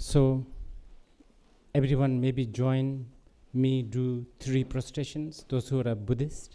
So everyone maybe join me, do 3 prostrations, those who are Buddhist.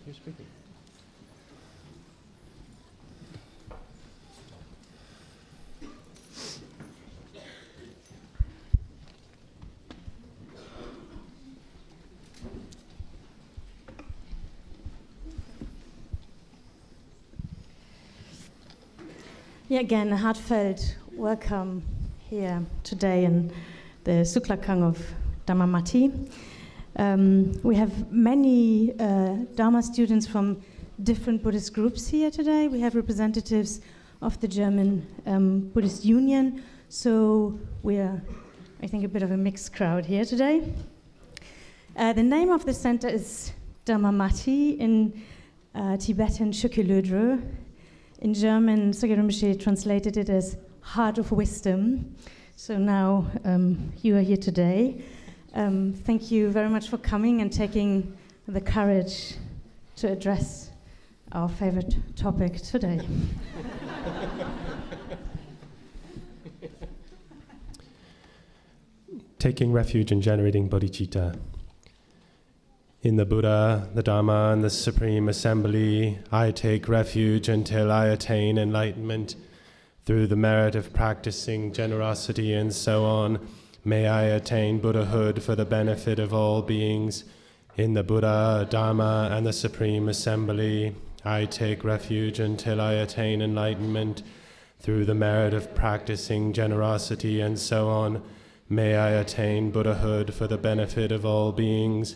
You're speaking. Yeah, again, a heartfelt welcome here today in the Suklakang of Dharma Mati. We have many Dharma students from different Buddhist groups here today. We have representatives of the German Buddhist Union, so we're, I think, a bit of a mixed crowd here today. The name of the center is Dharma Mati, in Tibetan Shukiludru. In German, Dzongsar Rinpoche translated it as Heart of Wisdom. So now you are here today. Thank you very much for coming and taking the courage to address our favorite topic today. Taking refuge in generating bodhicitta. In the Buddha, the Dharma, and the Supreme Assembly, I take refuge until I attain enlightenment. Through the merit of practicing generosity and so on, may I attain Buddhahood for the benefit of all beings. In the Buddha, Dharma, and the Supreme Assembly, I take refuge until I attain enlightenment. Through the merit of practicing generosity and so on, may I attain Buddhahood for the benefit of all beings.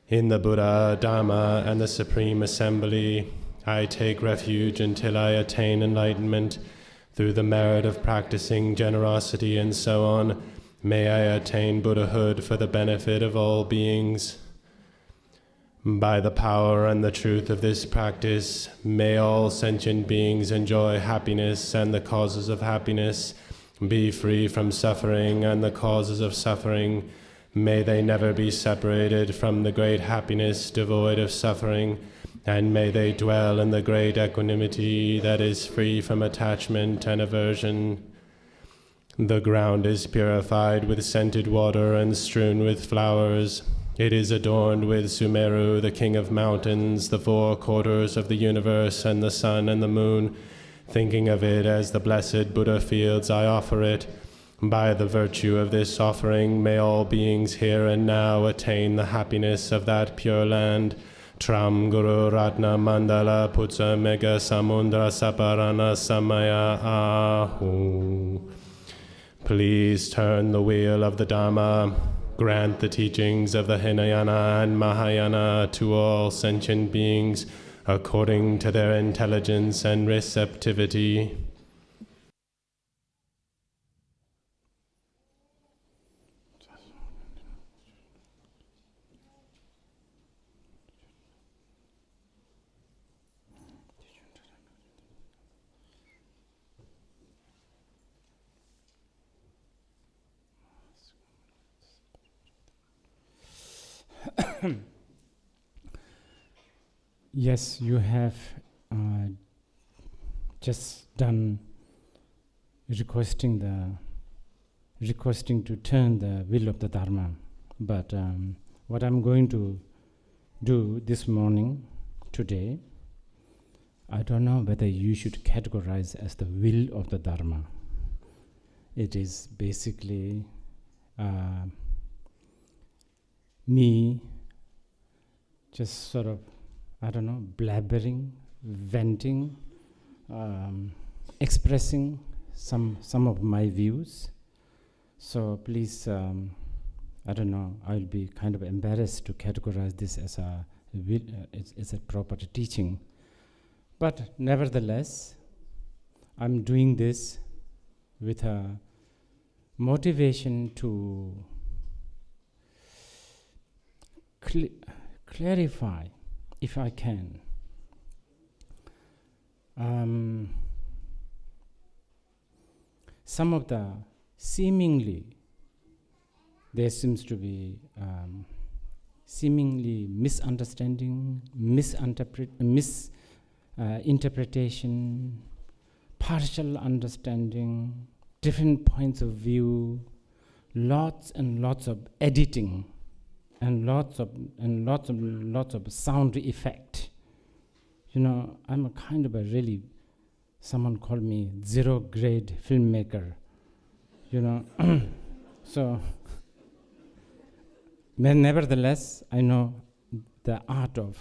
In the Buddha, Dharma, and the Supreme Assembly, I take refuge until I attain enlightenment. Through the merit of practicing generosity and so on, may I attain Buddhahood for the benefit of all beings. By the power and the truth of this practice, may all sentient beings enjoy happiness and the causes of happiness, be free from suffering and the causes of suffering. May they never be separated from the great happiness devoid of suffering, and may they dwell in the great equanimity that is free from attachment and aversion. The ground is purified with scented water and strewn with flowers. It is adorned with Sumeru, the king of mountains, the 4 quarters of the universe, and the sun and the moon. Thinking of it as the blessed Buddha fields, I offer it. By the virtue of this offering, may all beings here and now attain the happiness of that pure land. Tram Guru Ratna Mandala Putsa Mega Samundra Saparana Samaya Ahu. Please turn the wheel of the Dharma. Grant the teachings of the Hinayana and Mahayana to all sentient beings according to their intelligence and receptivity. Yes, you have just done requesting to turn the wheel of the Dharma. But what I'm going to do this morning, today, I don't know whether you should categorize as the will of the Dharma. It is basically me just sort of, I don't know, blabbering, venting, expressing some of my views. So please, I I don't know, I'll be kind of embarrassed to categorize this as it's a proper teaching. But nevertheless, I'm doing this with a motivation to clarify, if I can. Some of the there seems to be seemingly misunderstanding, misinterpretation, partial understanding, different points of view, lots and lots of editing, and lots of sound effect. You know, I'm a kind of a really, someone called me zero-grade filmmaker, you know. So, nevertheless, I know the art of,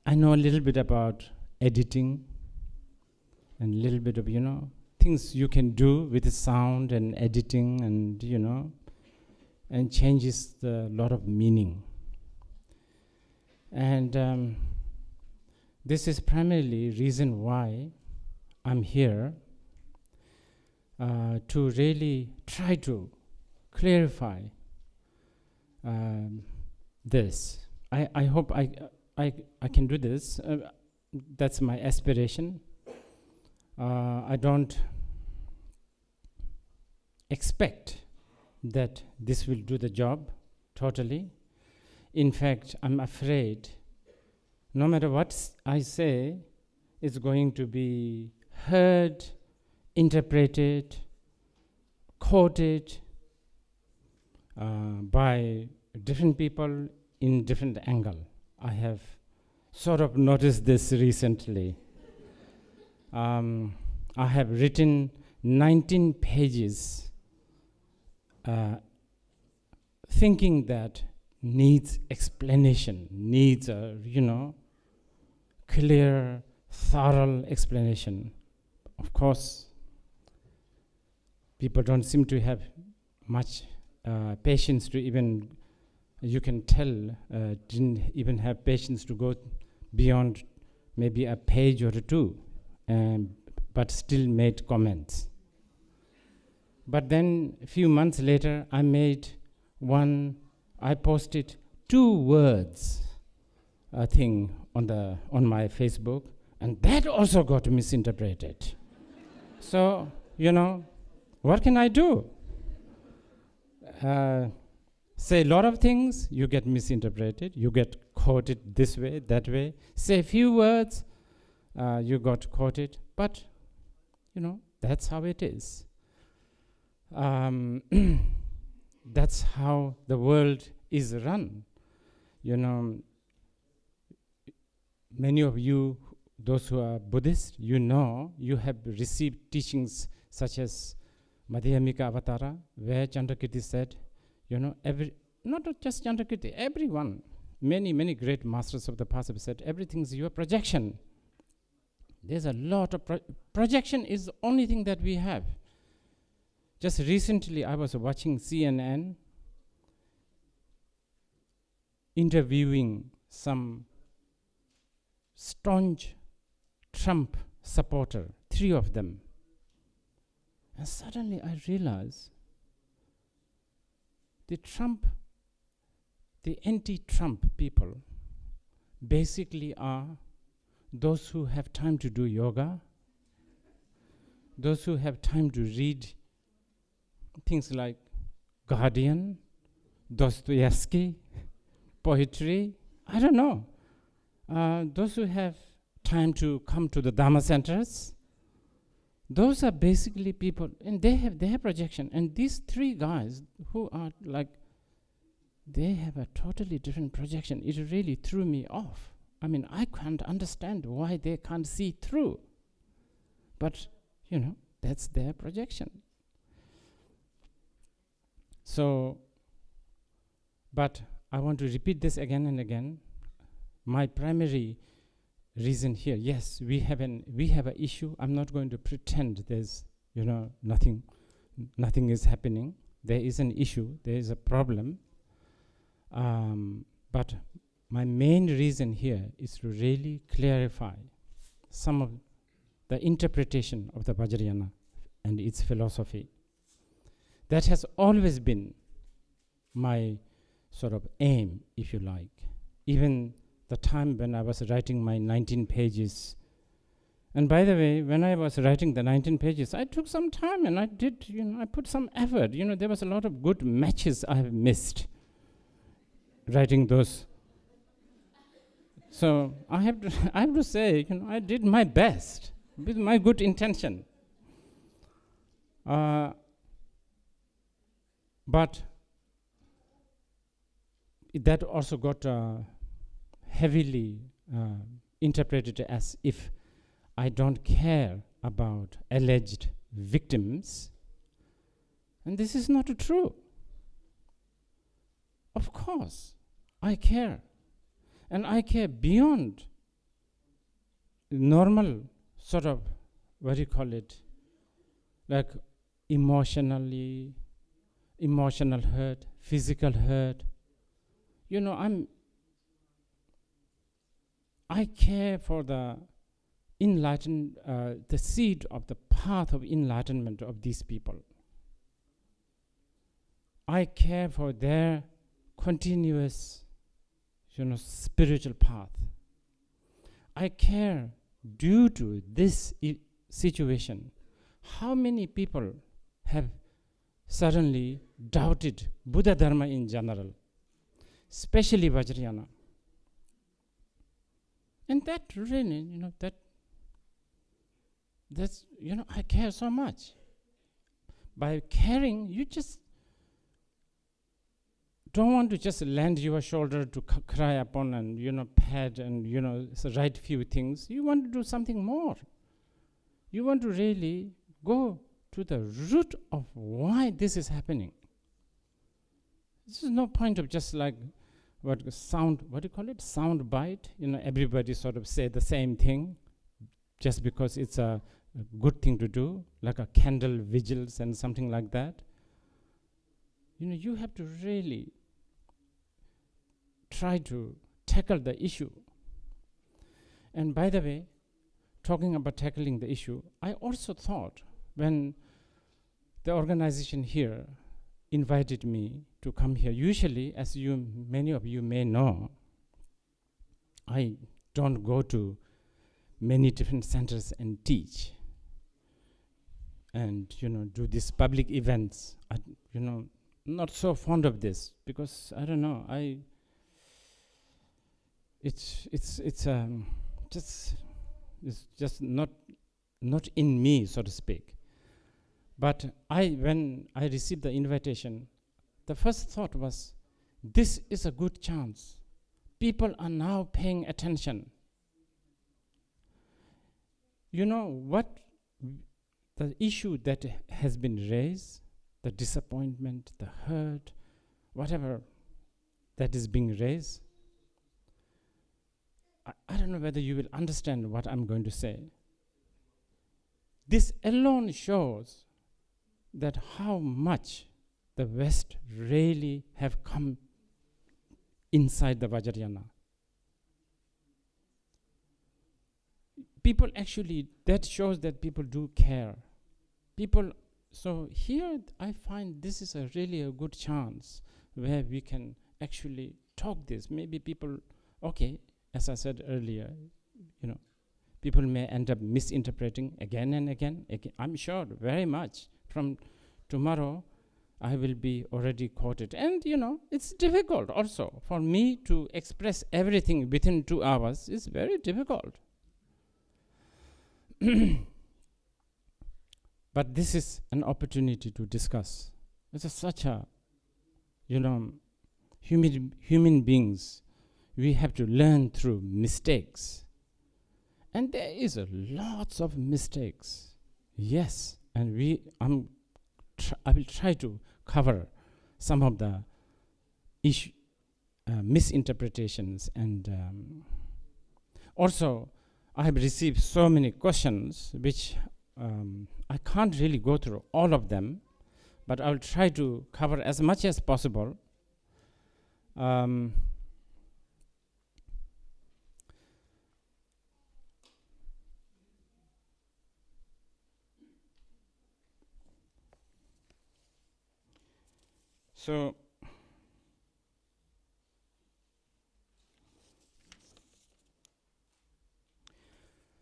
I know a little bit about editing, and a little bit of, you know, things you can do with the sound and editing, and, you know, and changes a lot of meaning. And this is primarily reason why I'm here, to really try to clarify this. I hope I can do this. That's my aspiration. I don't expect that this will do the job totally. In fact, I'm afraid no matter what I say, it's going to be heard, interpreted, quoted by different people in different angle. I have sort of noticed this recently. I have written 19 pages thinking that needs explanation, needs a, you know, clear, thorough explanation. Of course, people don't seem to have much patience to even, you can tell, didn't even have patience to go beyond maybe a page or two, but still made comments. But then a few months later, I posted 2 words thing on my Facebook, and that also got misinterpreted. So, you know, what can I do? Say a lot of things, you get misinterpreted, you get quoted this way, that way. Say a few words, you got quoted, but, you know, that's how it is. That's how the world is run. You know, many of you, those who are Buddhist, you know, you have received teachings such as Madhyamika Avatara, where Chandrakirti said, you know, not just Chandrakirti, everyone, many great masters of the past have said, everything is your projection. There's a lot of projection is the only thing that we have. Just recently, I was watching CNN interviewing some staunch Trump supporter, 3 of them. And suddenly I realized the anti-Trump people basically are those who have time to do yoga, those who have time to read things like Guardian, Dostoevsky, poetry, I don't know. Those who have time to come to the Dharma centers, those are basically people, and they have projection. And these 3 guys who are like, they have a totally different projection. It really threw me off. I mean, I can't understand why they can't see through. But, you know, that's their projection. So, but I want to repeat this again and again. My primary reason here, yes, we have an issue. I'm not going to pretend there's, you know, nothing is happening. there is an issue, there is a problem. But my main reason here is to really clarify some of the interpretation of the Vajrayana and its philosophy. That has always been my sort of aim, if you like. Even the time when I was writing my 19 pages. And by the way, when I was writing the 19 pages, I took some time and I did, I put some effort. There was a lot of good matches I have missed writing those. So I have to say, I did my best with my good intention. But that also got heavily interpreted as if I don't care about alleged victims. And this is not true. Of course, I care. And I care beyond normal sort of, like emotional hurt, physical hurt. I care for the the seed of the path of enlightenment of these people. I care for their continuous, spiritual path. I care due to this situation. How many people have suddenly doubted Buddha Dharma in general, especially Vajrayana? And that really, that's, I care so much. By caring, you just don't want to just lend your shoulder to cry upon and, pad and, write few things. You want to do something more. You want to really go to the root of why this is happening. This is no point of just like sound bite. Everybody sort of say the same thing just because it's a good thing to do, like a candle vigils and something like that. You have to really try to tackle the issue. And by the way, talking about tackling the issue, I also thought when the organization here invited me to come here, usually, as many of you may know, I don't go to many different centers and teach and, do these public events. Not so fond of this because, I don't know, it's just not in me, so to speak. But when I received the invitation, the first thought was, this is a good chance. People are now paying attention. What the issue that has been raised, the disappointment, the hurt, whatever that is being raised, I don't know whether you will understand what I'm going to say. This alone shows that how much the West really have come inside the Vajrayana. People actually, that shows that people do care. So here I find this is really a good chance where we can actually talk this. Maybe people, as I said earlier, people may end up misinterpreting again and again. I'm sure very much. From tomorrow, I will be already quoted. And, it's difficult also. For me to express everything within 2 hours is very difficult. But this is an opportunity to discuss. It's such a, human beings, we have to learn through mistakes. And there is lots of mistakes. Yes, and I will try to cover some of the misinterpretations. And also, I have received so many questions which I can't really go through all of them, but I'll try to cover as much as possible.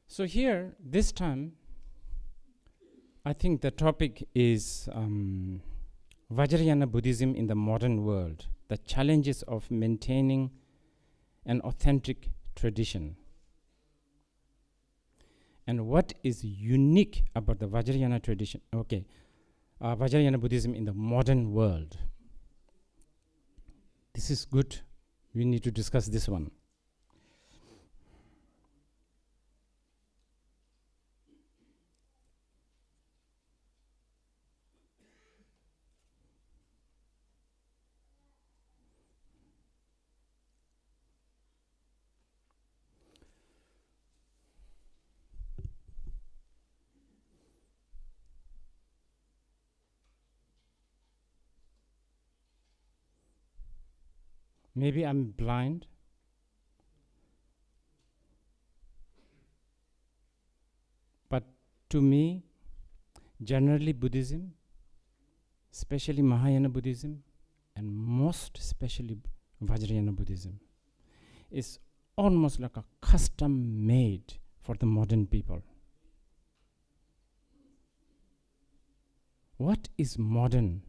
So here, this time, I think the topic is Vajrayana Buddhism in the modern world, the challenges of maintaining an authentic tradition. And what is unique about the Vajrayana tradition, Vajrayana Buddhism in the modern world. This is good. We need to discuss this one. Maybe I'm blind. But to me, generally Buddhism, especially Mahayana Buddhism, and most especially Vajrayana Buddhism, is almost like a custom made for the modern people. What is modern?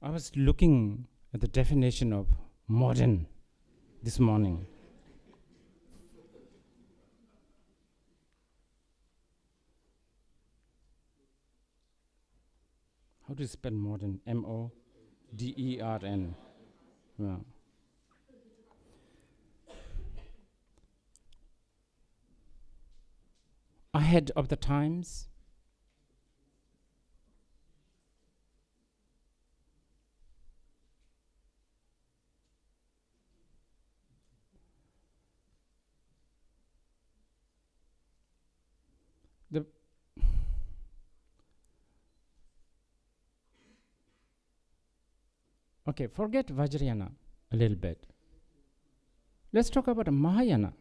I was looking at the definition of modern this morning. How do you spell modern? M-O-D-E-R-N. Yeah. Ahead of the times. Okay, forget Vajrayana a little bit. Let's talk about Mahayana.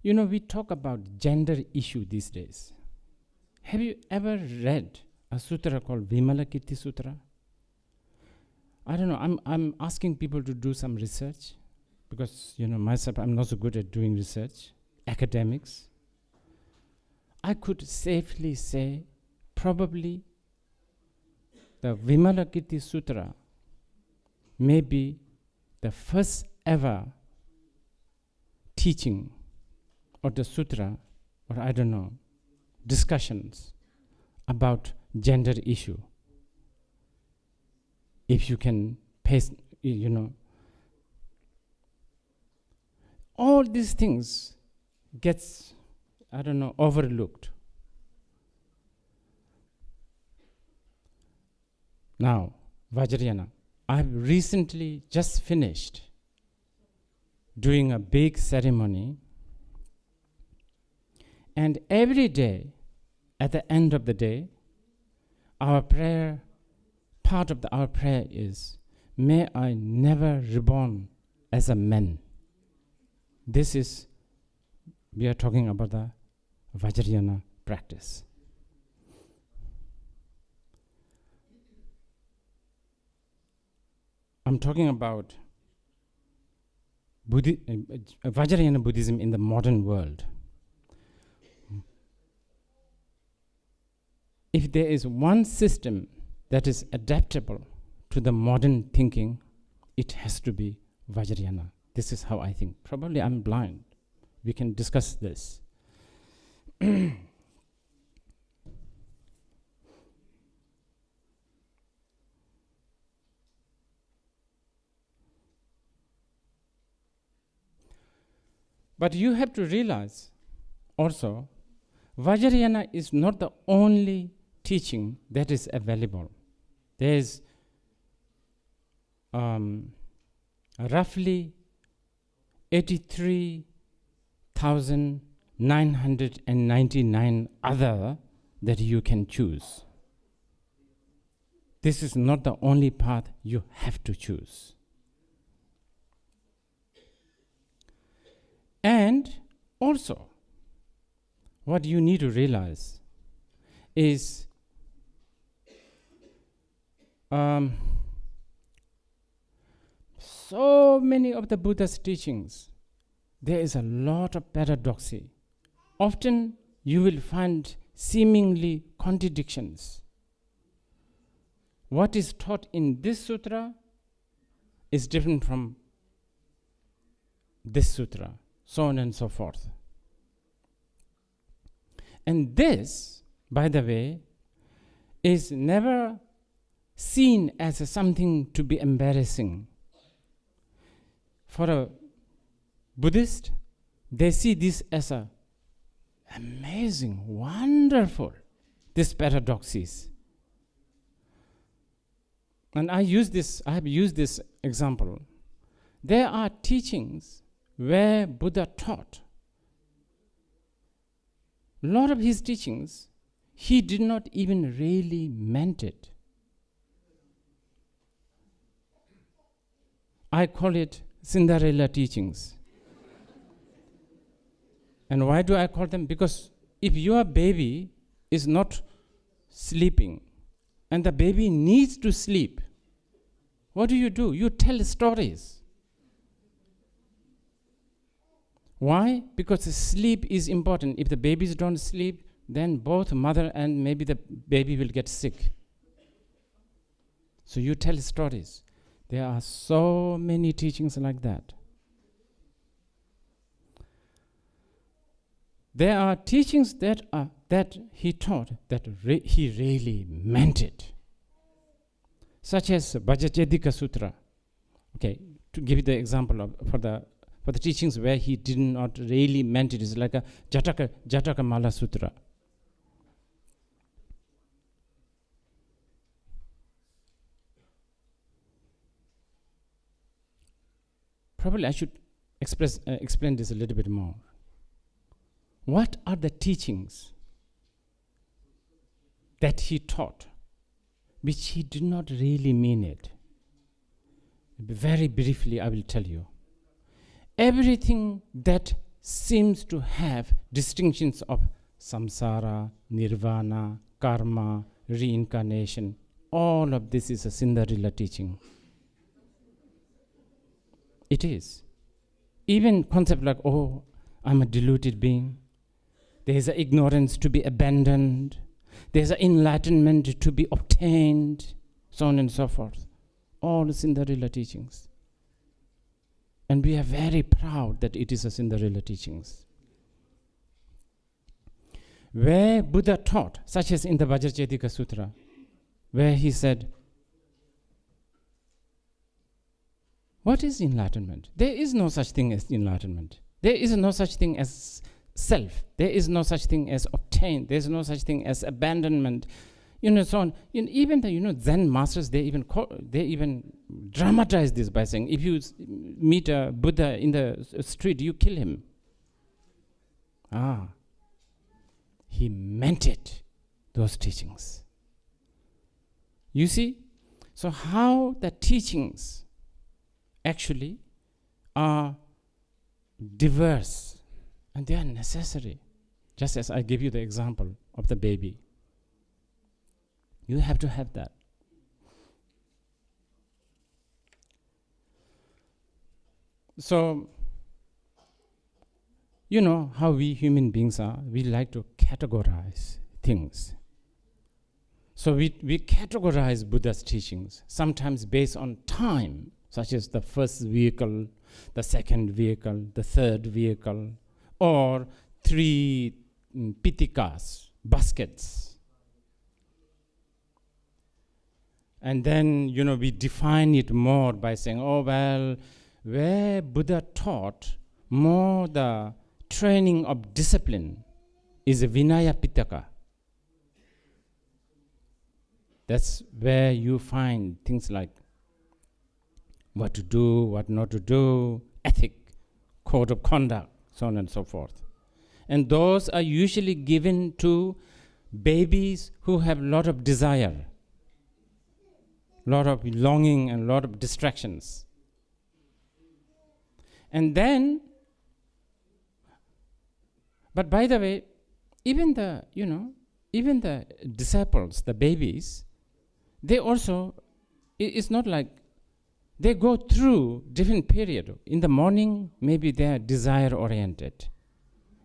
You know, we talk about gender issue these days. Have you ever read a sutra called Vimalakirti Sutra? I don't know, I'm asking people to do some research because, you know, myself, I'm not so good at doing research, academics. I could safely say probably the Vimalakirti Sutra may be the first ever teaching or the sutra, or I don't know, discussions about gender issue. If you can paste, you know, all these things gets, I don't know, overlooked. Now, Vajrayana. I've recently just finished doing a big ceremony, and every day, at the end of the day, our prayer, part of our prayer is, may I never reborn as a man. This is, we are talking about the Vajrayana practice. I'm talking about Vajrayana Buddhism in the modern world. If there is one system that is adaptable to the modern thinking, it has to be Vajrayana. This is how I think. Probably I'm blind. We can discuss this. But you have to realize also, Vajrayana is not the only teaching that is available. There is roughly 83,999 other that you can choose. this is not the only path you have to choose. And also, what you need to realize is so many of the Buddha's teachings, there is a lot of paradoxy. Often you will find seemingly contradictions. What is taught in this sutra is different from this sutra, so on and so forth. And this, by the way, is never seen as something to be embarrassing. For a Buddhist, they see this as a amazing, wonderful, this paradoxes. And I have used this example. There are teachings where Buddha taught. A lot of his teachings, he did not even really meant it. I call it Cinderella teachings. And why do I call them? Because if your baby is not sleeping and the baby needs to sleep, what do? You tell stories. Why? Because sleep is important. If the babies don't sleep, then both mother and maybe the baby will get sick. So you tell stories. There are so many teachings like that. There are teachings that he taught that he really meant it, such as Vajrayana Sutra. Okay, to give you the example for the teachings where he did not really meant it, is like a Jataka Mala Sutra. Probably I should explain this a little bit more. What are the teachings that he taught, which he did not really mean it? Very briefly, I will tell you. Everything that seems to have distinctions of samsara, nirvana, karma, reincarnation, all of this is a Cinderella teaching. It is. Even concept like, oh, I'm a deluded being. There is an ignorance to be abandoned. There is an enlightenment to be obtained, so on and so forth. All Cinderella teachings. And we are very proud that it is a Cinderella teachings. Where Buddha taught, such as in the Vajrayana Sutra, where he said, what is enlightenment? There is no such thing as enlightenment. There is no such thing as self. There is no such thing as obtain. There is no such thing as abandonment. So on. Even the Zen masters, they even dramatize this by saying, if you meet a Buddha in the street, you kill him. He meant it, those teachings. You see? So how the teachings actually are diverse, and they are necessary. Just as I give you the example of the baby. You have to have that. So, you know how we human beings are. We like to categorize things. So we categorize Buddha's teachings, sometimes based on time, such as the first vehicle, the second vehicle, the third vehicle, or 3 pitikas, baskets. And then, we define it more by saying, where Buddha taught more the training of discipline is a Vinaya Pitaka. That's where you find things like what to do, what not to do, ethic, code of conduct, so on and so forth. And those are usually given to babies who have a lot of desire. lot of longing and a lot of distractions. And then, but by the way, even the disciples, the babies, they also, it's not like, they go through different period. In the morning, maybe they are desire-oriented.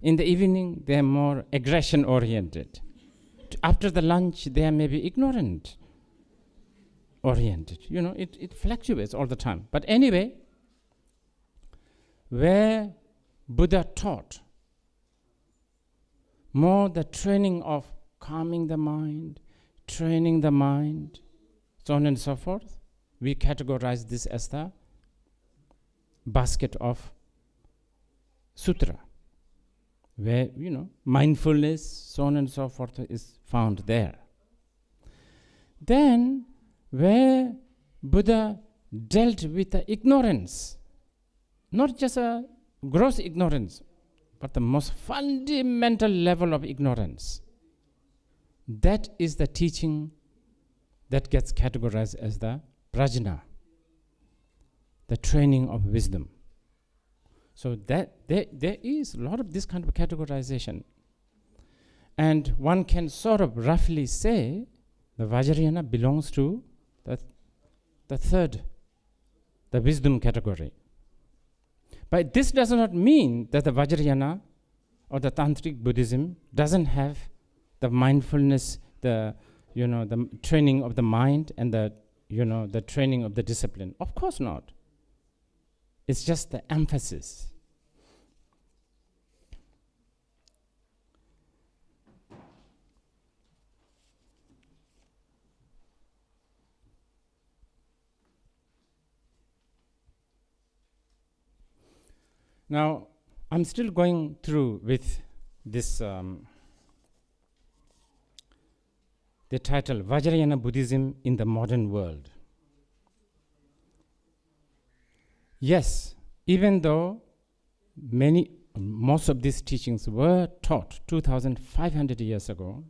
In the evening, they are more aggression-oriented. After the lunch, they are maybe ignorant-oriented. It fluctuates all the time. But anyway, where Buddha taught more the training of calming the mind, training the mind, so on and so forth, we categorize this as the basket of sutra, where, mindfulness, so on and so forth, is found there. Then, where Buddha dealt with the ignorance, not just a gross ignorance, but the most fundamental level of ignorance, that is the teaching that gets categorized as the prajna, the training of wisdom. So that there is a lot of this kind of categorization. And one can sort of roughly say the Vajrayana belongs to the third, the wisdom category. But this does not mean that the Vajrayana or the Tantric Buddhism doesn't have the mindfulness, the training of the mind and the training of the discipline. Of course not. It's just the emphasis. Now, I'm still going through with this, the title, Vajrayana Buddhism in the Modern World. Yes, even though most of these teachings were taught 2,500 years ago,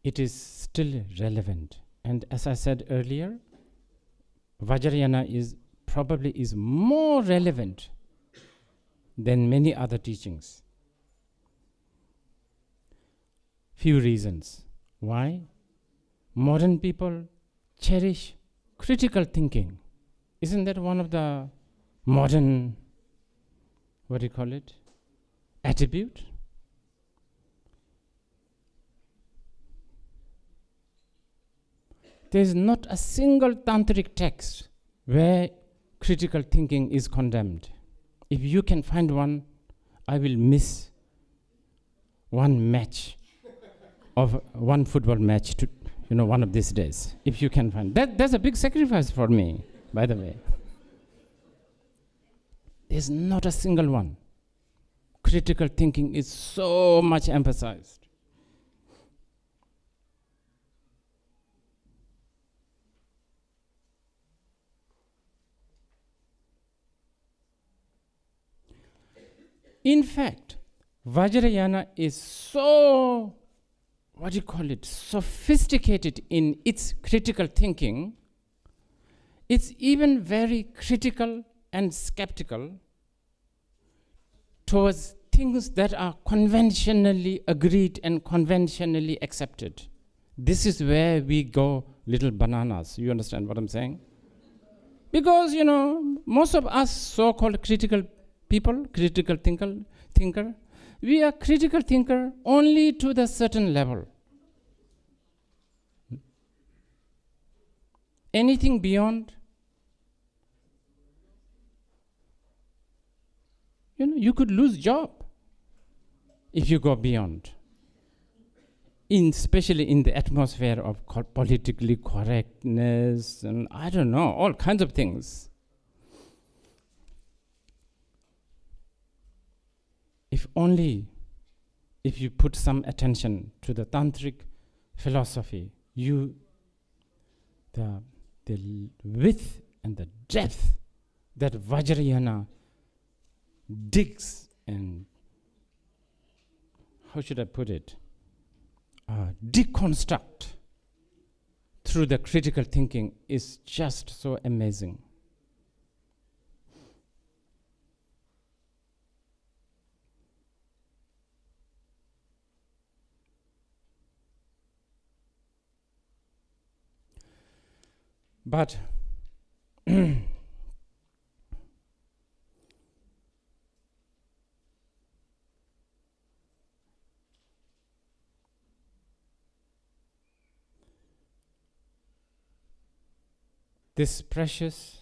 it is still relevant. And as I said earlier, Vajrayana is more relevant than many other teachings. Few reasons. Why? Modern people cherish critical thinking. Isn't that one of the modern, attribute? There is not a single tantric text where critical thinking is condemned. If you can find one, I will miss one football match to one of these days. If you can find that's a big sacrifice for me, by the way. There's not a single one. Critical thinking is so much emphasized. In fact, Vajrayana is so, sophisticated in its critical thinking. It's even very critical and skeptical towards things that are conventionally agreed and conventionally accepted. This is where we go little bananas. You understand what I'm saying? Because, most of us so-called critical people, critical thinker, we are critical thinker only to the certain level. Anything beyond, you could lose job if you go beyond. Especially in the atmosphere of politically correctness and I don't know, all kinds of things. If you put some attention to the tantric philosophy, the width and the depth that Vajrayana digs and how should I put it, deconstruct through the critical thinking is just so amazing. But this precious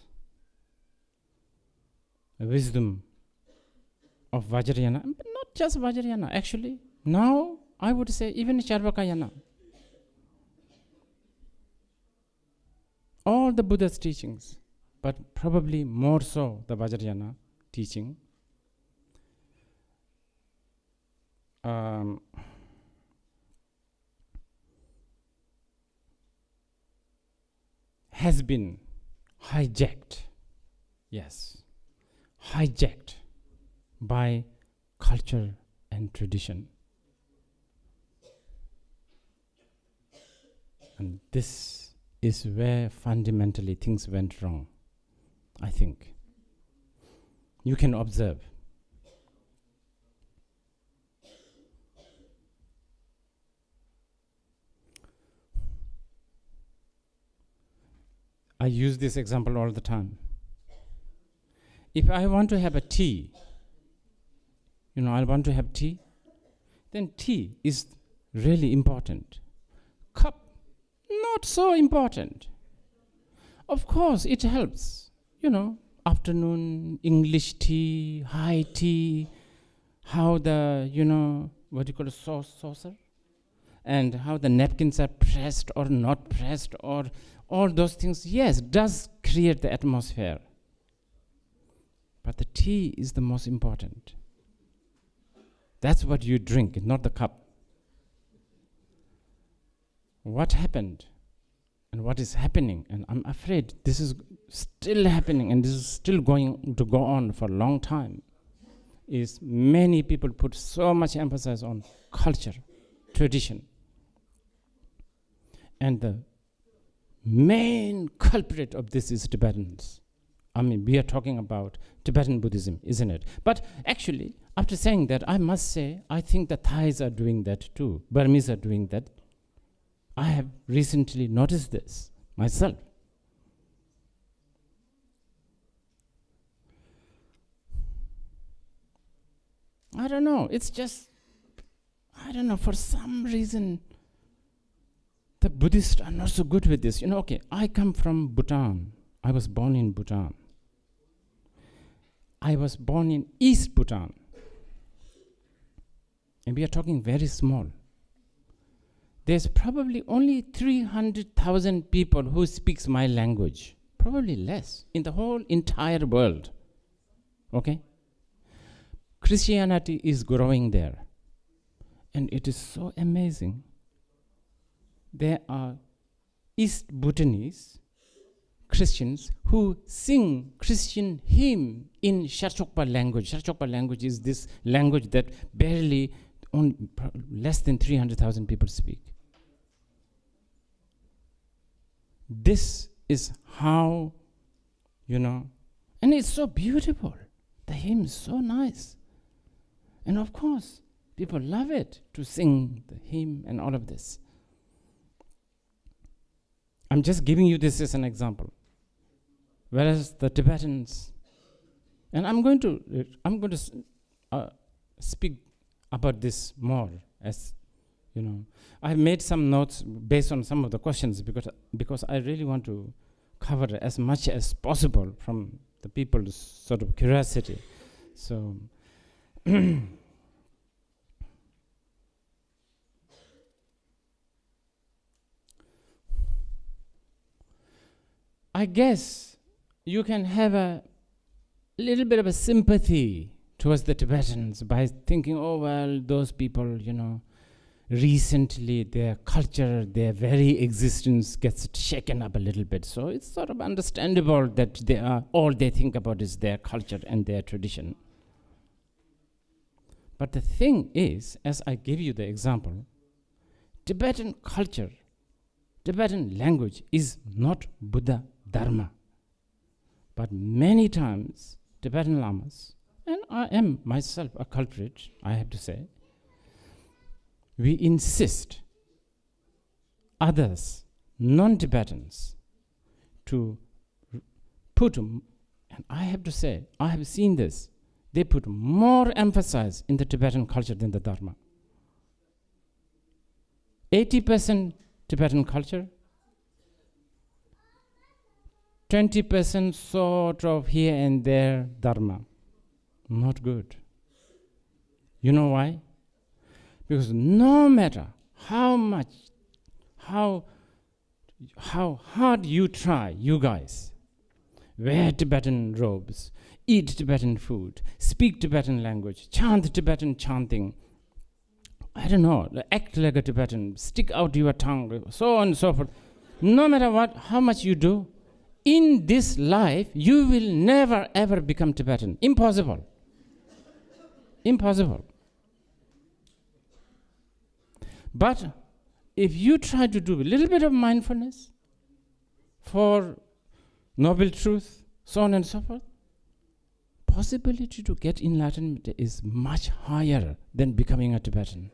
wisdom of Vajrayana, but not just Vajrayana, actually, now I would say even Charvakayana, all the Buddha's teachings, but probably more so the Vajrayana teaching, has been hijacked, yes, hijacked by culture and tradition. And this is where fundamentally things went wrong, I think. You can observe. I use this example all the time. If I want to have a tea, I want to have tea, then tea is really important. Cup, not so important. Of course, it helps, afternoon English tea, high tea, how the, what do you call it, saucer? And how the napkins are pressed or not pressed, or all those things, yes, does create the atmosphere. But the tea is the most important. That's what you drink, not the cup. What happened and what is happening, and I'm afraid this is still happening and this is still going to go on for a long time, is many people put so much emphasis on culture, tradition. And the main culprit of this is Tibetans. We are talking about Tibetan Buddhism, isn't it? But actually, after saying that, I must say, I think the Thais are doing that too. Burmese are doing that. I have recently noticed this myself. I don't know, it's just, for some reason, the Buddhists are not so good with this. I come from Bhutan. I was born in Bhutan. I was born in East Bhutan. And we are talking very small. There's probably only 300,000 people who speaks my language. Probably less in the whole entire world. Okay? Christianity is growing there. And it is so amazing. There are East Bhutanese Christians who sing Christian hymn in Sherchokpa language. Sherchokpa language is this language that barely less than 300,000 people speak. This is how, and it's so beautiful. The hymn is so nice. And of course, people love it to sing the hymn and all of this. I'm just giving you this as an example. Whereas the Tibetans, and I'm going to speak about this more, as I've made some notes based on some of the questions because I really want to cover as much as possible from the people's sort of curiosity. So I guess you can have a little bit of a sympathy towards the Tibetans by thinking, oh, well, those people, recently their culture, their very existence gets shaken up a little bit. So it's sort of understandable that all they think about is their culture and their tradition. But the thing is, as I give you the example, Tibetan culture, Tibetan language is not Buddha Dharma. But many times, Tibetan lamas, and I am myself a culprit, I have to say, we insist others, non-Tibetans, to put, and I have to say, I have seen this, they put more emphasis in the Tibetan culture than the Dharma. 80% Tibetan culture, 20% sort of here and there Dharma. Not good. You know why? Because no matter how much, how hard you try, you guys, wear Tibetan robes, eat Tibetan food, speak Tibetan language, chant Tibetan chanting, I don't know, act like a Tibetan, stick out your tongue, so on and so forth. No matter what, how much you do, in this life, you will never ever become Tibetan. Impossible. Impossible. But if you try to do a little bit of mindfulness for noble truth, so on and so forth, possibility to get enlightenment is much higher than becoming a Tibetan.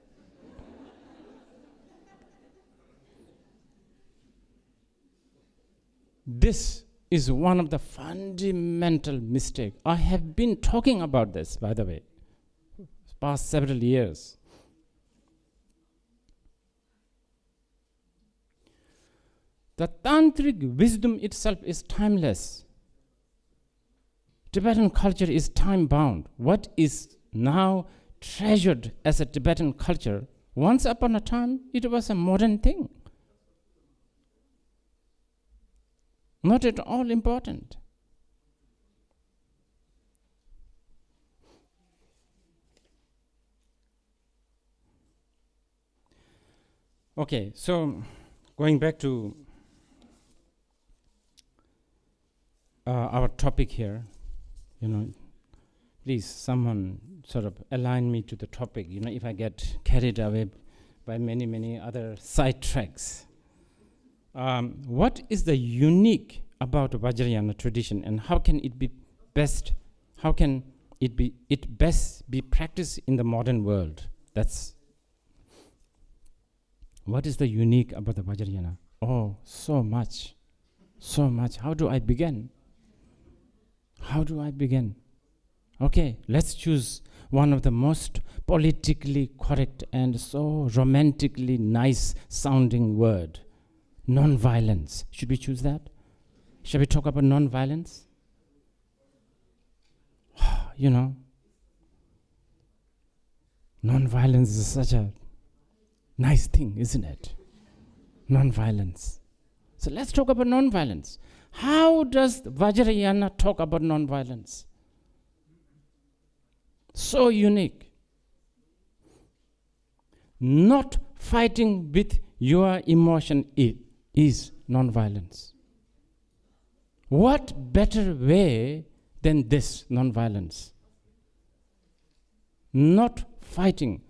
This is one of the fundamental mistakes. I have been talking about this, by the way, past several years. The tantric wisdom itself is timeless. Tibetan culture is time-bound. What is now treasured as a Tibetan culture, once upon a time, it was a modern thing. Not at all important. Okay, so going back to our topic here, please someone sort of align me to the topic, if I get carried away by many, many other side tracks. What is the unique about Vajrayana tradition, and how can it best be practiced in the modern world? That's what is the unique about the Vajrayana? Oh, so much. How do I begin? Okay, let's choose one of the most politically correct and so romantically nice sounding word. Non-violence. Should we choose that? Shall we talk about non-violence? Non-violence is such a nice thing, isn't it? Non-violence. So let's talk about non-violence. How does Vajrayana talk about non-violence? So unique. Not fighting with your emotion is non-violence. What better way than this non-violence? Not fighting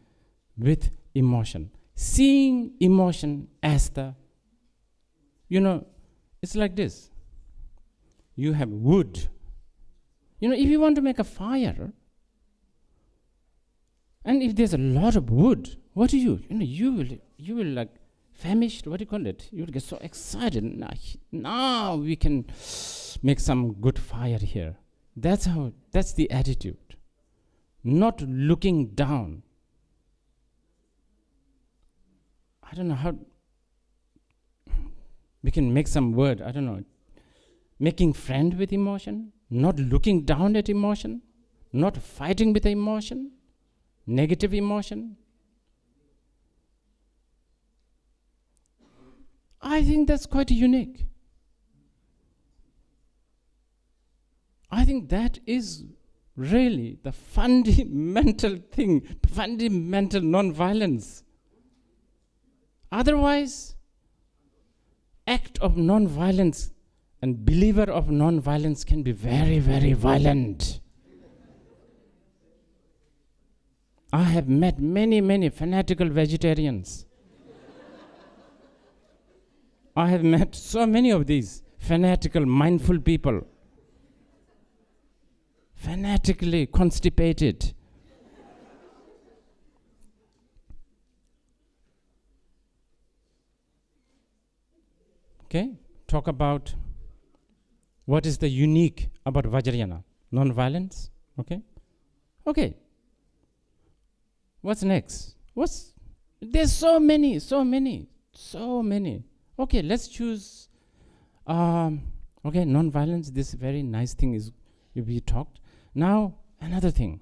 with emotion. Seeing emotion as it's like this. You have wood. If you want to make a fire, and if there's a lot of wood, what do you? You will like famished. What do you call it? You will get so excited. Now we can make some good fire here. That's the attitude. Not looking down. I don't know how we can make some word. I don't know. Making friend with emotion, not looking down at emotion, not fighting with emotion, negative emotion. I think that's quite unique. I think that is really the fundamental thing, fundamental non-violence. Otherwise, act of non-violence and believer of non-violence can be very, very violent. I have met many fanatical vegetarians. I have met so many of these fanatical, mindful people. Fanatically constipated. Okay, talk about what is the unique about Vajrayana. Non-violence, okay? Okay. What's next? There's so many. Okay, let's choose, non-violence, this very nice thing is, we talked. Now, another thing,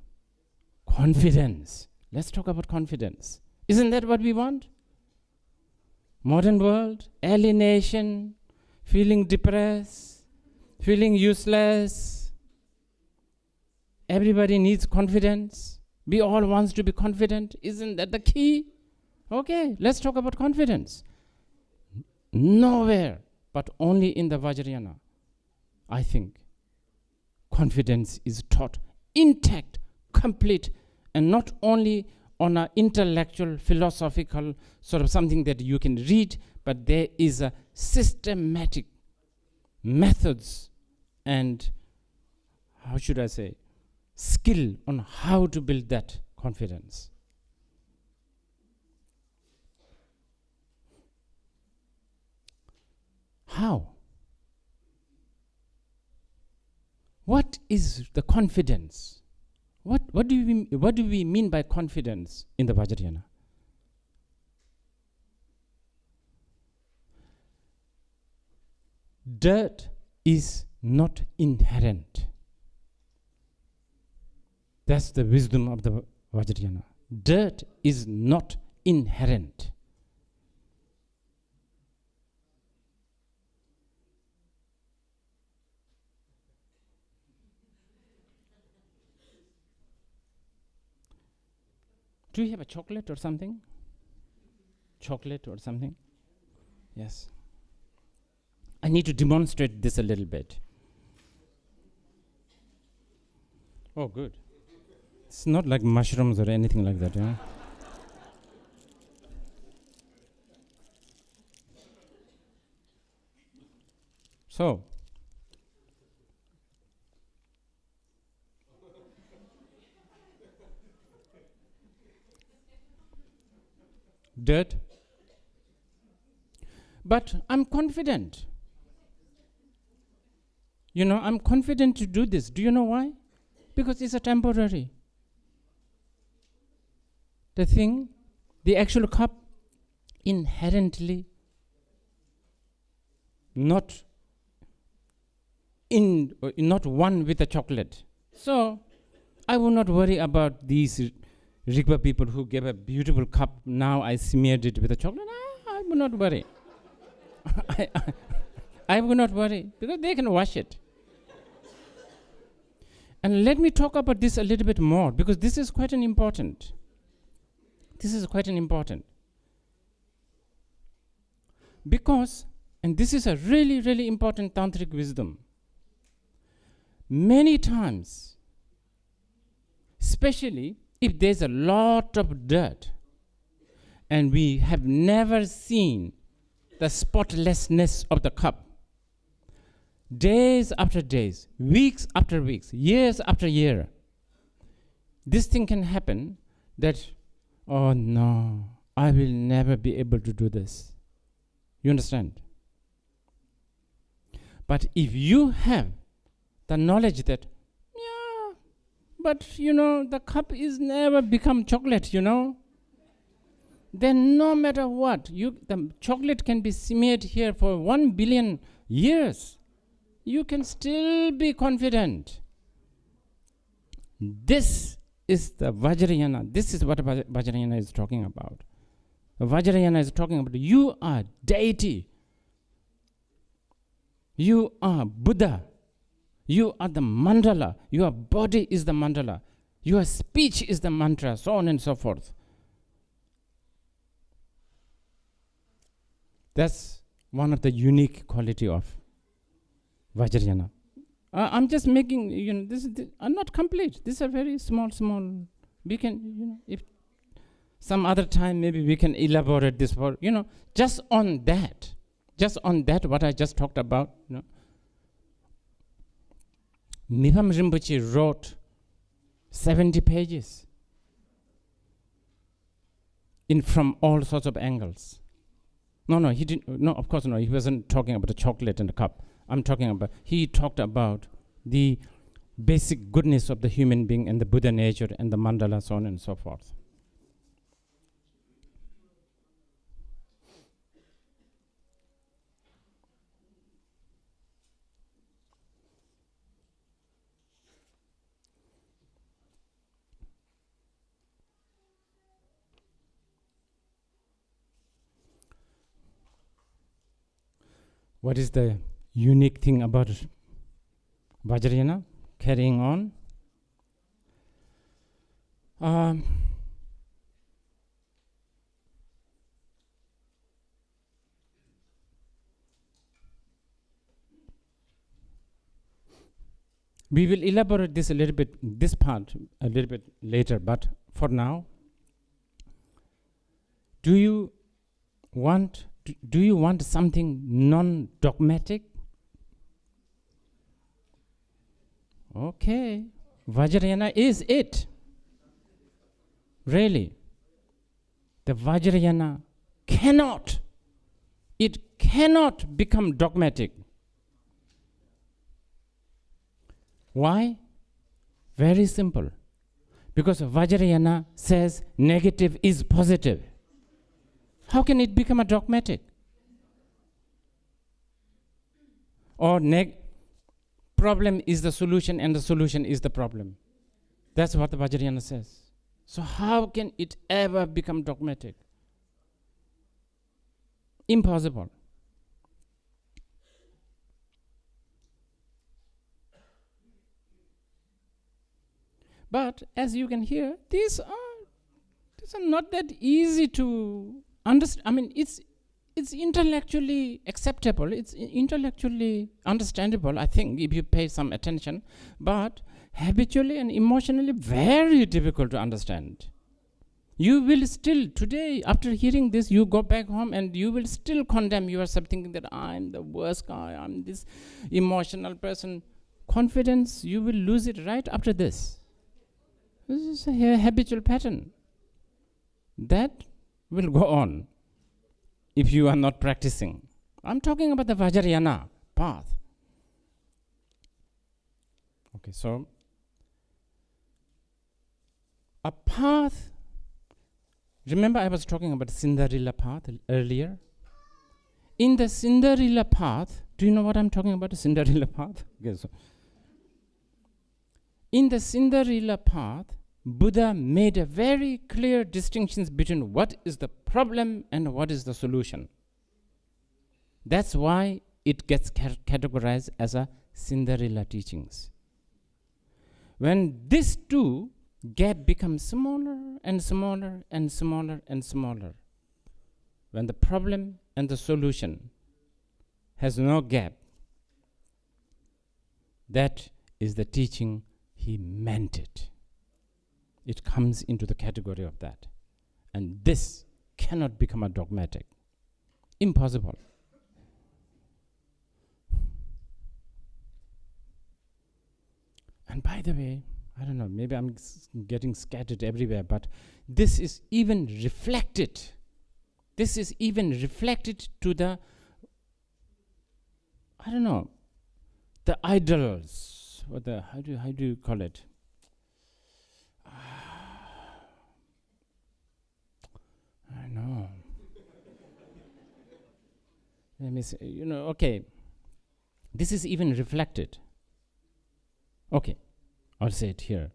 confidence. Let's talk about confidence. Isn't that what we want? Modern world, alienation, feeling depressed, feeling useless. Everybody needs confidence. We all want to be confident. Isn't that the key? Okay, let's talk about confidence. Nowhere, but only in the Vajrayana, I think, confidence is taught intact, complete, and not only on an intellectual, philosophical, sort of something that you can read, but there is a systematic methods and, how should I say, skill on how to build that confidence. How? What is the confidence? What do we mean by confidence in the Vajrayana? Dirt is not inherent. That's the wisdom of the Vajrayana. Dirt is not inherent. Do you have a chocolate or something? Chocolate or something? Yes. I need to demonstrate this a little bit. Oh, good. It's not like mushrooms or anything like that, yeah? So, dirt. But I'm confident. I'm confident to do this. Do you know why? Because it's a temporary. The actual cup, inherently not one with the chocolate. So I will not worry about these Rigpa people who gave a beautiful cup. Now I smeared it with a chocolate. I will not worry. I will not worry because they can wash it. And let me talk about this a little bit more because this is quite an important. Because, and this is a really, really important tantric wisdom. Many times, especially if there's a lot of dirt and we have never seen the spotlessness of the cup, days after days, weeks after weeks, years after year, this thing can happen that, oh no, I will never be able to do this. You understand? But if you have the knowledge that, yeah, but the cup is never become chocolate, then no matter what, the chocolate can be smeared here for 1 billion years. You can still be confident. This is the Vajrayana. This is what Vajrayana is talking about. Vajrayana is talking about you are deity. You are Buddha. You are the mandala. Your body is the mandala. Your speech is the mantra, so on and so forth. That's one of the unique quality of Vajrayana. I'm just making, I'm not complete. These are very small We can, if some other time maybe we can elaborate this for, just on that what I just talked about, Mipham Rinpoche wrote 70 pages from all sorts of angles. No, he didn't. No, of course, no. He wasn't talking about the chocolate in the cup. He talked about the basic goodness of the human being and the Buddha nature and the mandala, so on and so forth. What is the unique thing about Vajrayana? Carrying on. We will elaborate this part a little bit later, but for now, do you want something non-dogmatic? Okay, Vajrayana is it. Really. The Vajrayana cannot become dogmatic. Why? Very simple. Because Vajrayana says negative is positive. How can it become a dogmatic? Or problem is the solution and the solution is the problem. That's what the Vajrayana says. So how can it ever become dogmatic? Impossible. But as you can hear, these are not that easy to understand. I mean, it's intellectually acceptable. It's intellectually understandable, I think, if you pay some attention. But habitually and emotionally, very difficult to understand. You will still, today, after hearing this, you go back home and you will still condemn yourself, thinking that I'm the worst guy, I'm this emotional person. Confidence, you will lose it right after this. This is a habitual pattern. That will go on if you are not practicing. I'm talking about the Vajrayana path. Okay, so a path. Remember I was talking about the Cinderella path earlier? In the Cinderella path, do you know what I'm talking about, the Cinderella path? Okay, so in the Cinderella path, Buddha made a very clear distinction between what is the problem and what is the solution. That's why it gets categorized as a Cinderella teachings. When these two gap becomes smaller and smaller and smaller and smaller, when the problem and the solution has no gap, that is the teaching he meant it. It comes into the category of that. And this cannot become a dogmatic. Impossible. And by the way, I don't know, maybe I'm getting scattered everywhere, but this is even reflected. This is even reflected to the, I don't know, the idols, or the, how do you call it? I know. Let me say, okay. This is even reflected. Okay, I'll say it here.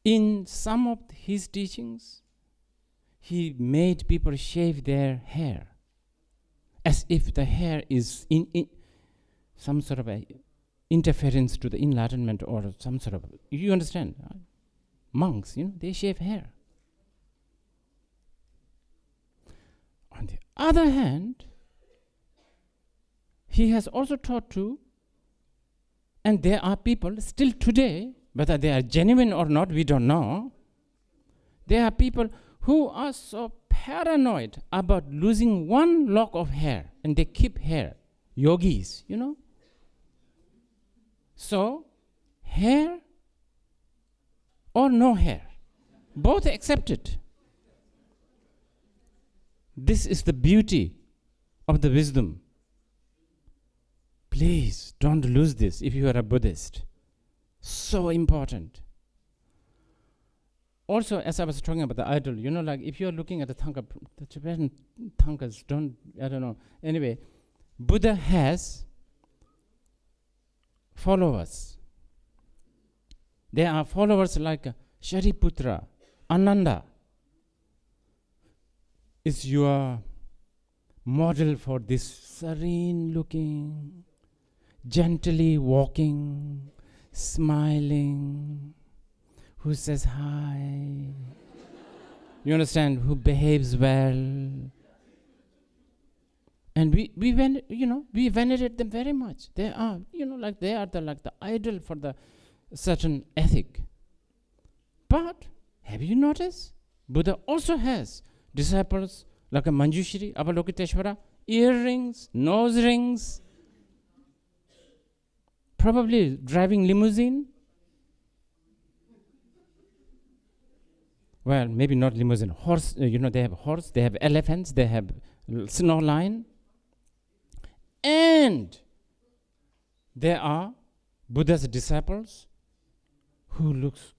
In some of his teachings, he made people shave their hair, as if the hair is in some sort of a interference to the enlightenment, or some sort of, you understand? Monks, they shave hair. On the other hand, he has also taught to, and there are people still today, Whether they are genuine or not, we don't know. There are people who are so paranoid about losing one lock of hair, and they keep hair. Yogis, So, hair or no hair, both accepted. This is the beauty of the wisdom. Please don't lose this if you are a Buddhist. So important. Also, as I was talking about the idol, like if you're looking at the Thangka, the Tibetan Thangkas I don't know. Anyway, Buddha has followers. There are followers like Shariputra, Ananda is your model for this serene looking, gently walking, smiling, who says hi, you understand, who behaves well. And we venerate them very much. They are, they are the idol for the certain ethic. But have you noticed? Buddha also has disciples like a Manjushri, Avalokiteshvara, earrings, nose rings, probably driving limousine. Well, maybe not limousine. Horse, they have horse, they have elephants, they have snow line. And there are Buddha's disciples who looks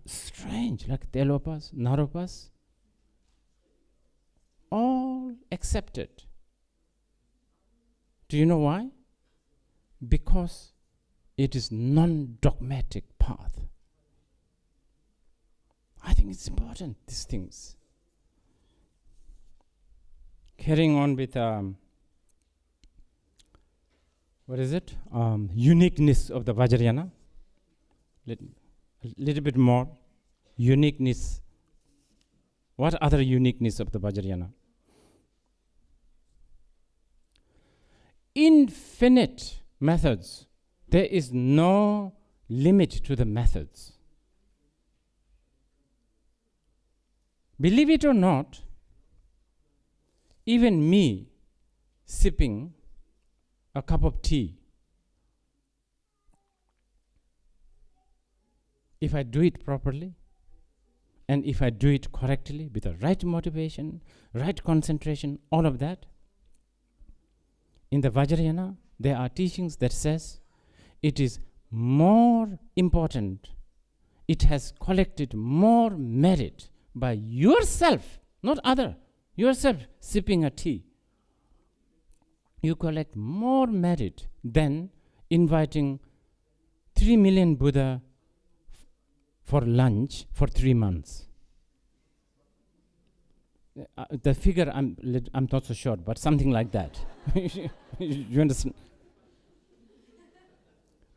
strange, like Telopas, Naropas. All accepted. Do you know why? Because it is non-dogmatic path. I think it's important, these things. Carrying on with, uniqueness of the Vajrayana. A little bit more uniqueness. What other uniqueness of the Vajrayana? Infinite methods. There is no limit to the methods. Believe it or not, even me sipping a cup of tea, if I do it properly, and if I do it correctly, with the right motivation, right concentration, all of that, in the Vajrayana, there are teachings that says it is more important, it has collected more merit by yourself, not other, yourself sipping a tea. You collect more merit than inviting 3 million Buddha for lunch for 3 months. The figure I'm not so sure, but something like that. You understand?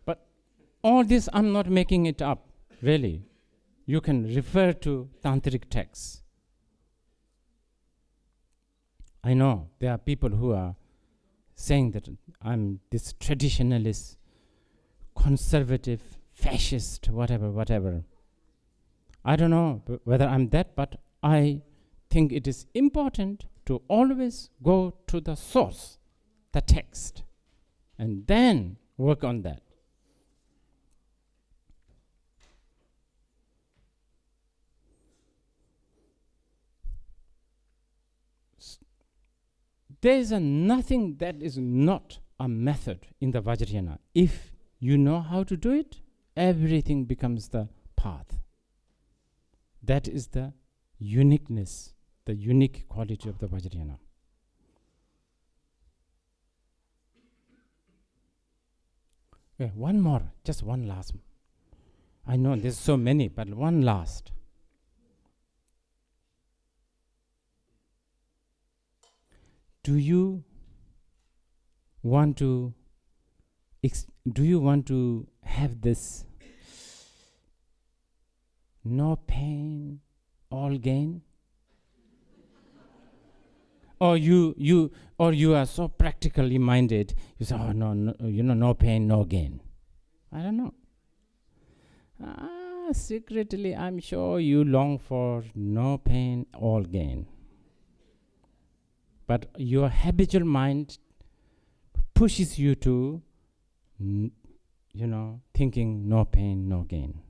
But all this, I'm not making it up, really. You can refer to tantric texts. I know there are people who are saying that I'm this traditionalist, conservative, fascist, whatever. I don't know whether I'm that, but I think it is important to always go to the source, the text, and then work on that. There is nothing that is not a method in the Vajrayana. If you know how to do it, everything becomes the path. That is the uniqueness, the unique quality of the Vajrayana. Okay, one more, just one last. I know there's so many, but one last. Do you want to have this no pain, all gain? Or you are so practically minded, you say, oh no, no pain, no gain. I don't know. Secretly, I'm sure you long for no pain, all gain. But your habitual mind pushes you to, thinking no pain, no gain.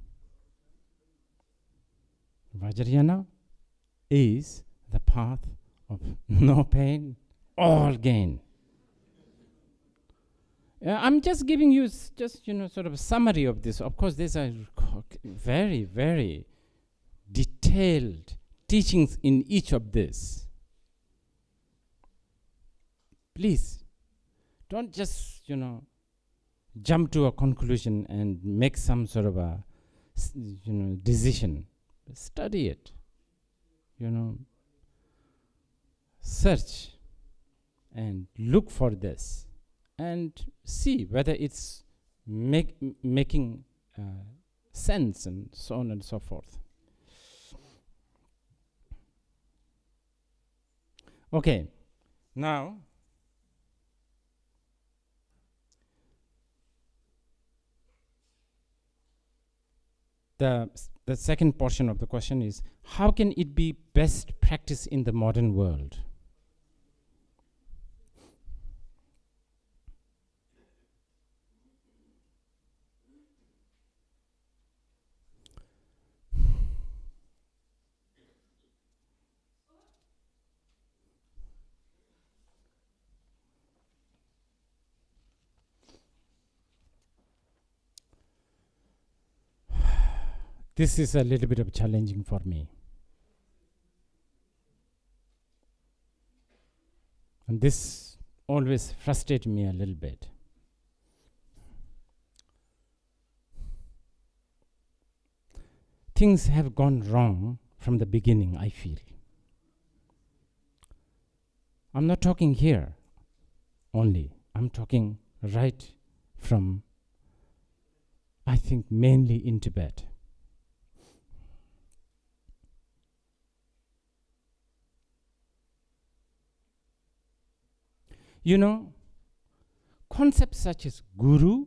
Vajrayana is the path of no pain, all gain. I'm just giving you sort of a summary of this. Of course, these are very, very detailed teachings in each of this. Please, don't just, jump to a conclusion and make some sort of a, decision. Study it, search and look for this and see whether it's making sense and so on and so forth. Okay, now the second portion of the question is, how can it be best practiced in the modern world? This is a little bit of challenging for me. And this always frustrates me a little bit. Things have gone wrong from the beginning, I feel. I'm not talking here only. I'm talking right from, I think, mainly in Tibet. Concepts such as guru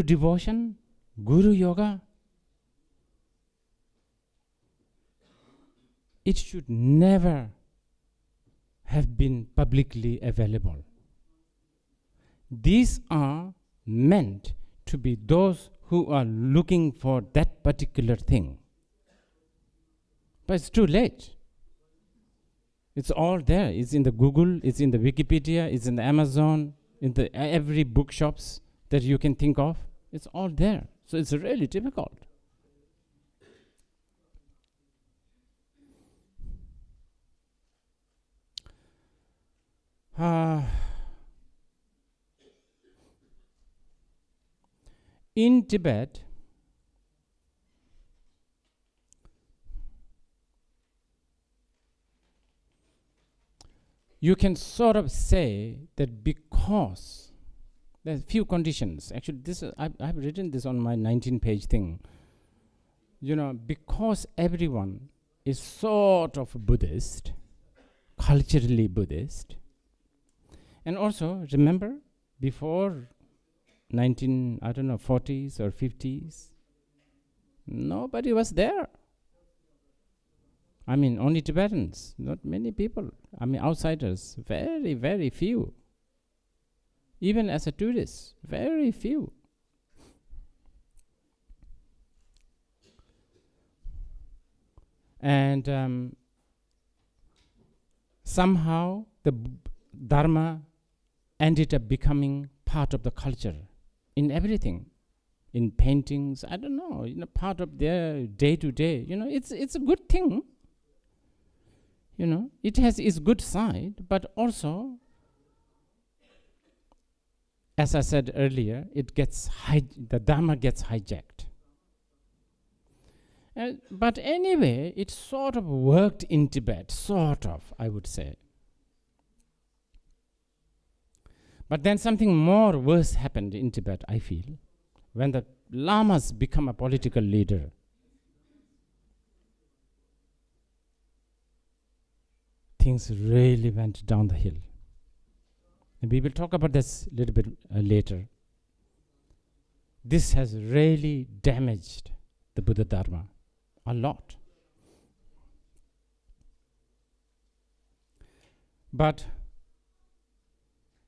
devotion, guru yoga, it should never have been publicly available. These are meant to be those who are looking for that particular thing. But it's too late. It's all there. It's in the Google, it's in the Wikipedia, it's in the Amazon, in the every bookshops that you can think of. It's all there. So it's really difficult. In Tibet, you can sort of say that because there's few conditions. Actually, I've written this on my 19-page thing. Because everyone is sort of Buddhist, culturally Buddhist, and also remember before 40s or 50s, nobody was there. Only Tibetans, not many people. Outsiders, very, very few. Even as a tourist, very few. And somehow the Dharma ended up becoming part of the culture in everything. In paintings, part of their day-to-day. It's a good thing. It has its good side, but also, as I said earlier, the Dharma gets hijacked. But anyway, it sort of worked in Tibet, I would say. But then something more worse happened in Tibet, I feel, when the lamas become a political leader. Things really went down the hill. And we will talk about this a little bit later. this has really damaged the Buddha Dharma a lot. But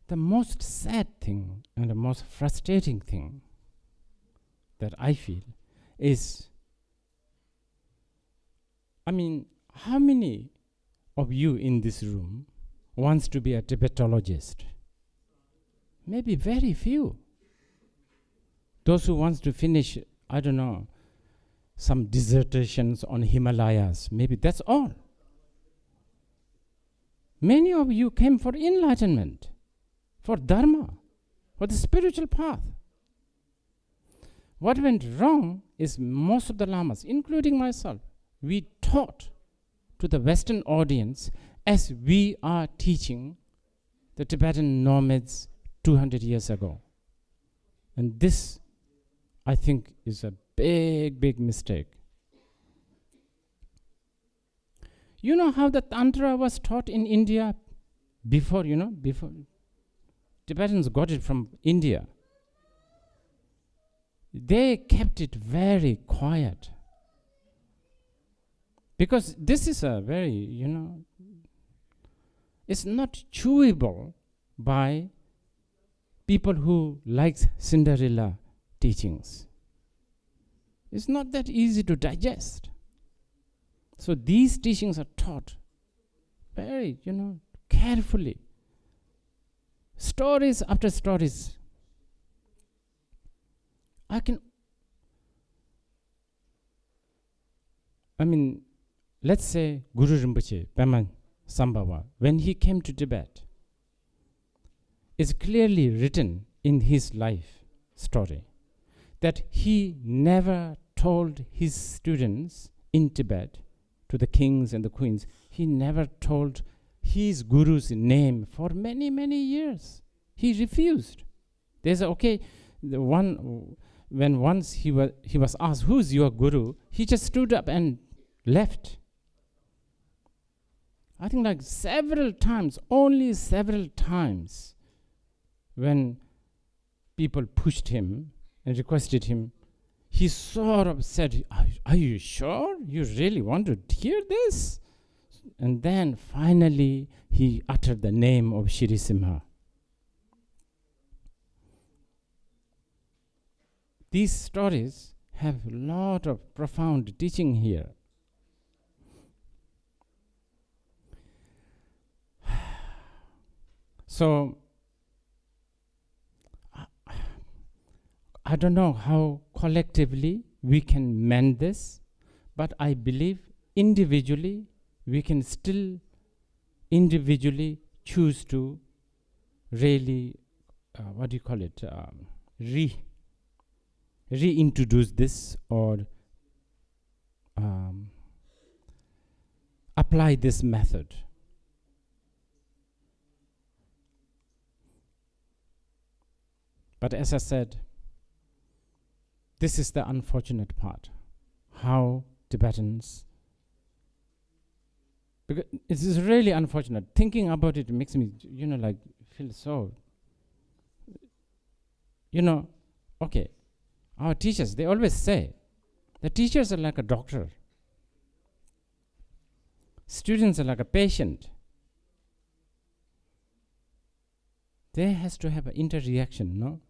the most sad thing and the most frustrating thing that I feel is, how many of you in this room wants to be a Tibetologist? Maybe very few. Those who wants to finish, I don't know, some dissertations on Himalayas, maybe that's all. Many of you came for enlightenment, for Dharma, for the spiritual path. What went wrong is most of the lamas, including myself, we taught to the Western audience as we are teaching the Tibetan nomads 200 years ago. And this, I think, is a big, big mistake. You know how the Tantra was taught in India before, before Tibetans got it from India. They kept it very quiet. Because this is a very, it's not chewable by people who like Cinderella teachings. It's not that easy to digest. So these teachings are taught very, carefully. Stories after stories. Let's say Guru Rinpoche, Pema Sambhava, when he came to Tibet, it's clearly written in his life story that he never told his students in Tibet, to the kings and the queens, he never told his guru's name for many, many years. He refused. They said, okay, when once he was asked, who's your guru? He just stood up and left. I think like several times, only several times, when people pushed him and requested him, he sort of said, are you sure you really want to hear this? And then finally he uttered the name of Shri Simha. These stories have a lot of profound teaching here. So, I don't know how collectively we can mend this, but I believe individually we can still individually choose to really, reintroduce this or apply this method. But as I said, this is the unfortunate part, how Tibetans, because it is really unfortunate. Thinking about it makes me, feel so, okay, our teachers, they always say, the teachers are like a doctor. Students are like a patient. There has to have an interreaction, no?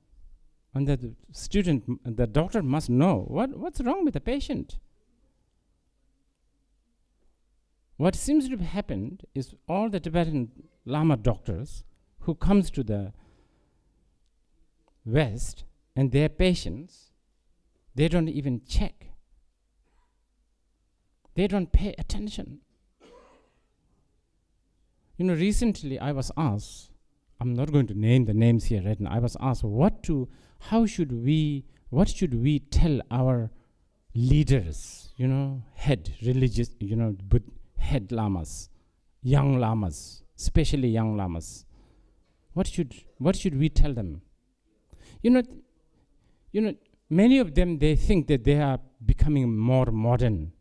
And the student, the doctor must know what's wrong with the patient. What seems to have happened is all the Tibetan Lama doctors who comes to the West and their patients, they don't even check. They don't pay attention. Recently I was asked, I'm not going to name the names here right now, I was asked what should we tell our leaders, head religious, head lamas, young lamas, especially young lamas. What should we tell them? Many of them, they think that they are becoming more modern,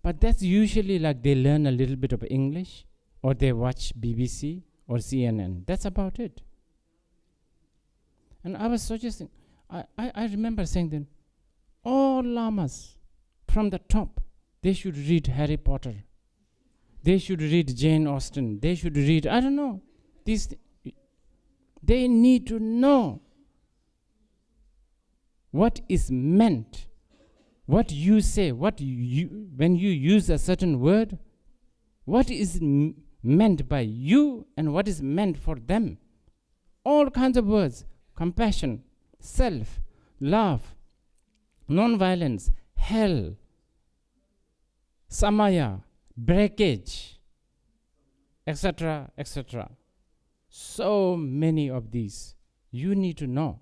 but that's usually like they learn a little bit of English or they watch BBC or CNN. That's about it. And I was suggesting, I remember saying then, all lamas from the top, they should read Harry Potter. They should read Jane Austen. They should read, I don't know. They need to know what is meant. What you say, when you use a certain word, what is meant by you and what is meant for them. All kinds of words: compassion, self, love, non-violence, hell, samaya, breakage, etc., etc. So many of these you need to know.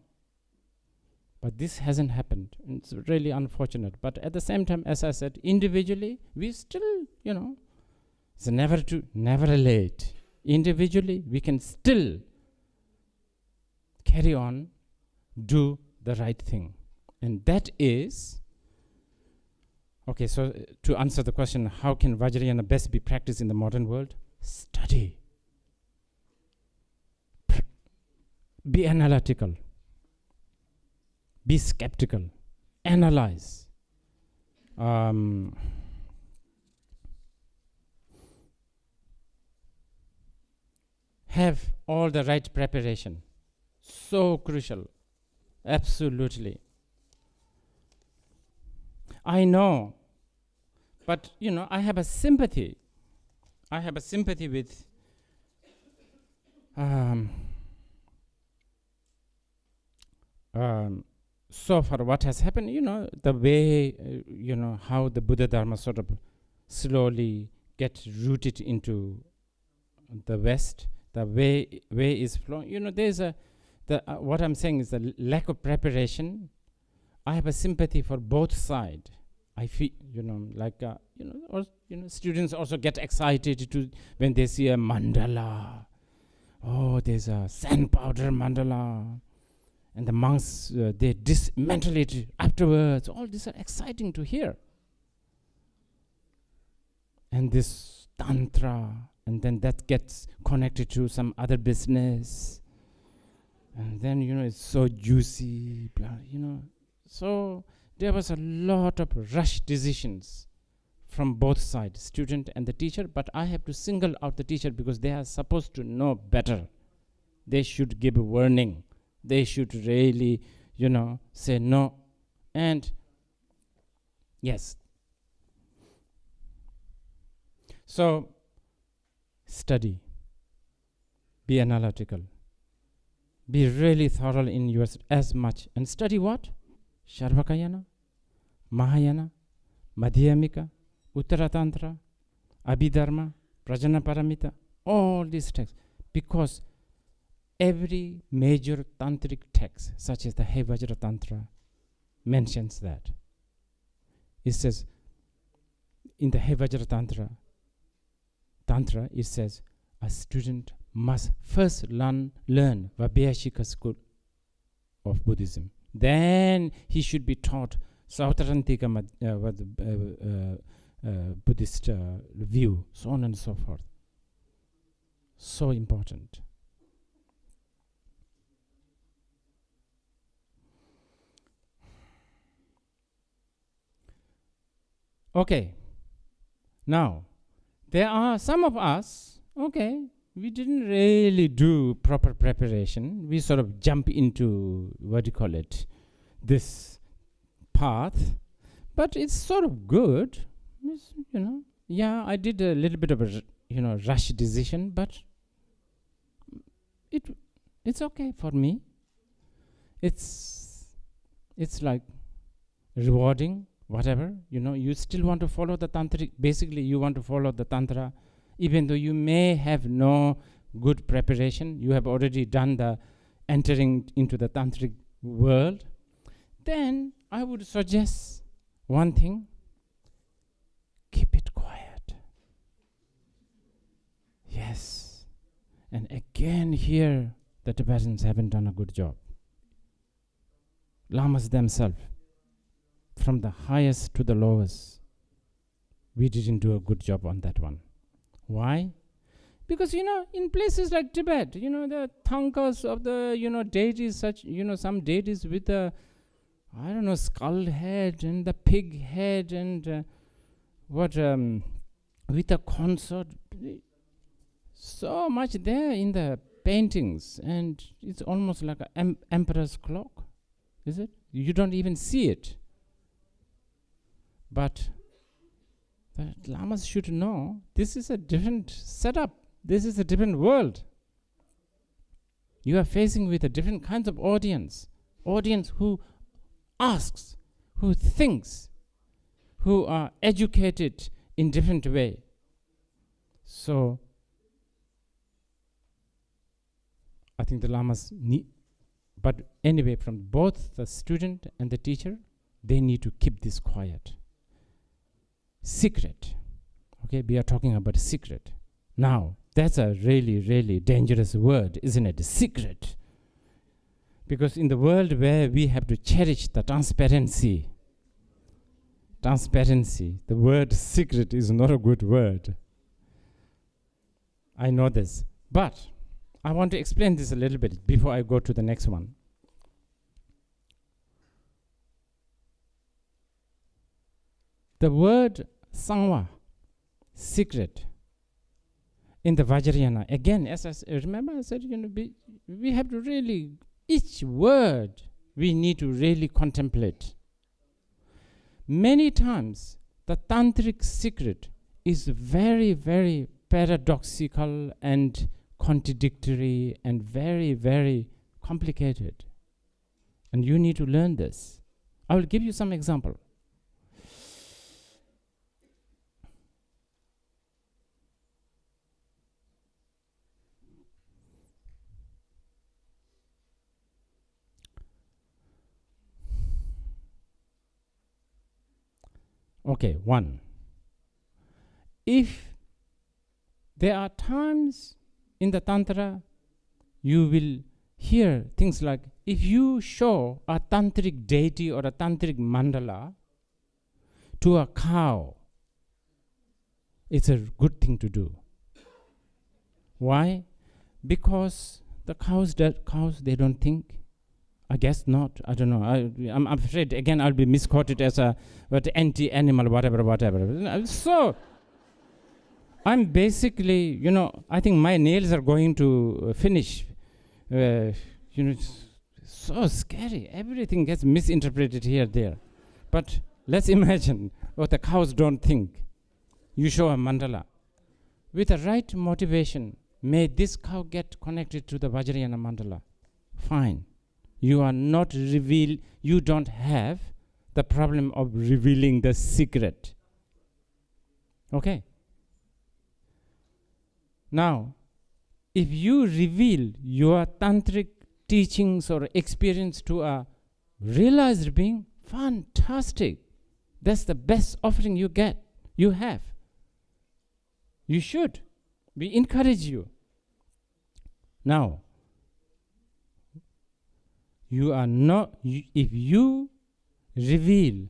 But this hasn't happened. It's really unfortunate. But at the same time, as I said, individually, we still, it's never late. Individually, we can still carry on, do the right thing. And that is, okay, so to answer the question, how can Vajrayana best be practiced in the modern world? Study. Be analytical. Be skeptical. Analyze. Have all the right preparation. So crucial. Absolutely. I know, but I have a sympathy. I have a sympathy with so far what has happened, the way, how the Buddha Dharma sort of slowly get rooted into the West, the way is flowing. There's what I'm saying is the lack of preparation. I have a sympathy for both sides. I feel, students also get excited when they see a mandala. Oh, there's a sand powder mandala. And the monks, they dismantle it afterwards. All these are exciting to hear. And this tantra, and then that gets connected to some other business. And then, it's so juicy, So there was a lot of rush decisions from both sides, student and the teacher. But I have to single out the teacher because they are supposed to know better. They should give a warning. They should really, say no. And yes. So, study. Be analytical. Be really thorough in yours as much. And study what? Sharvakayana, Mahayana, Madhyamika, Uttaratantra, Abhidharma, Prajnaparamita, all these texts. Because every major tantric text, such as the He Vajra Tantra, mentions that. It says, in the He Vajra Tantra, it says, a student must first learn Vabhyashika school of Buddhism. Then he should be taught Sautrantika Buddhist view, so on and so forth. So important. Okay, now, there are some of us, we didn't really do proper preparation. We sort of jump into, this path, but it's sort of good. It's, yeah, I did a little bit of a, rush decision, but it's okay for me. It's like rewarding. Whatever, you still want to follow the tantric. Basically, you want to follow the tantra, even though you may have no good preparation. You have already done the entering into the tantric world. Then I would suggest one thing: keep it quiet. Yes, and again here the Tibetans haven't done a good job. Lamas themselves. From the highest to the lowest, we didn't do a good job on that one. Why? Because, in places like Tibet, the tankas of the, deities, such, some deities with the, skull head and the pig head and with a consort. So much there in the paintings, and it's almost like an emperor's clock, is it? You don't even see it. But the lamas should know this is a different setup. This is a different world. You are facing with a different kinds of audience who asks, who thinks, who are educated in different way. So I think the lamas need, but anyway, from both the student and the teacher, they need to keep this quiet. Secret. Okay, we are talking about secret. Now, that's a really, really dangerous word, isn't it? Secret. Because in the world where we have to cherish the transparency, the word secret is not a good word. I know this. But I want to explain this a little bit before I go to the next one. The word sangwa, secret, in the Vajrayana, again, as I remember, I said, we have to really, each word we need to really contemplate. Many times, the tantric secret is very, very paradoxical and contradictory and very, very complicated. And you need to learn this. I will give you some example. Okay, one. If there are times in the Tantra, you will hear things like, if you show a tantric deity or a tantric mandala to a cow, it's a good thing to do. Why? Because the cows, they don't think. I guess not. I don't know. I'm afraid, again, I'll be misquoted as a anti-animal, whatever. So, I'm basically, I think my nails are going to finish. It's so scary. Everything gets misinterpreted here, there. But let's imagine what the cows don't think. You show a mandala. With the right motivation, may this cow get connected to the Vajrayana mandala. Fine. You are not you don't have the problem of revealing the secret. Okay? Now, if you reveal your tantric teachings or experience to a realized being, fantastic. That's the best offering you have. You should. We encourage you. Now, you are not, if you reveal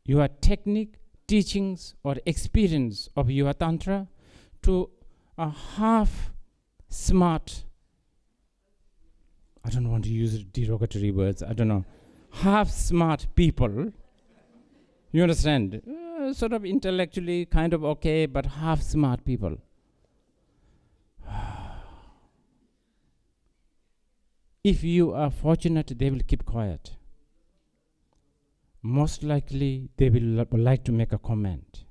your technique, teachings, or experience of your Tantra to a half-smart, I don't want to use derogatory words, half-smart people, you understand? Sort of intellectually kind of okay, but half-smart people. If you are fortunate, they will keep quiet. Most likely, they will like to make a comment.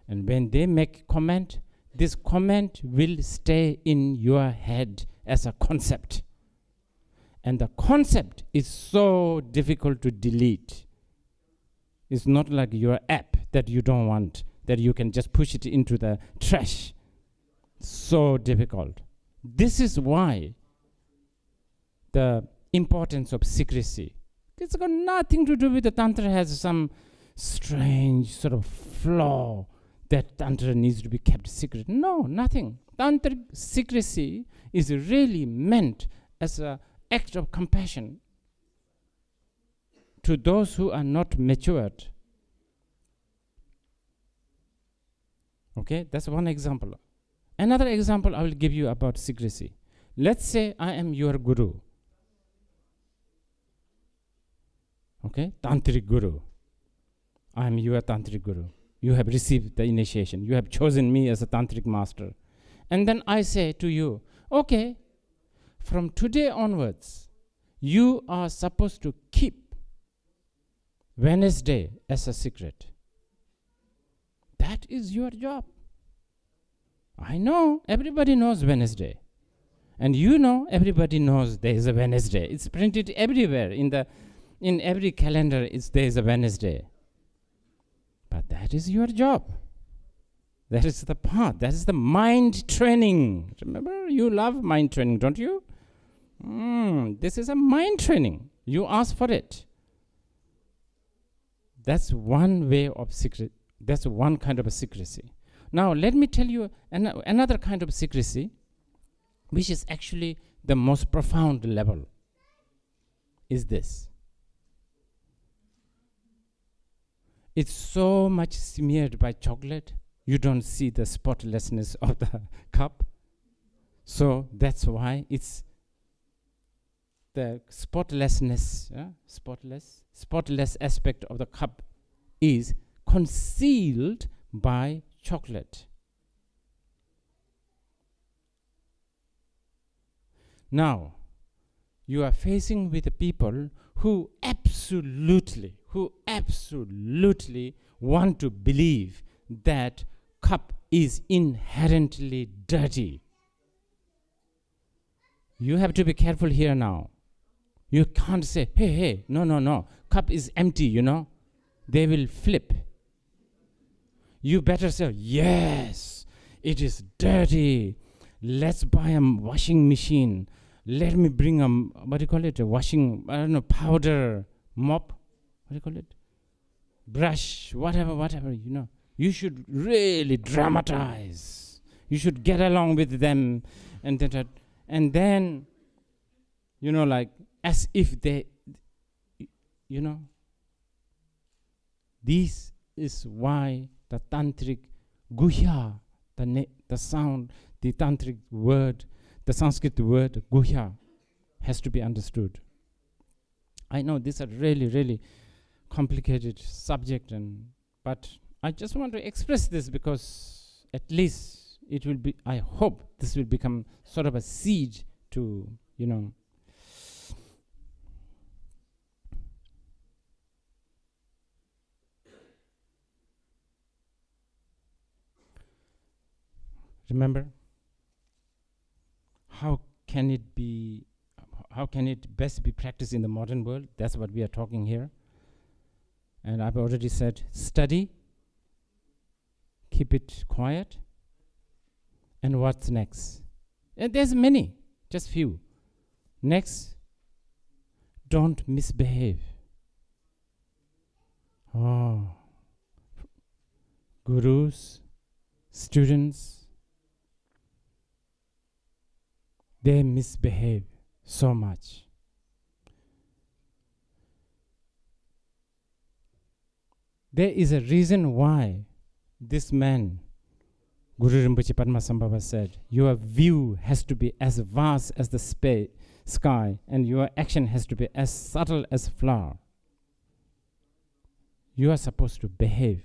And when they make a comment, this comment will stay in your head as a concept. And the concept is so difficult to delete. It's not like your app that you don't want, that you can just push it into the trash. So difficult. This is why the importance of secrecy. It's got nothing to do with the Tantra has some strange sort of flaw that Tantra needs to be kept secret. No, nothing. Tantric secrecy is really meant as an act of compassion to those who are not matured. Okay, that's one example. Another example I will give you about secrecy. Let's say I am your guru. Okay, tantric guru. I am your tantric guru. You have received the initiation. You have chosen me as a tantric master. And then I say to you, okay, from today onwards, you are supposed to keep Wednesday as a secret. That is your job. I know everybody knows Wednesday. And you know everybody knows there is a Wednesday. It's printed everywhere. In every calendar, there is a Wednesday. But that is your job. That is the path. That is the mind training. Remember, you love mind training, don't you? This is a mind training. You ask for it. That's one way of secret. That's one kind of a secrecy. Now, let me tell you another kind of secrecy, which is actually the most profound level, is this. It's so much smeared by chocolate, you don't see the spotlessness of the cup. So that's why it's the spotlessness, spotless aspect of the cup is concealed by chocolate. Now, you are facing with the people who absolutely want to believe that cup is inherently dirty. You have to be careful here now. You can't say, hey, no, cup is empty, you know. They will flip. You better say, yes, it is dirty. Let's buy a washing machine. Let me bring a washing, powder, mop, brush, whatever, you know. You should really dramatize. You should get along with them. And then, you know, like, as if they, you know. This is why the tantric guhya, the sound, the tantric word, the Sanskrit word guhya has to be understood. I know these are really, really complicated subject, but I just want to express this because at least it will be, I hope this will become sort of a seed to, you know. Remember, how can it best be practiced in the modern world? That's what we are talking here. And I've already said, study, keep it quiet, and what's next? And there's many, just few. Next, don't misbehave. Gurus, students, they misbehave so much. There is a reason why this man, Guru Rinpoche Padmasambhava, said, your view has to be as vast as the sky, and your action has to be as subtle as a flower. You are supposed to behave.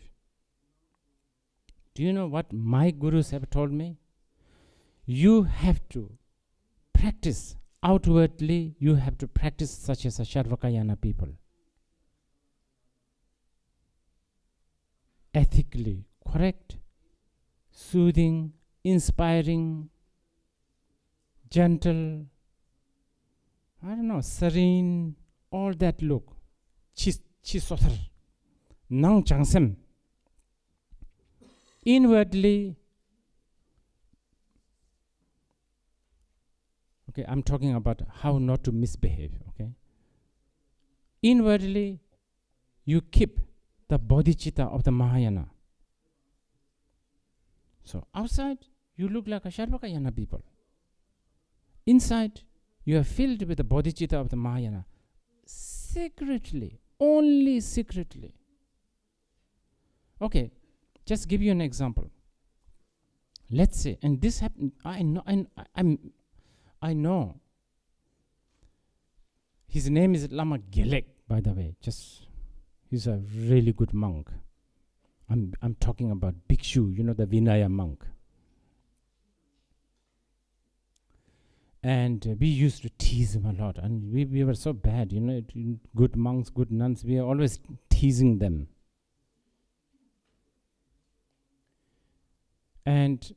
Do you know what my gurus have told me? You have to practice outwardly, you have to practice such as a Sarvakayana people. Ethically correct, soothing, inspiring, gentle, serene, all that look. Chisothar, nang changsem. Inwardly, okay, I'm talking about how not to misbehave, okay? Inwardly, you keep the bodhicitta of the Mahayana. So outside, you look like a Sarvakayana people. Inside, you are filled with the bodhicitta of the Mahayana. Secretly, only secretly. Okay, just give you an example. let's say, and this happened, I know. His name is Lama Gelek, by the way. He's a really good monk. I'm talking about Bhikshu, the Vinaya monk. And we used to tease him a lot, and we were so bad, good monks, good nuns, we are always teasing them. And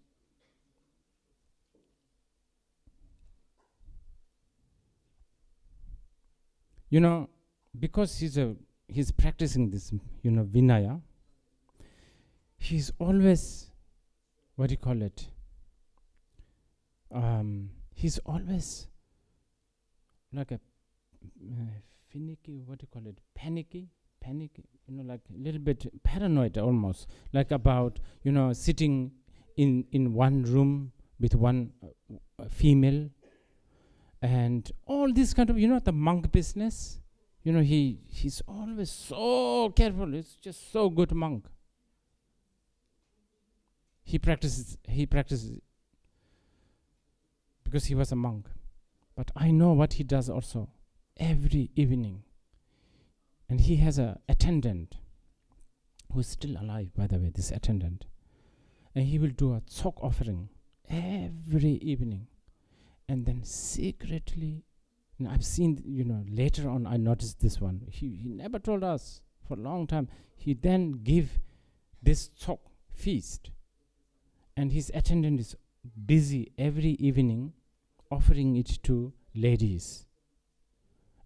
because he's practicing this, Vinaya, he's always, what do you call it? He's always like a finicky, what do you call it? Panicky, like a little bit paranoid almost, like about, sitting in one room with one female, and all this kind of, the monk business. He's always so careful. He's just so good monk. He practices because he was a monk. But I know what he does also every evening. And he has an attendant who is still alive, by the way, this attendant. And he will do a tsok offering every evening. And then secretly, I've seen, later on I noticed this one. He never told us for a long time. He then give this tsok feast. And his attendant is busy every evening offering it to ladies.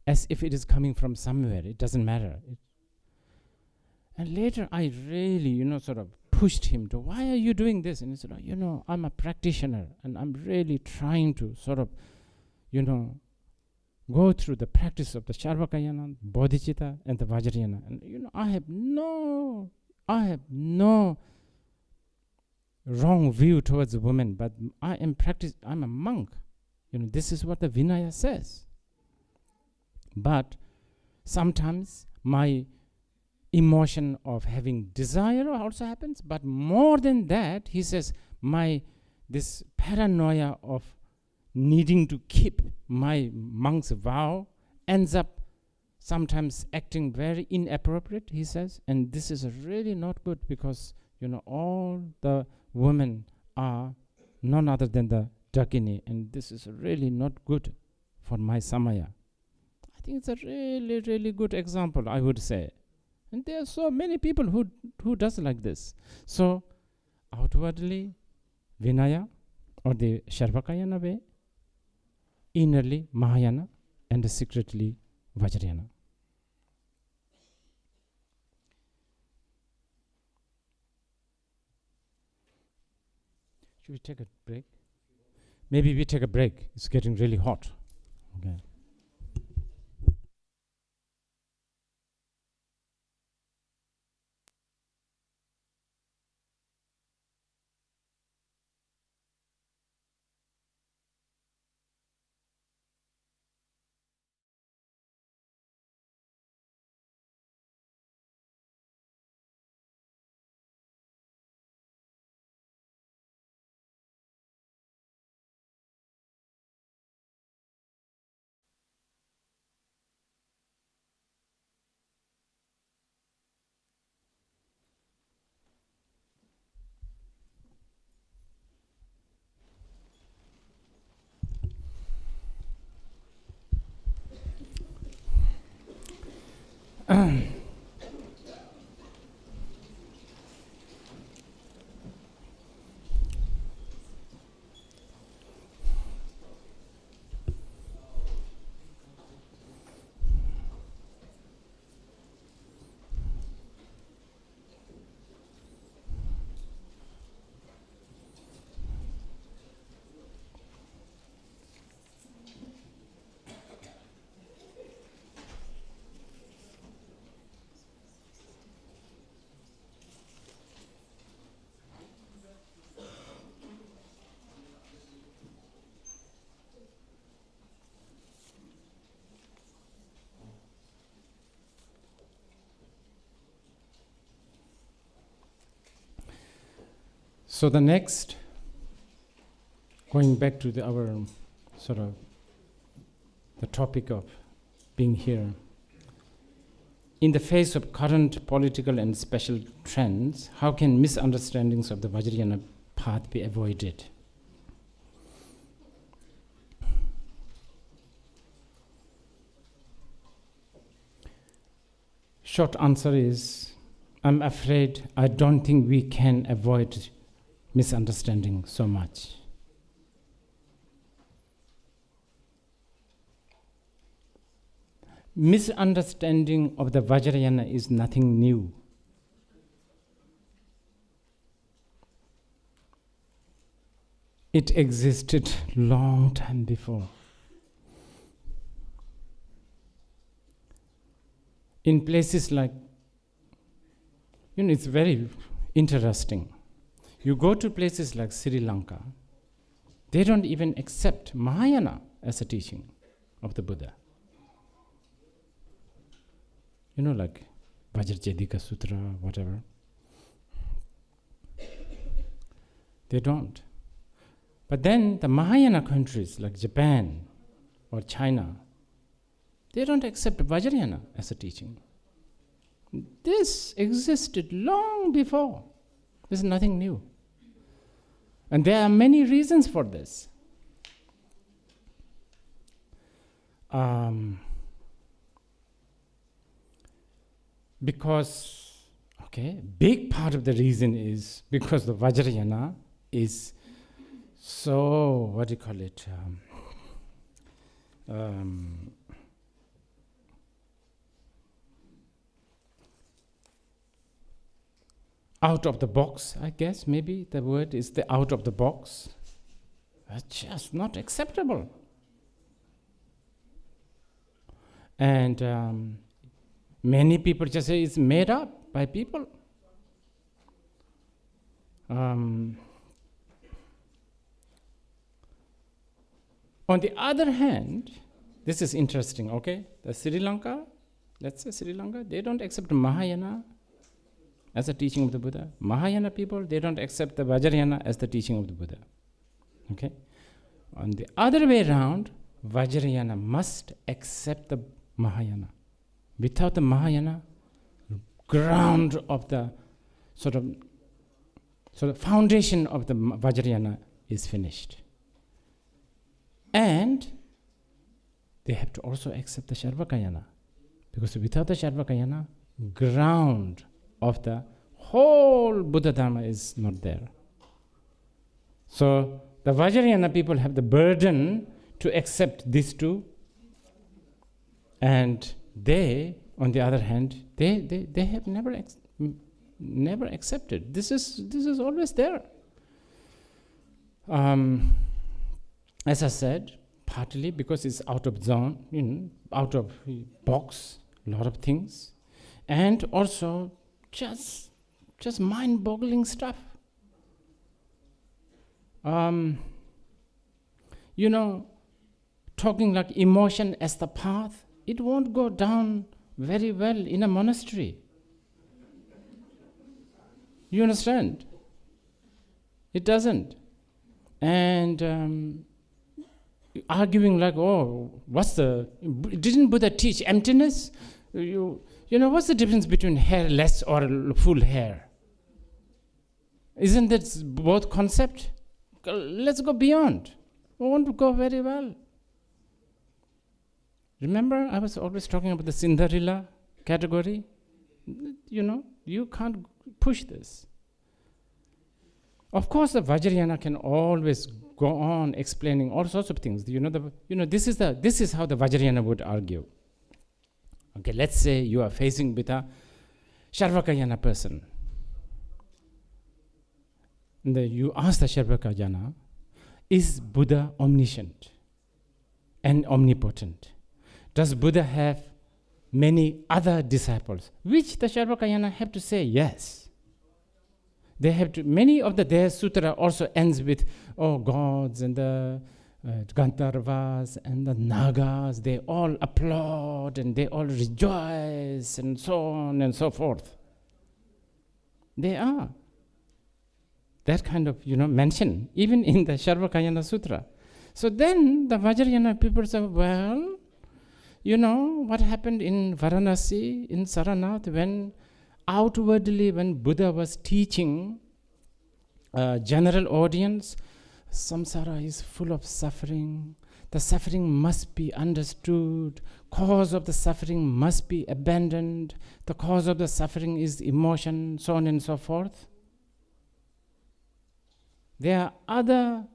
As if it is coming from somewhere. It doesn't matter. And later I really, sort of pushed him to, why are you doing this? And he said, I'm a practitioner and I'm really trying to sort of, go through the practice of the Charvakayana, Bodhicitta, and the Vajrayana. And I have no wrong view towards a woman, but I'm a monk. This is what the Vinaya says. But sometimes my emotion of having desire also happens, but more than that, he says, this paranoia of needing to keep my monk's vow ends up sometimes acting very inappropriate, he says, and this is really not good because, all the women are none other than the Dakini, and this is really not good for my Samaya. I think it's a really, really good example, I would say. And there are so many people who does like this. So, outwardly, Vinaya, or the Sharvakayana way, innerly, Mahayana, and secretly, Vajrayana. Should we take a break? Maybe we take a break. It's getting really hot. Okay. So the next going back to our sort of the topic of being here. In the face of current political and special trends, how can misunderstandings of the Vajrayana path be avoided? Short answer is, I'm afraid I don't think we can avoid misunderstanding so much. Misunderstanding of the Vajrayana is nothing new. It existed long time before. In places like, it's very interesting. You go to places like Sri Lanka, they don't even accept Mahayana as a teaching of the Buddha. Like Vajrayana Sutra, whatever. They don't. But then the Mahayana countries like Japan or China, they don't accept Vajrayana as a teaching. This existed long before. This is nothing new. And there are many reasons for this. Because, big part of the reason is because the Vajrayana is so, out of the box, I guess, maybe the word is the out of the box. That's just not acceptable. And many people just say it's made up by people. On the other hand, this is interesting, the Sri Lanka, let's say Sri Lanka, they don't accept Mahayana as a teaching of the Buddha. Mahayana people, they don't accept the Vajrayana as the teaching of the Buddha. On the other way around, Vajrayana must accept the Mahayana. Without the Mahayana, ground of the sort of foundation of the Vajrayana is finished. And they have to also accept the Sarvakayana. Because without the Sarvakayana, ground of the whole Buddha Dharma is not there. So the Vajrayana people have the burden to accept these two. And they, on the other hand, they have never accepted. This is always there. As I said, partly because it's out of zone, out of box, a lot of things, and also just mind-boggling stuff. Talking like emotion as the path, it won't go down very well in a monastery. You understand? It doesn't. And arguing like, didn't Buddha teach emptiness? What's the difference between hairless or full hair? Isn't that both concept? Let's go beyond. We won't go very well. Remember, I was always talking about the Cinderella category? You can't push this. Of course, the Vajrayana can always go on explaining all sorts of things. This is how the Vajrayana would argue. Let's say you are facing with a Sarvakayana person. And you ask the Sarvakayana, is Buddha omniscient and omnipotent? Does Buddha have many other disciples? Which the Sarvakayana have to say yes. They have to. Many of their sutra also ends with, gods and the Gandharvas and the Nagas, they all applaud and they all rejoice and so on and so forth. They are. that kind of, mention, even in the Sarvakayana Sutra. So then the Vajrayana people say, well, what happened in Varanasi, in Saranath, when outwardly, when Buddha was teaching a general audience, samsara is full of suffering. The suffering must be understood. Cause of the suffering must be abandoned. The cause of the suffering is emotion, so on and so forth. There are other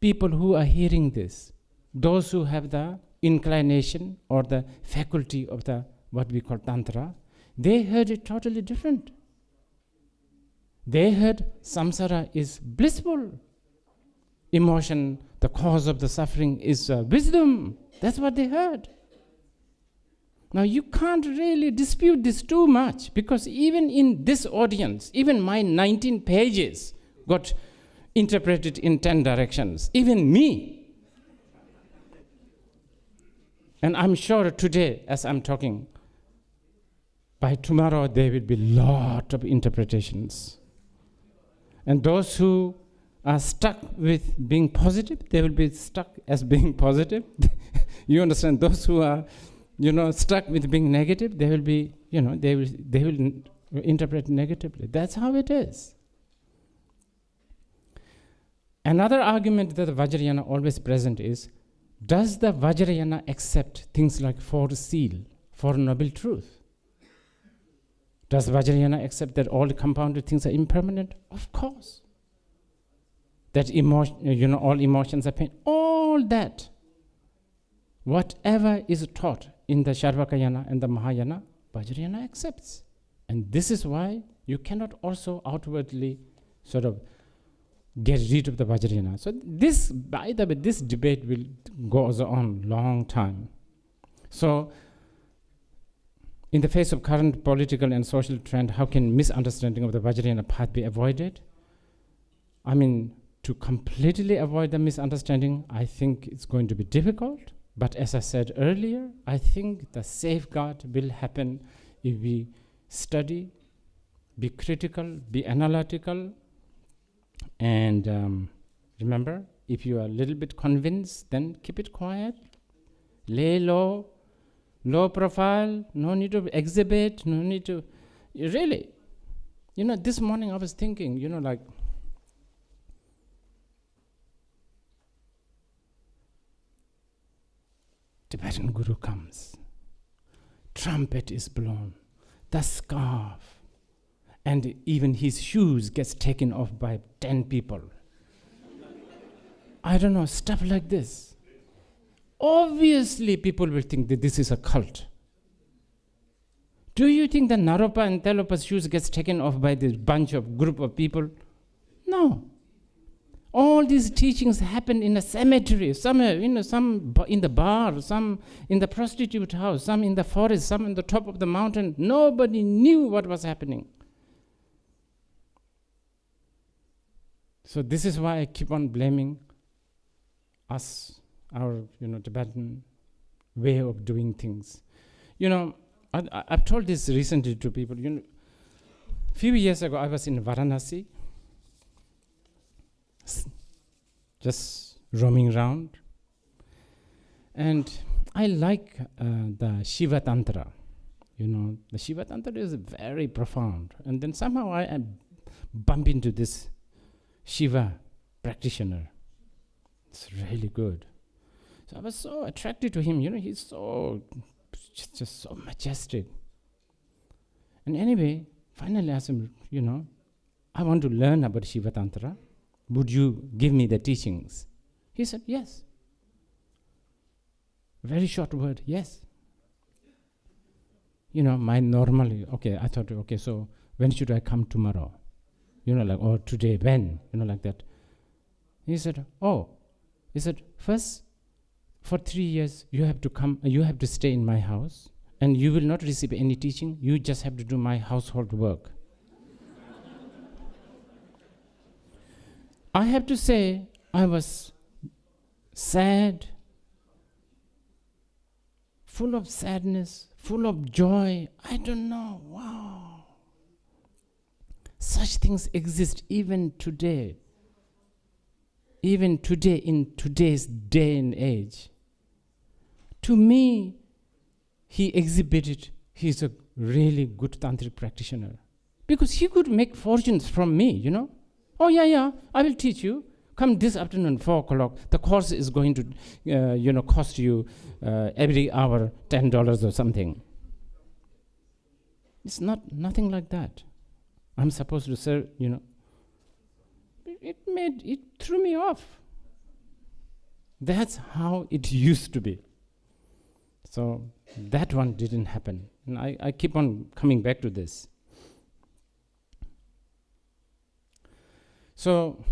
people who are hearing this, those who have the inclination or the faculty of the what we call Tantra. They heard it totally different. They heard samsara is blissful. Emotion, the cause of the suffering is wisdom. That's what they heard. Now you can't really dispute this too much, because even in this audience, even my 19 pages got interpreted in 10 directions. Even me. And I'm sure today, as I'm talking, by tomorrow there will be a lot of interpretations. And those who are stuck with being positive, they will be stuck as being positive. You understand? Those who are, stuck with being negative, they will be, they will interpret negatively. That's how it is. Another argument that the Vajrayana always present is, does the Vajrayana accept things like Four Seal, Four Noble Truth? Does Vajrayana accept that all compounded things are impermanent? Of course. That emotion, all emotions are pain. All that, whatever is taught in the Sarvakayana and the Mahayana, Vajrayana accepts. And this is why you cannot also outwardly sort of get rid of the Vajrayana. So this, by the way, this debate will goes on long time. So in the face of current political and social trend, how can misunderstanding of the Vajrayana path be avoided? I mean, to completely avoid the misunderstanding, I think it's going to be difficult. But as I said earlier, I think the safeguard will happen if we study, be critical, be analytical, and remember, if you are a little bit convinced, then keep it quiet, lay low, low profile, no need to exhibit, no need to, really, this morning I was thinking, Tibetan Guru comes, trumpet is blown, the scarf, and even his shoes gets taken off by 10 people. I don't know, stuff like this. Obviously, people will think that this is a cult. Do you think that Naropa and Telopa's shoes gets taken off by this group of people? No. All these teachings happen in a cemetery, somewhere, some in the bar, some in the prostitute house, some in the forest, some on the top of the mountain. Nobody knew what was happening. So this is why I keep on blaming us, our Tibetan way of doing things. I've told this recently to people. A few years ago, I was in Varanasi, just roaming around, and I like the Shiva Tantra. The Shiva Tantra is very profound, and then somehow I bump into this Shiva practitioner. It's really good. So I was so attracted to him. He's so just so majestic. And anyway, finally I asked him, I want to learn about Shiva Tantra. Would you give me the teachings? He said, yes. Very short word, yes. My normally, I thought, so when should I come tomorrow? Or today, when? Like that. He said, first, for 3 years, you have to come, you have to stay in my house, and you will not receive any teaching, you just have to do my household work. I have to say, I was sad, full of sadness, full of joy. I don't know, wow. Such things exist even today. Even today, in today's day and age. To me, he exhibited, he's a really good tantric practitioner. Because he could make fortunes from me, you know. Oh yeah, I will teach you. Come this afternoon, 4 o'clock. The course is going to, cost you every hour $10 or something. It's nothing like that. I'm supposed to serve, you know. It threw me off. That's how it used to be. So that one didn't happen. And I keep on coming back to this. So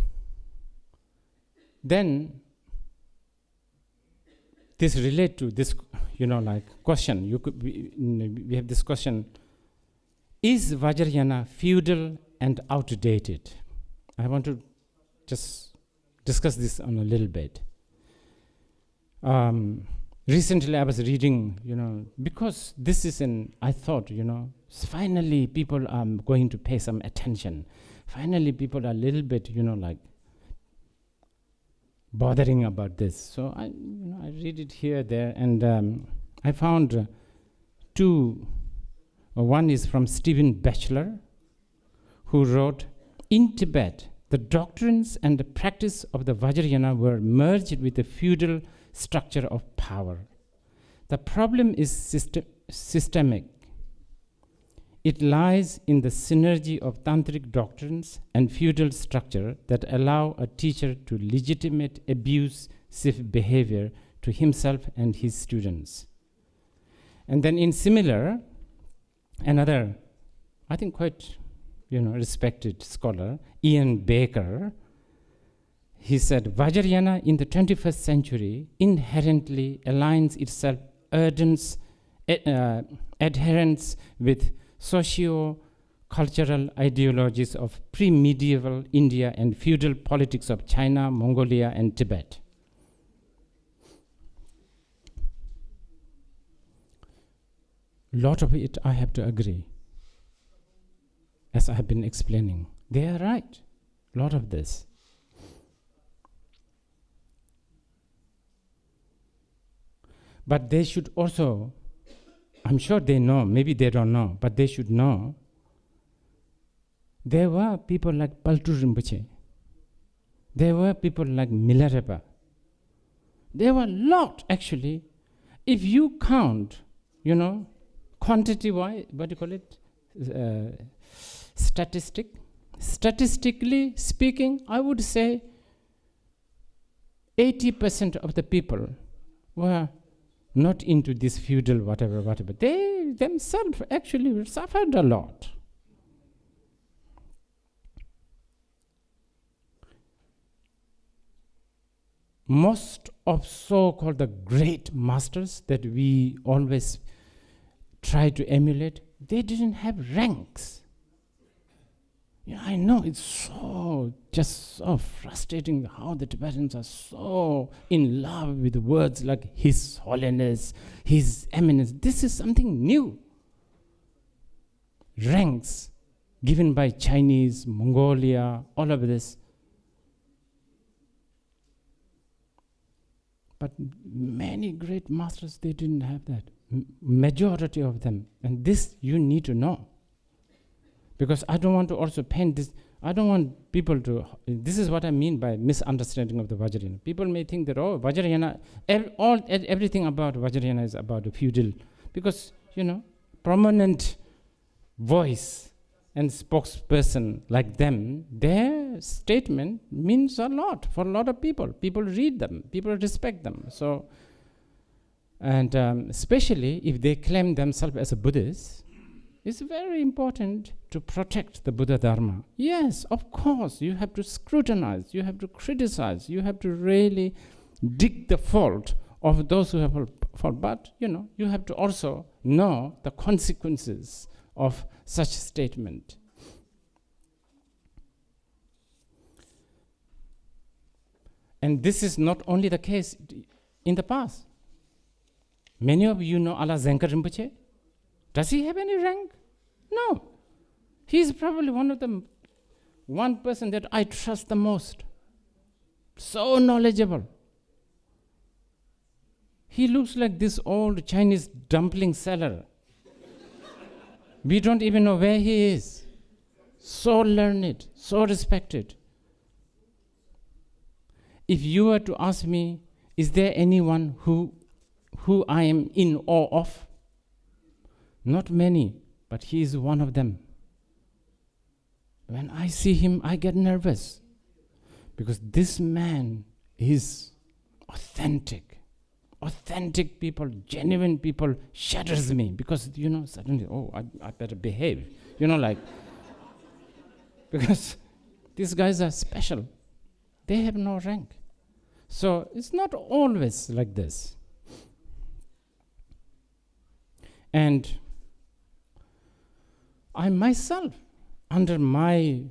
then this relate to this, question. We have this question: is Vajrayana feudal and outdated? I want to just discuss this on a little bit. Recently I was reading, because this is I thought, finally people are going to pay some attention. Finally people are a little bit, bothering about this. So I read it here, there, and I found two. One is from Stephen Batchelor, who wrote, "In Tibet, the doctrines and the practice of the Vajrayana were merged with the feudal structure of power. The problem is systemic. It lies in the synergy of tantric doctrines and feudal structure that allow a teacher to legitimate abusive behavior to himself and his students." And then in similar, another, I think quite, respected scholar, Ian Baker, he said, "Vajrayana in the 21st century inherently aligns itself adherence with socio-cultural ideologies of pre-medieval India and feudal politics of China, Mongolia, and Tibet." Lot of it I have to agree. As I have been explaining, they are right. Lot of this. But they should also, I'm sure they know, maybe they don't know, but they should know, there were people like Paltu Rinpoche. There were people like Milarepa. There were a lot, actually. If you count, quantity-wise, what do you call it? Statistically speaking, I would say 80% of the people were not into this feudal whatever. They themselves actually suffered a lot. Most of so-called the great masters that we always try to emulate, they didn't have ranks. I know it's so frustrating how the Tibetans are so in love with words like His Holiness, His Eminence. This is something new. Ranks given by Chinese, Mongolia, all of this. But many great masters, they didn't have that. Majority of them. And this you need to know. Because I don't want to also paint this, I don't want people to, this is what I mean by misunderstanding of the Vajrayana. People may think that, Vajrayana, everything about Vajrayana is about the feudal. Because, prominent voice and spokesperson like them, their statement means a lot for a lot of people. People read them, people respect them. So, and especially if they claim themselves as a Buddhist, it's very important to protect the Buddha Dharma. Yes, of course, you have to scrutinize, you have to criticize, you have to really dig the fault of those who have fault. But, you have to also know the consequences of such statement. And this is not only the case in the past. Many of you know Ala Zenkar Rinpoche. Does he have any rank? No. He is probably one of the one person that I trust the most. So knowledgeable. He looks like this old Chinese dumpling seller. We don't even know where he is. So learned, so respected. If you were to ask me, is there anyone who I am in awe of? Not many, but he is one of them. When I see him, I get nervous because this man is authentic. Authentic people, genuine people shatters me because, suddenly, I better behave. Because these guys are special. They have no rank. So it's not always like this. And I myself, under my,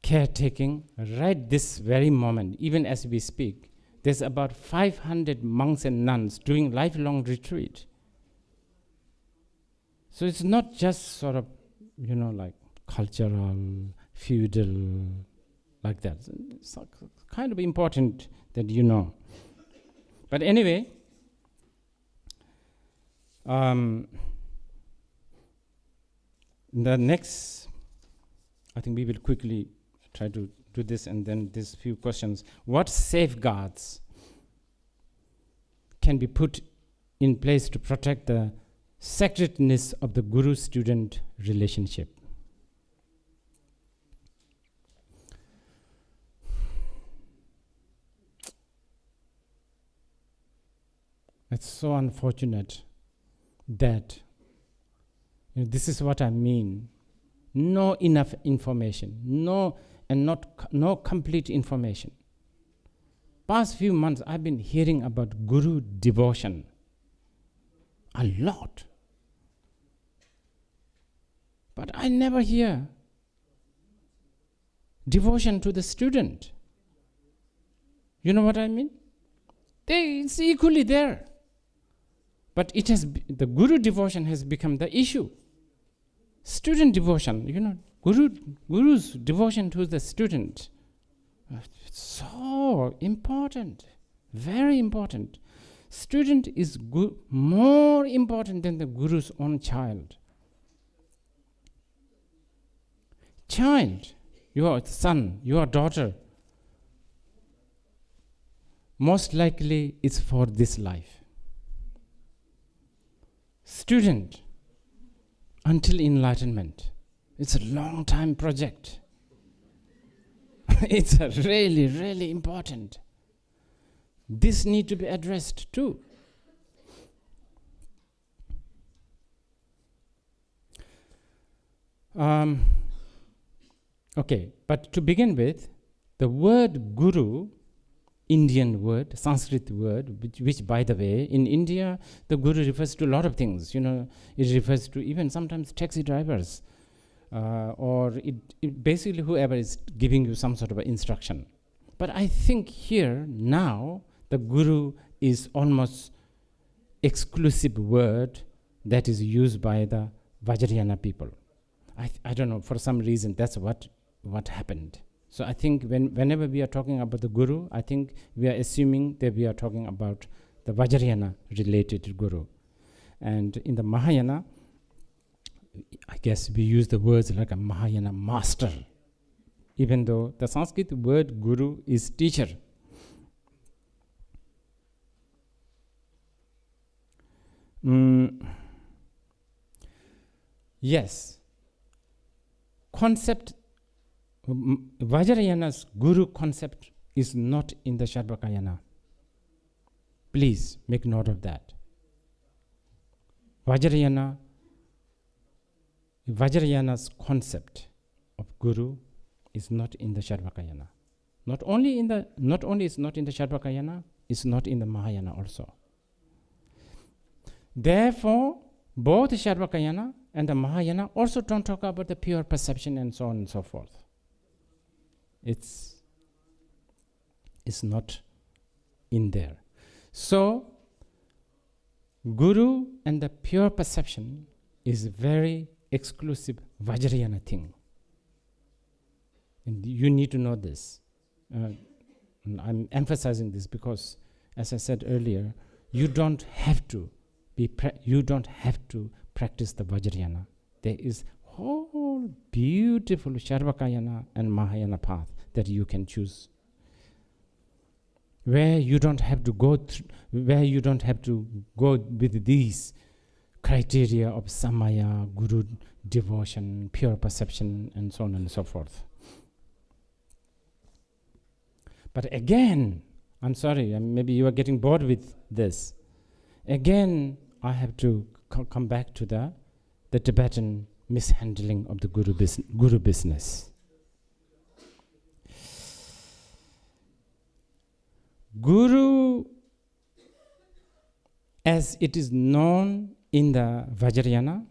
caretaking, right this very moment, even as we speak, there's about 500 monks and nuns doing lifelong retreat. So it's not just sort of, like cultural, feudal, like that. It's kind of important that you know. But anyway, the next, I think we will quickly try to do this, and then these few questions. What safeguards can be put in place to protect the sacredness of the guru-student relationship? It's so unfortunate that this is what I mean. No enough information, no complete information. Past few months, I've been hearing about guru devotion a lot. But I never hear devotion to the student. You know what I mean? It's equally there. But the guru devotion has become the issue. Student devotion, guru's devotion to the student, so important, very important. Student is more important than the guru's own child. Child, your son, your daughter, most likely is for this life. Student, until enlightenment. It's a long time project. It's a really, really important. This need to be addressed too. Okay, but to begin with, the word guru, Indian word, Sanskrit word, which by the way, in India, the guru refers to a lot of things. It refers to even sometimes taxi drivers, or it basically whoever is giving you some sort of instruction. But I think here, now, the guru is almost exclusive word that is used by the Vajrayana people. I don't know, for some reason, that's what happened. So I think whenever we are talking about the guru, I think we are assuming that we are talking about the Vajrayana related guru. And in the Mahayana, I guess we use the words like a Mahayana master, even though the Sanskrit word guru is teacher. Yes. Concept, Vajrayana's guru concept is not in the Sharvakayana. Please make note of that. Vajrayana's concept of guru is not in the Sharvakayana. Not only is not in the Sharvakayana, it's not in the Mahayana also. Therefore, both the Sharvakayana and the Mahayana also don't talk about the pure perception and so on and so forth. It's not in there. So, guru and the pure perception is very exclusive Vajrayana thing. And you need to know this. And I'm emphasizing this because, as I said earlier, you don't have to practice the Vajrayana. There is whole beautiful Sharvakayana and Mahayana path that you can choose, where you don't have to go with these criteria of samaya, guru devotion, pure perception, and so on and so forth. But again, I'm sorry, maybe you are getting bored with this. Again, I have to come back to the Tibetan mishandling of the guru business. Guru, as it is known in the Vajrayana,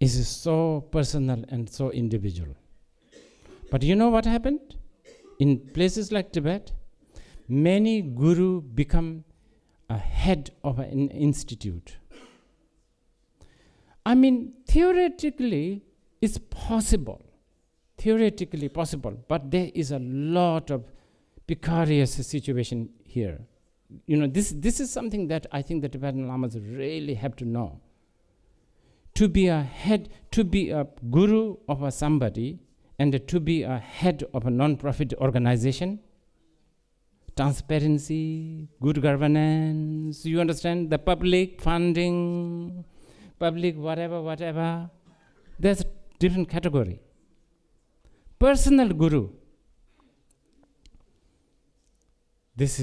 is so personal and so individual. But you know what happened? In places like Tibet, many guru become a head of an institute. I mean, theoretically, it's possible. Theoretically possible, but there is a lot of precarious situation here. You know, this is something that I think the Tibetan Lamas really have to know. To be a head, to be a guru of a somebody, and to be a head of a non-profit organization, transparency, good governance, you understand, the public funding, public whatever, there's a different category. Personal guru, this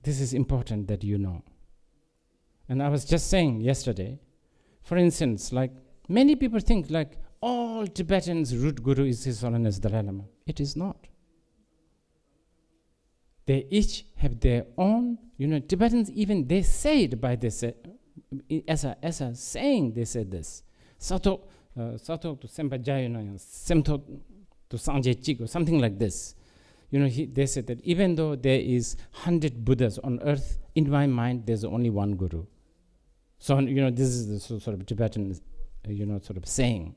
is important that you know. And I was just saying yesterday, for instance, like many people think like all Tibetans' root guru is His Holiness Dalai Lama. It is not. They each have their own, Tibetans even, they say it by this, as a saying, they say this. Sato to Sempa Jayana, Semto to Sanje Chik, or something like this. They said that even though there is 100 Buddhas on earth, in my mind, there's only one guru. So, this is the sort of Tibetan, sort of saying.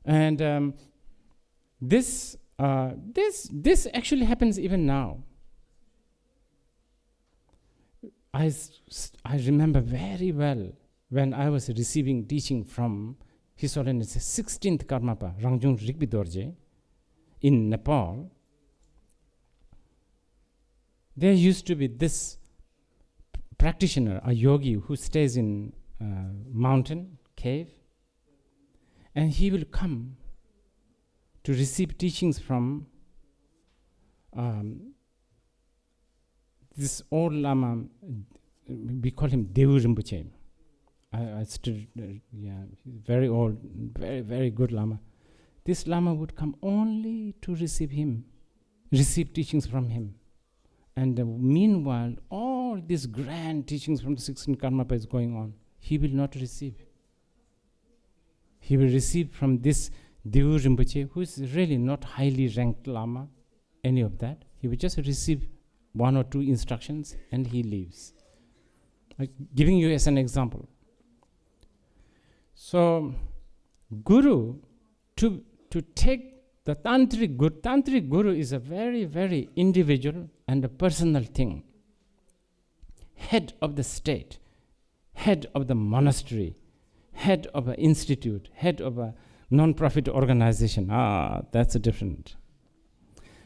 And this actually happens even now. I remember very well when I was receiving teaching from His Holiness 16th Karmapa, Rangjung Rigpa Dorje, in Nepal. There used to be this practitioner, a yogi, who stays in mountain, cave, and he will come to receive teachings from this old Lama. We call him Devu Rinpoche. I still, he's very old, very, very good Lama. This Lama would come only to receive teachings from him. And meanwhile, all these grand teachings from the 16th Karmapa is going on. He will not receive. He will receive from this Devu Rinpoche, who is really not highly ranked Lama, any of that. He will just receive one or two instructions and he leaves. Like giving you as an example. So, Guru, to take the Tantric Guru is a very, very individual and a personal thing. Head of the state, head of the monastery, head of an institute, head of a non-profit organization. That's different.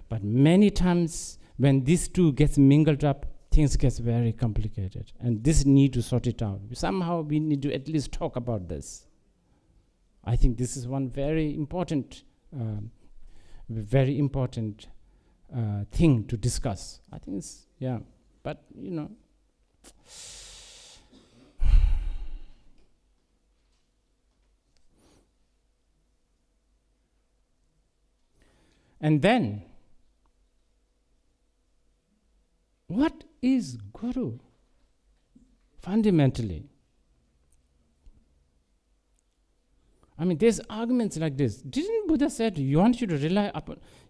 But many times when these two gets mingled up, things get very complicated. And this need to sort it out. Somehow we need to at least talk about this. I think this is one very important thing to discuss. I think it's, but and then, what is Guru? Fundamentally, I mean, there's arguments like this. Didn't Buddha said you want you to rely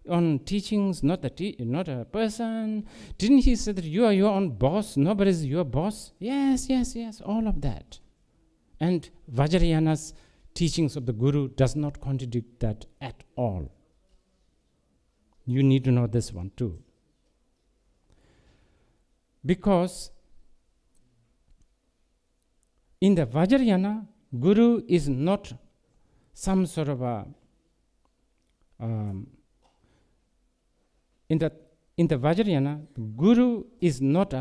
on teachings, not a person? Didn't he say that you are your own boss? Nobody's your boss? Yes, all of that. And Vajrayana's teachings of the Guru does not contradict that at all. You need to know this one too. Because in the Vajrayana, Guru is not some sort of a in the Vajrayana, Guru is not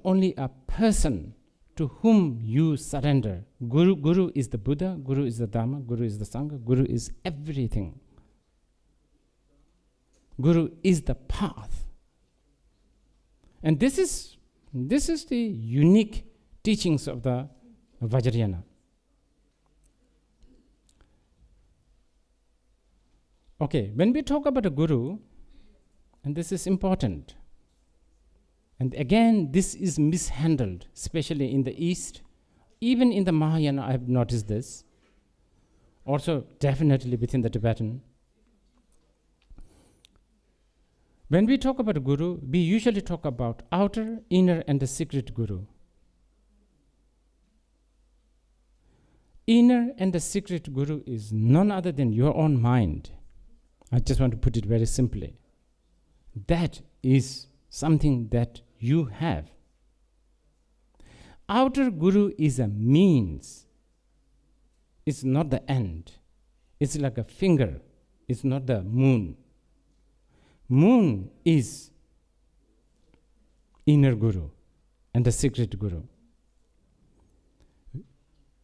only a person to whom you surrender. Guru is the Buddha, Guru is the Dharma, Guru is the Sangha, Guru is everything. Guru is the path. And this is the unique teachings of the Vajrayana. Okay, when we talk about a Guru, and this is important, and again, this is mishandled, especially in the East. Even in the Mahayana, I have noticed this. Also, definitely within the Tibetan. When we talk about a Guru, we usually talk about outer, inner, and the secret Guru. Inner and the secret Guru is none other than your own mind. I just want to put it very simply. That is something that you have. Outer Guru is a means. It's not the end. It's like a finger. It's not the moon. Moon is inner Guru and the secret Guru.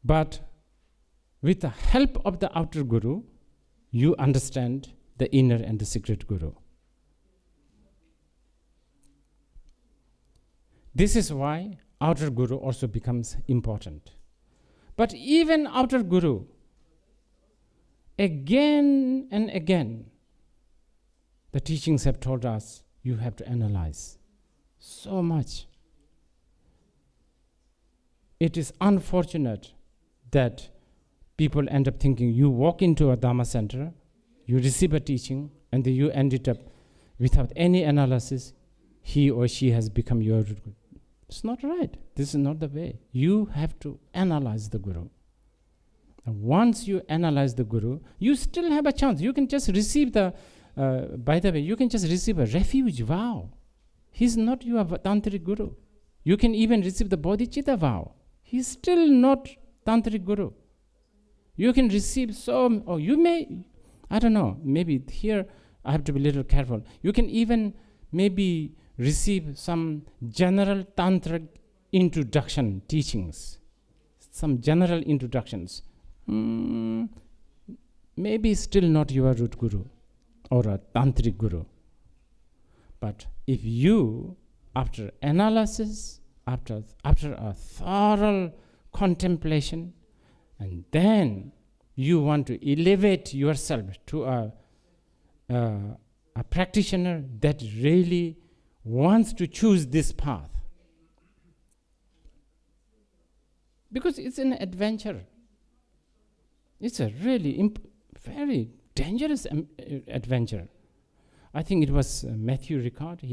But with the help of the outer Guru, you understand the inner and the secret Guru. This is why outer Guru also becomes important. But even outer Guru, again and again, the teachings have told us you have to analyze so much. It is unfortunate that people end up thinking you walk into a Dharma center, you receive a teaching, and then you end it up without any analysis, he or she has become your Guru. It's not right. This is not the way. You have to analyze the Guru. And once you analyze the Guru, you still have a chance. You can just receive by the way, you can just receive a refuge vow. He's not your Tantric Guru. You can even receive the Bodhicitta vow. He's still not Tantric Guru. You can receive you may, I don't know, maybe here I have to be a little careful. You can even maybe receive some general tantric introduction teachings, some general introductions. Maybe still not your root Guru or a Tantric Guru. But if you, after analysis, after a thorough contemplation, and then you want to elevate yourself to a practitioner that really wants to choose this path, because it's an adventure. It's a really very dangerous adventure. I think it was Matthew Ricard.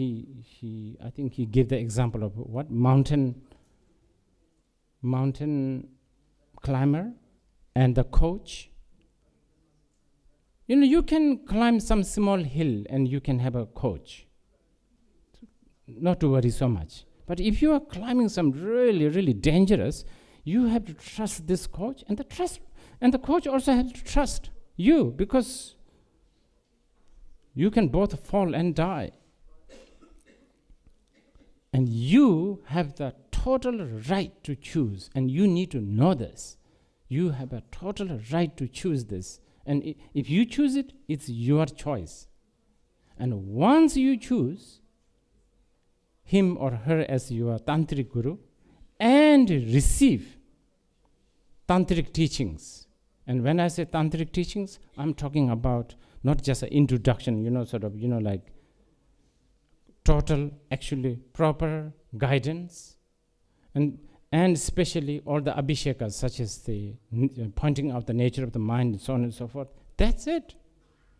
I think he gave the example of what mountain climber and the coach. You can climb some small hill and you can have a coach. Not to worry so much. But if you are climbing some really, really dangerous, you have to trust this coach, and the coach also has to trust you, because you can both fall and die. And you have the total right to choose, and you need to know this. You have a total right to choose this. And if you choose it, it's your choice. And once you choose him or her as your Tantric Guru and receive Tantric teachings, and when I say Tantric teachings, I'm talking about not just an introduction, like total, actually proper guidance. And and especially all the abhishekas, such as the pointing out the nature of the mind and so on and so forth, that's it.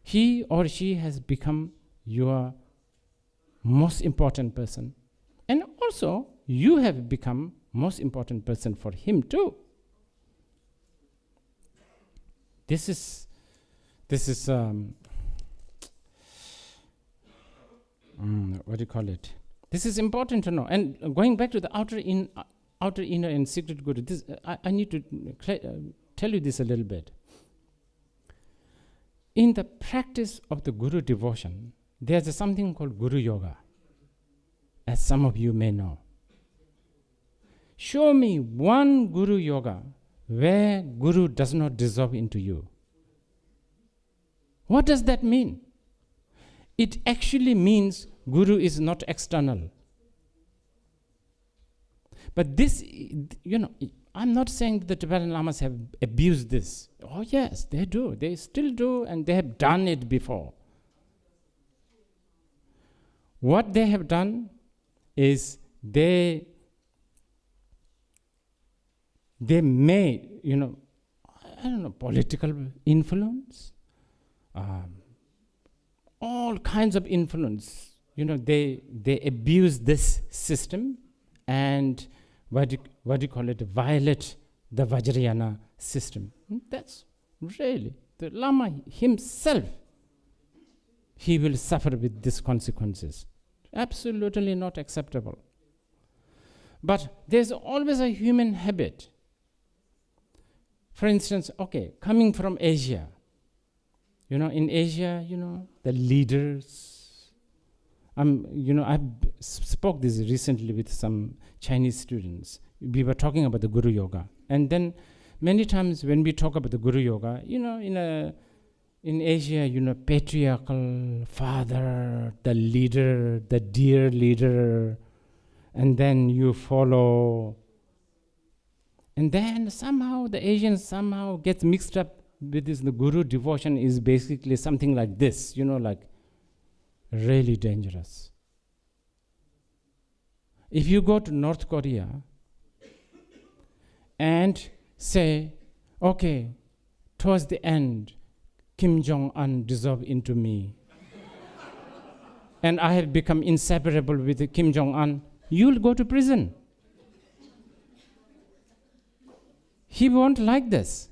He or she has become your most important person. And also, you have become most important person for him too. This is what do you call it? This is important to know. And going back to the outer, inner, and secret guru, this, I need to tell you this a little bit. In the practice of the guru devotion, there's something called guru yoga, as some of you may know. Show me one guru yoga where guru does not dissolve into you. What does that mean? It actually means guru is not external. But this, I'm not saying that the Tibetan Lamas have abused this. Oh yes, they do. They still do, and they have done it before. What they have done is they made, I don't know, political influence, all kinds of influence. They abuse this system and what do you call it, violate the Vajrayana system. That's really, the Lama himself, he will suffer with these consequences. Absolutely not acceptable. But there's always a human habit. For instance, coming from Asia, in Asia, the leaders, I've spoke this recently with some Chinese students. We were talking about the Guru Yoga. And then many times when we talk about the Guru Yoga, in Asia, patriarchal father, the leader, the dear leader, and then you follow. And then somehow the Asians somehow gets mixed up with this. The Guru devotion is basically something like this, like really dangerous. If you go to North Korea and say, towards the end, Kim Jong-un dissolved into me, and I have become inseparable with Kim Jong-un, you'll go to prison. He won't like this.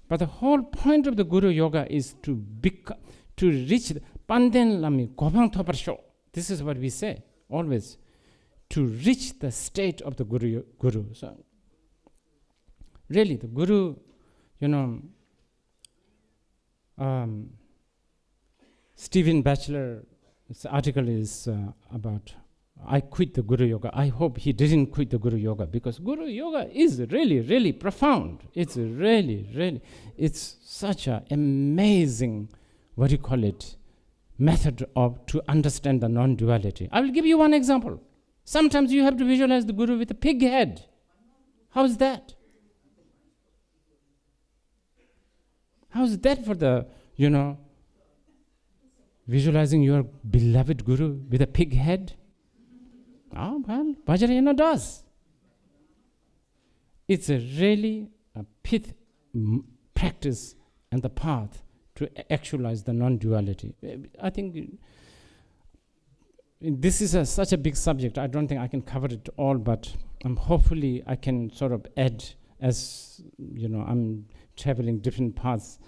But the whole point of the Guru Yoga is to reach Panden Lami Gopang Thopar Sho. This is what we say always, to reach the state of the Guru. So really, the Guru, Stephen Batchelor's article is about, I quit the Guru Yoga. I hope he didn't quit the Guru Yoga, because Guru Yoga is really, really profound. It's really, really, it's such an amazing, method to understand the non-duality. I will give you one example. Sometimes you have to visualize the Guru with a pig head. How's that? How's that for the, visualizing your beloved Guru with a pig head? Oh, well, Vajrayana does. It's really a pith practice and the path to actualize the non-duality. I think this is such a big subject. I don't think I can cover it all, but hopefully I can sort of add as, I'm traveling different paths.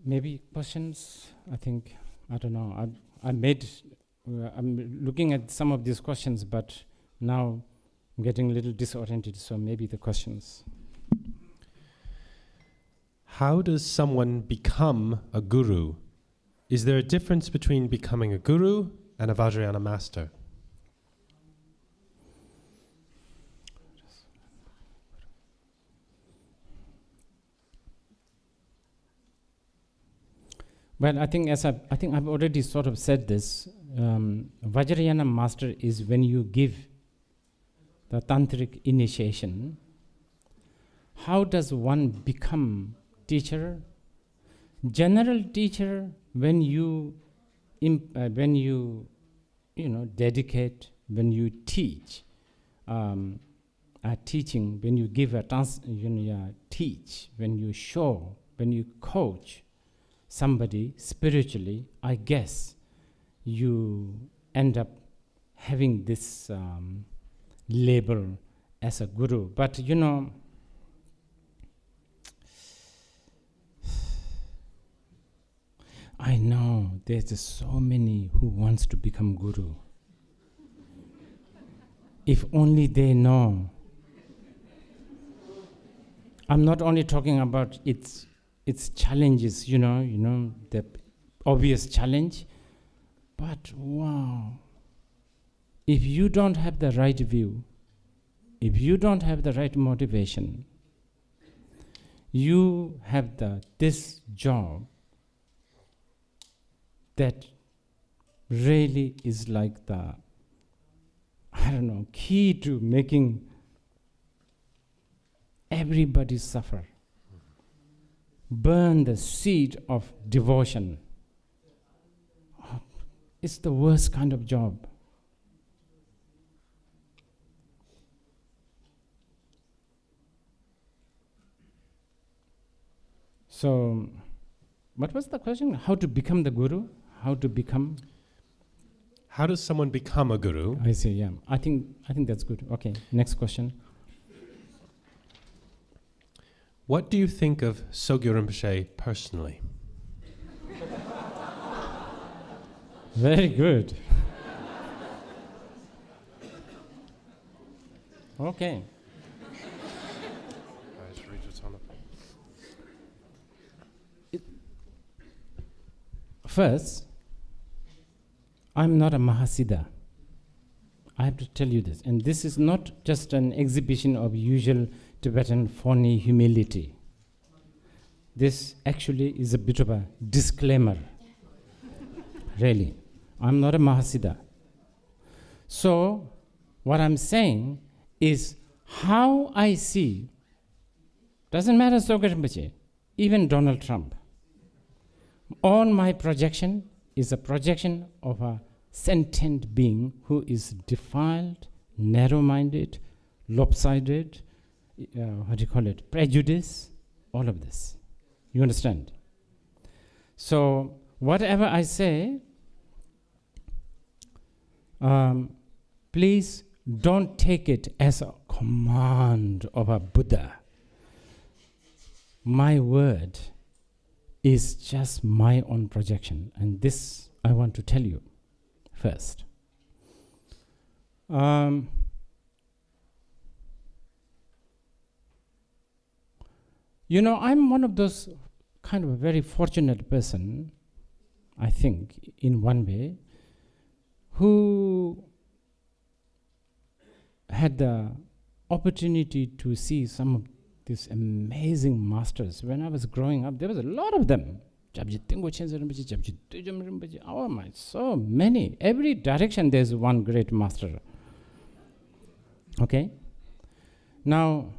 Maybe questions? I don't know. I'm looking at some of these questions, but now I'm getting a little disoriented, so maybe the questions. How does someone become a guru? Is there a difference between becoming a guru and a Vajrayana master? Well, I think I've already sort of said this. Vajrayana master is when you give the tantric initiation. How does one become teacher? General teacher, when you dedicate, when you teach, teaching, when you give teach, when you show, when you coach somebody spiritually, I guess you end up having this label as a guru. But I know there's just so many who wants to become guru. If only they know. I'm not only talking about its challenges, the obvious challenge, but wow. If you don't have the right view, if you don't have the right motivation, you have this job that really is like the, key to making everybody suffer. Burn the seed of devotion. It's the worst kind of job. So, what was the question? How to become the guru? How does someone become a guru? I see, yeah. I think that's good. Okay, next question. What do you think of Sogyo Rinpoche personally? Very good. Okay. First, I'm not a Mahasiddha. I have to tell you this. And this is not just an exhibition of usual Tibetan phony humility. This actually is a bit of a disclaimer. Really. I'm not a Mahasiddha. So, what I'm saying is how I see, doesn't matter Sogyo Rinpoche, even Donald Trump. All my projection is a projection of a sentient being who is defiled, narrow-minded, lopsided, prejudice, all of this. You understand? So, whatever I say, please don't take it as a command of a Buddha. My word is just my own projection, and this I want to tell you first. I'm one of those kind of a very fortunate person, I think, in one way, who had the opportunity to see some of these amazing masters. When I was growing up, there was a lot of them. Oh my, so many. Every direction there's one great master. Okay? Now,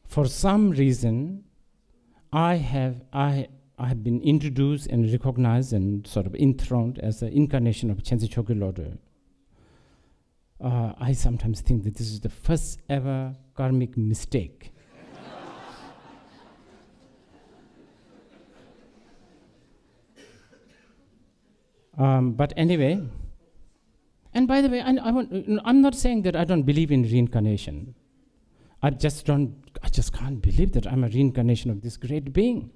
for some reason, I have been introduced and recognized and sort of enthroned as the incarnation of Khyentse Rinpoche. I sometimes think that this is the first ever karmic mistake. But anyway, and by the way, I'm not saying that I don't believe in reincarnation. I just can't believe that I'm a reincarnation of this great being.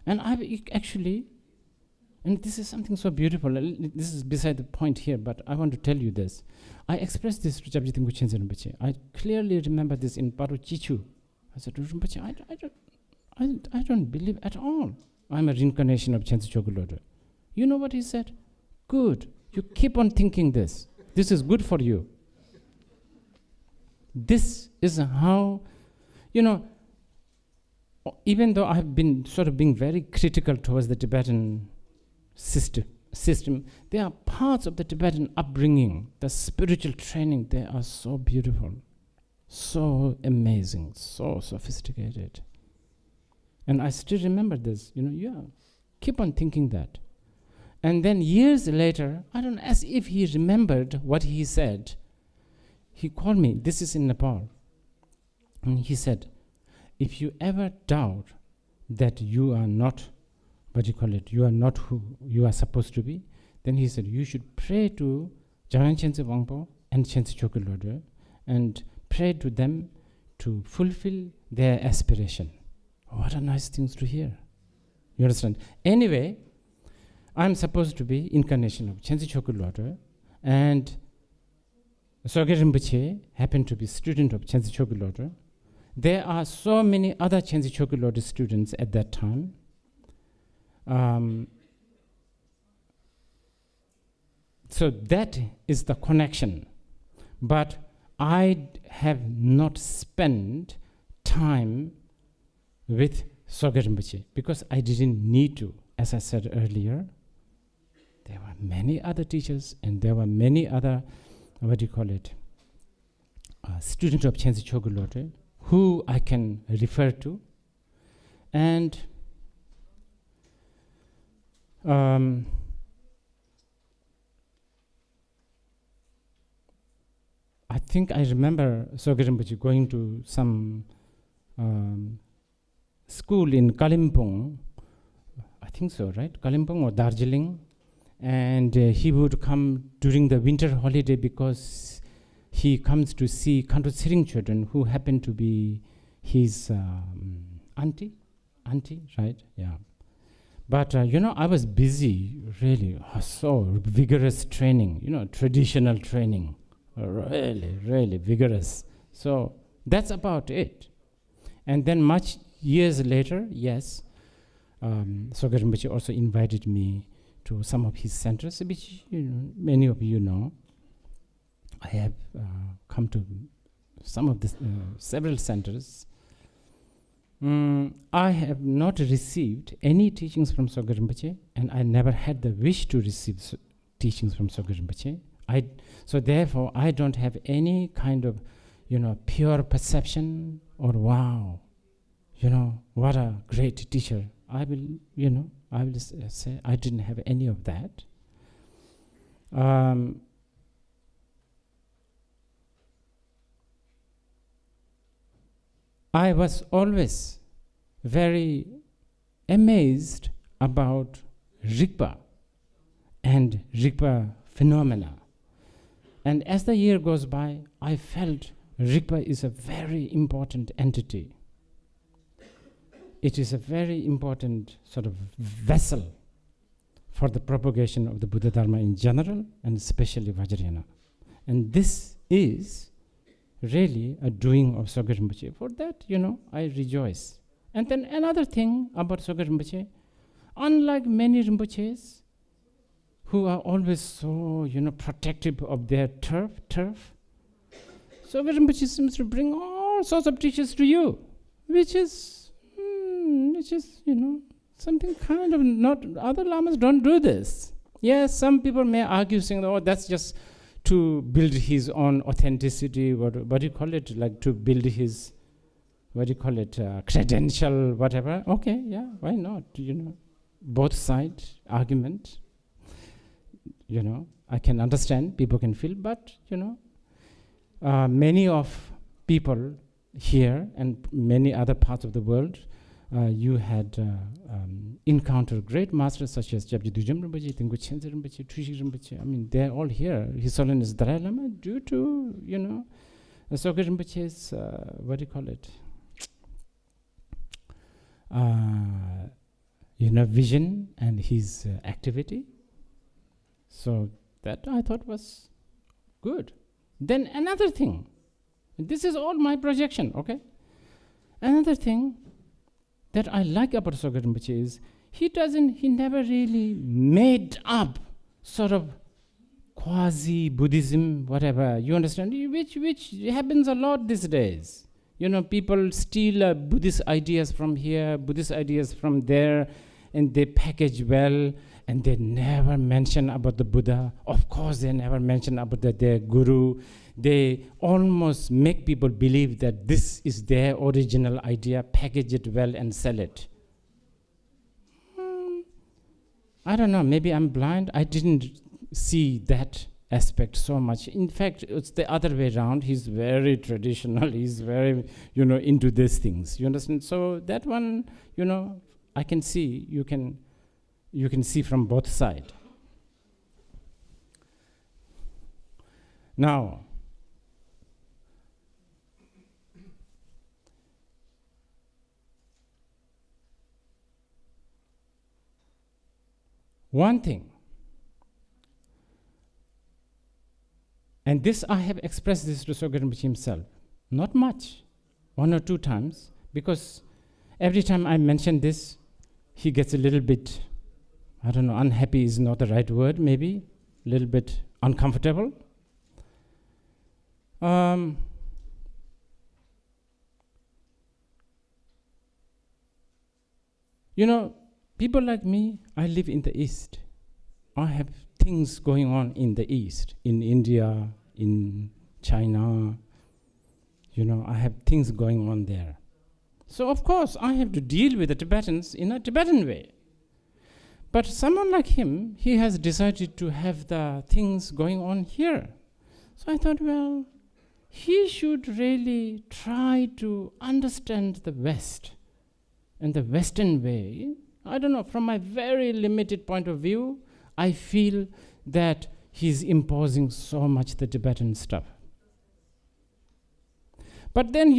And I've actually, and this is something so beautiful, this is beside the point here, but I want to tell you this. I expressed this to Khyentse Rinpoche. I clearly remember this in Paru Chichu. I said, Rinpoche, I don't believe at all I'm a reincarnation of Khyentse Rinpoche. You know what he said? Good. You keep on thinking this. This is good for you. This is how, even though I've been sort of being very critical towards the Tibetan system, there are parts of the Tibetan upbringing, the spiritual training, they are so beautiful, so amazing, so sophisticated. And I still remember this, keep on thinking that. And then years later, I don't know, as if he remembered what he said, he called me, this is in Nepal, and he said, if you ever doubt that you are not, you are not who you are supposed to be, then he said, you should pray to Dzongsar Khyentse Rinpoche and Khyentse Chokyi Lodro and pray to them to fulfill their aspiration. What a nice things to hear. You understand? Anyway, I'm supposed to be incarnation of Khyentse Chokyi Lodro, and Sogyal Rinpoche happened to be student of Khyentse Chokyi Lodro. There are so many other Khyentse Chokyi Lodro students at that time. So that is the connection. But I have not spent time with Sogyal Rinpoche because I didn't need to. As I said earlier, there were many other teachers and there were many other, students of Khyentse Chokyi Lodro who I can refer to. And I think I remember Sogyal Rinpoche going to some school in Kalimpong, I think so, right? Kalimpong or Darjeeling. And he would come during the winter holiday because he comes to see Kanto Tsiring children who happen to be his auntie, right? Yeah. But, I was busy, really, so vigorous training, traditional training, really, really vigorous. So that's about it. And then much years later, yes, Sogyal Rinpoche also invited me to some of his centers, which many of you know. I have come to some of the several centers. I have not received any teachings from Sogyal Rinpoche, and I never had the wish to receive teachings from Sogyal Rinpoche. So therefore, I don't have any kind of, pure perception or wow, what a great teacher. I will say I didn't have any of that. I was always very amazed about Rigpa and Rigpa phenomena. And as the year goes by, I felt Rigpa is a very important entity. It is a very important sort of vessel for the propagation of the Buddha Dharma in general, and especially Vajrayana. And this is really a doing of Sogyal Rinpoche. For that, I rejoice. And then another thing about Sogyal Rinpoche, unlike many Rinpoches who are always so, protective of their turf, Sogyal Rinpoche seems to bring all sorts of teachers to you, which is, something kind of not, other lamas don't do this. Yes, some people may argue saying, that's just to build his own authenticity, what do you call it, like to build his, credential, whatever. Okay, yeah, why not, both side argument, I can understand, people can feel, but, many of people here and many other parts of the world, you had encountered great masters such as Jabji Dujam Rinpoche, Tengu Khyentse Rinpoche, Tushik Rinpoche. I mean, they're all here. His Holiness Dalai Lama, due to, Sogyal Rinpoche's, vision and his activity. So that I thought was good. Then another thing, this is all my projection, okay? Another thing that I like about Sogyal Rinpoche is he never really made up sort of quasi-Buddhism, whatever, you understand, which happens a lot these days. People steal Buddhist ideas from here, Buddhist ideas from there, and they package well, and they never mention about the Buddha. Of course, they never mention about their guru. They almost make people believe that this is their original idea, package it well and sell it. I don't know, maybe I'm blind. I didn't see that aspect so much. In fact, it's the other way around. He's very traditional. He's very, into these things. You understand? So that one, I can see, you can see from both sides. Now, one thing, and this I have expressed this to Dzongsar Rinpoche himself, not much, 1 or 2 times, because every time I mention this, he gets a little bit, I don't know, unhappy is not the right word, maybe, a little bit uncomfortable. People like me, I live in the East. I have things going on in the East, in India, in China. I have things going on there. So of course, I have to deal with the Tibetans in a Tibetan way. But someone like him, he has decided to have the things going on here. So I thought, well, he should really try to understand the West and the Western way. I don't know, from my very limited point of view, I feel that he's imposing so much the Tibetan stuff. But then,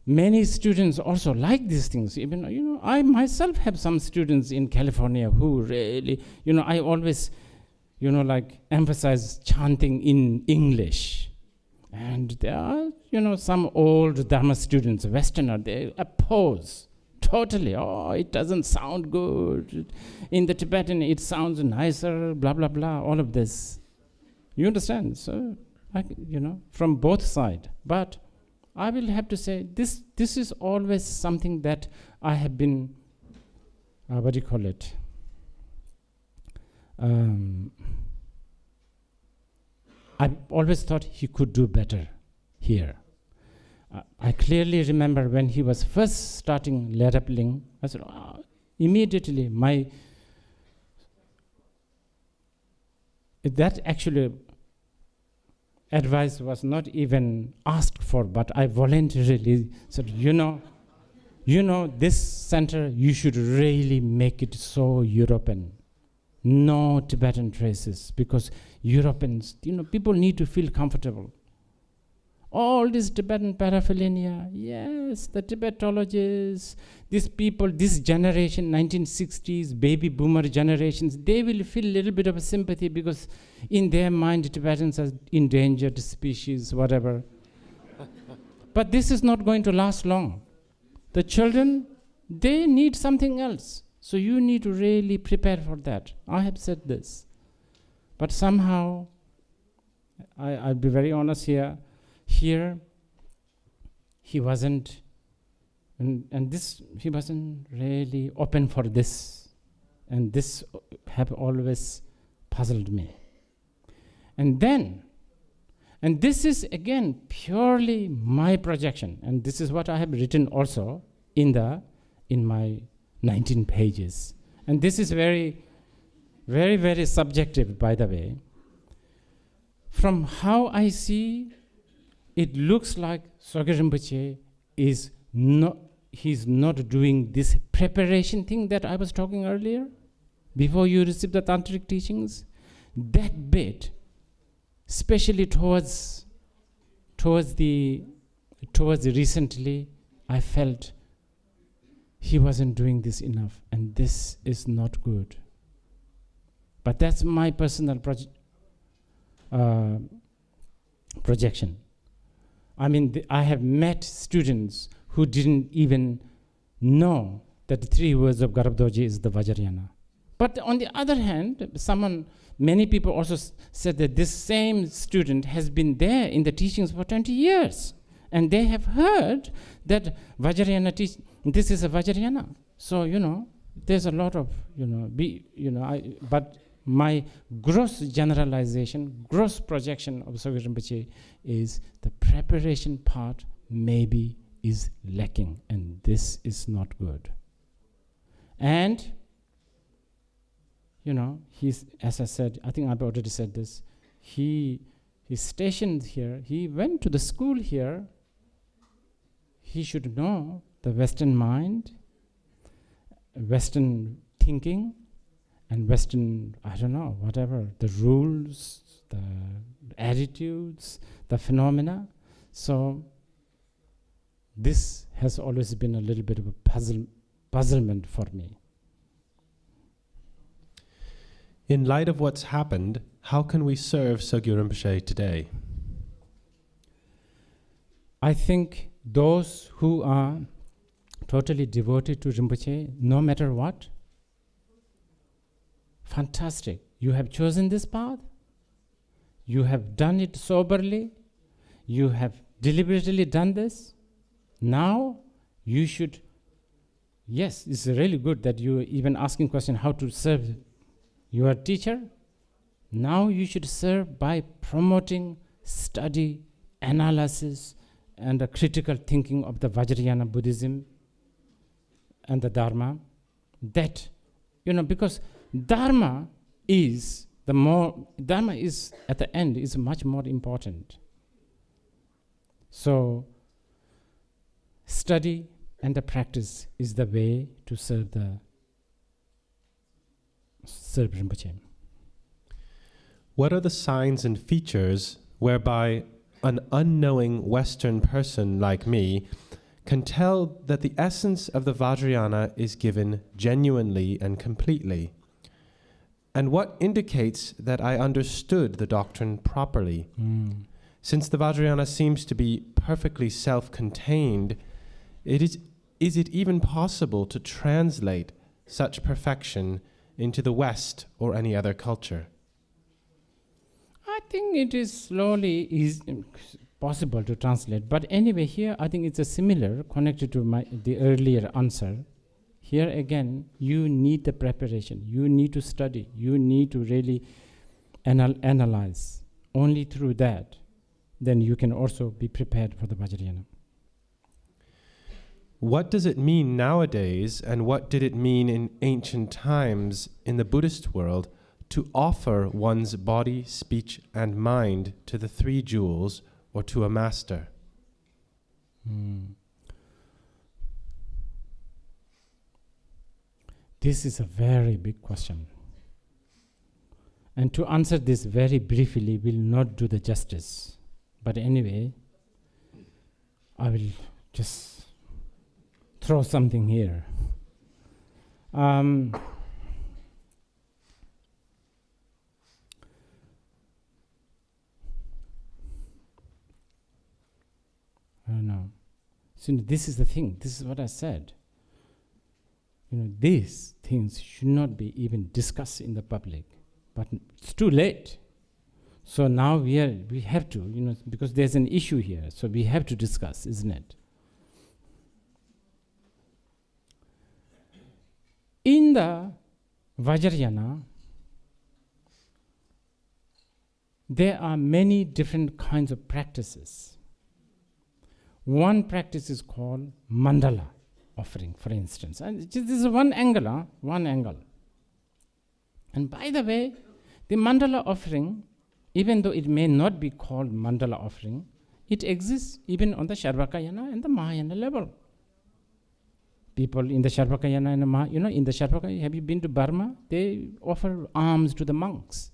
many students also like these things. Even, I myself have some students in California who really, I always, emphasize chanting in English. And there are, some old Dharma students, Westerner, they oppose. Totally, it doesn't sound good. In the Tibetan, it sounds nicer, blah, blah, blah, all of this. You understand? So, from both sides. But I will have to say, this is always something that I have been, I've always thought he could do better here. I clearly remember when he was first starting Lerapling, I said, immediately that actually advice was not even asked for, but I voluntarily said, this center, you should really make it so European. No Tibetan traces, because Europeans, people need to feel comfortable. All this Tibetan paraphernalia, yes, the Tibetologists, these people, this generation, 1960s, baby boomer generations, they will feel a little bit of a sympathy because in their mind, Tibetans are endangered species, whatever. But this is not going to last long. The children, they need something else. So you need to really prepare for that. I have said this. But somehow, I'll be very honest here, he wasn't, he wasn't really open for this. And this have always puzzled me. And this is again purely my projection, and this is what I have written also in my 19 pages. And this is very, very, very subjective, by the way. From how I see, it looks like Dzongsar Rinpoche he's not doing this preparation thing that I was talking earlier, before you receive the tantric teachings. That bit, especially towards the recently, I felt he wasn't doing this enough, and this is not good. But that's my personal projection. I mean, I have met students who didn't even know that the 3 words of Garbhoji is the Vajrayana. But on the other hand, many people also said that this same student has been there in the teachings for 20 years. And they have heard that Vajrayana teach, this is a Vajrayana. So, there's a lot of, but my gross generalization, gross projection of Dzongsar Rinpoche is the preparation part maybe is lacking, and this is not good. And, he's, as I said, I think I've already said this, he's stationed here, he went to the school here, he should know the Western mind, Western thinking, and Western, whatever, the rules, the attitudes, the phenomena. So this has always been a little bit of a puzzlement for me. In light of what's happened, how can we serve Dzongsar Rinpoche today? I think those who are totally devoted to Rinpoche, no matter what, fantastic. You have chosen this path. You have done it soberly. You have deliberately done this. Now you should, yes, it's really good that you are even asking question how to serve your teacher. Now you should serve by promoting study, analysis, and a critical thinking of the Vajrayana Buddhism and the Dharma. That, because Dharma is at the end is much more important. So study and the practice is the way to serve Rinpoche. What are the signs and features whereby an unknowing Western person like me can tell that the essence of the Vajrayana is given genuinely and completely? And what indicates that I understood the doctrine properly? Since the Vajrayana seems to be perfectly self-contained, is it even possible to translate such perfection into the West or any other culture? I think it is possible to translate. But anyway, here I think it's a similar, connected to the earlier answer. Here again, you need the preparation. You need to study. You need to really analyze. Only through that, then you can also be prepared for the Vajrayana. What does it mean nowadays, and what did it mean in ancient times in the Buddhist world, to offer one's body, speech, and mind to the three jewels or to a master? This is a very big question. And to answer this very briefly will not do the justice. But anyway, I will just throw something here. I don't know. So this is the thing. This is what I said. These things should not be even discussed in the public. But it's too late. So now we have to, because there's an issue here. So we have to discuss, isn't it? In the Vajrayana, there are many different kinds of practices. One practice is called mandala offering, for instance. And this is one angle, one angle. And by the way, the mandala offering, even though it may not be called mandala offering, it exists even on the Sharvakayana and the Mahayana level. People in the Sharvakayana and the in the Sharvakayana, have you been to Burma? They offer alms to the monks.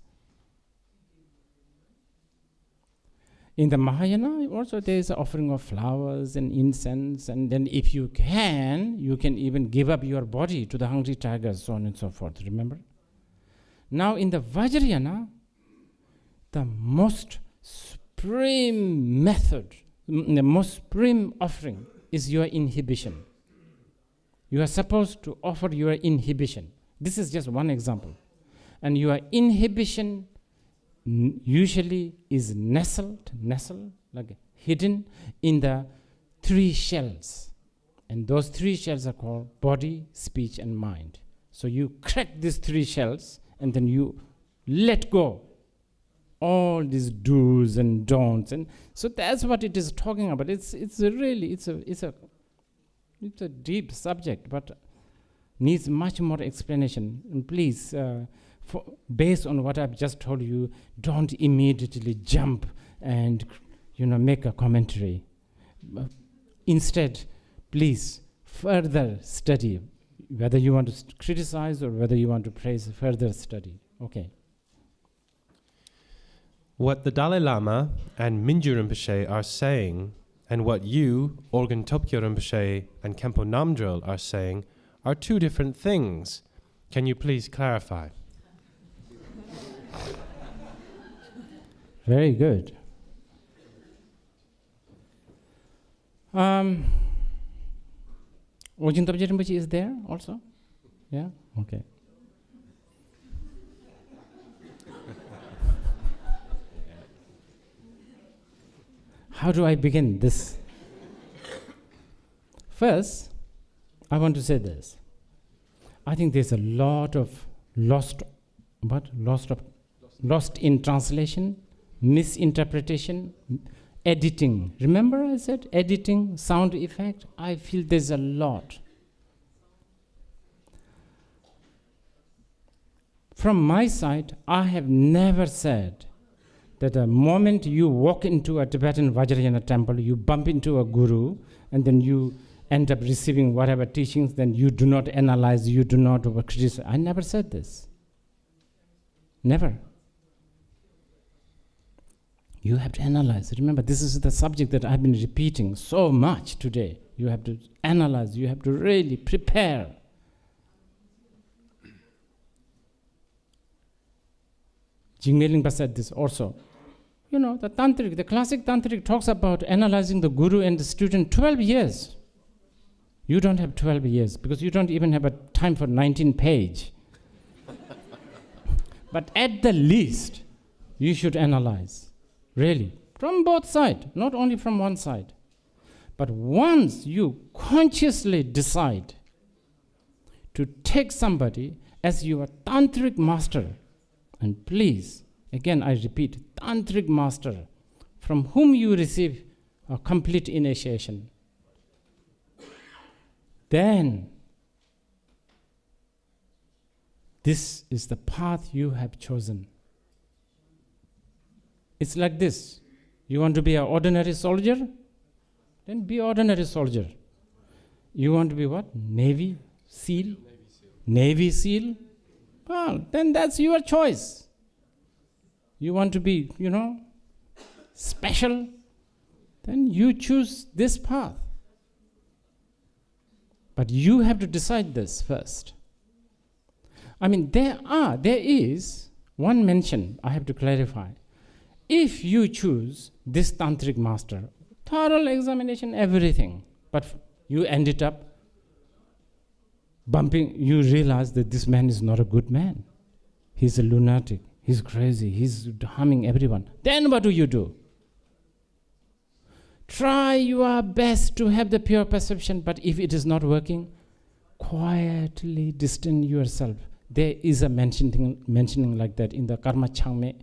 In the Mahayana, also there is an offering of flowers and incense, and then if you can even give up your body to the hungry tigers, so on and so forth, remember? Now in the Vajrayana, the most supreme method, the most supreme offering is your inhibition. You are supposed to offer your inhibition. This is just one example. And your inhibition usually is nestled, like hidden in the 3 shells. And those 3 shells are called body, speech, and mind. So you crack these 3 shells, and then you let go all these do's and don'ts. And so that's what it is talking about. It's a deep subject, but needs much more explanation. And please, based on what I've just told you, don't immediately jump and make a commentary. Instead, please further study. Whether you want to criticize or whether you want to praise, further study. Okay. What the Dalai Lama and Mingyur Rinpoche are saying, and what you, Organ Topkyo Rinpoche, and Khenpo Namdrol are saying, are 2 different things. Can you please clarify? Very good. Organ Topkyo Rinpoche is there also? Yeah? Okay. How do I begin this? First, I want to say this. I think there's a lot of lost in translation, misinterpretation, editing. Remember I said editing, sound effect? I feel there's a lot. From my side, I have never said that the moment you walk into a Tibetan Vajrayana temple, you bump into a guru, and then you end up receiving whatever teachings, then you do not analyze, you do not criticize. I never said this. Never. You have to analyze. Remember, this is the subject that I've been repeating so much today. You have to analyze, you have to really prepare. Jigme Lingpa said this also. The classic tantric talks about analyzing the guru and the student 12 years. You don't have 12 years because you don't even have a time for 19 page. But at the least, you should analyze, really, from both sides, not only from one side. But once you consciously decide to take somebody as your tantric master, and please, again I repeat, tantric master, from whom you receive a complete initiation, then this is the path you have chosen. It's like this. You want to be an ordinary soldier? Then be ordinary soldier. You want to be what? Navy SEAL? Navy SEAL? Well, then that's your choice. You want to be, special? Then you choose this path. But you have to decide this first. There is one mention I have to clarify. If you choose this tantric master, thorough examination, everything, but you ended up bumping, you realize that this man is not a good man. He's a lunatic. He's crazy. He's harming everyone. Then what do? Try your best to have the pure perception, but if it is not working, quietly distance yourself. There is a mentioning like that in the Karma Changme,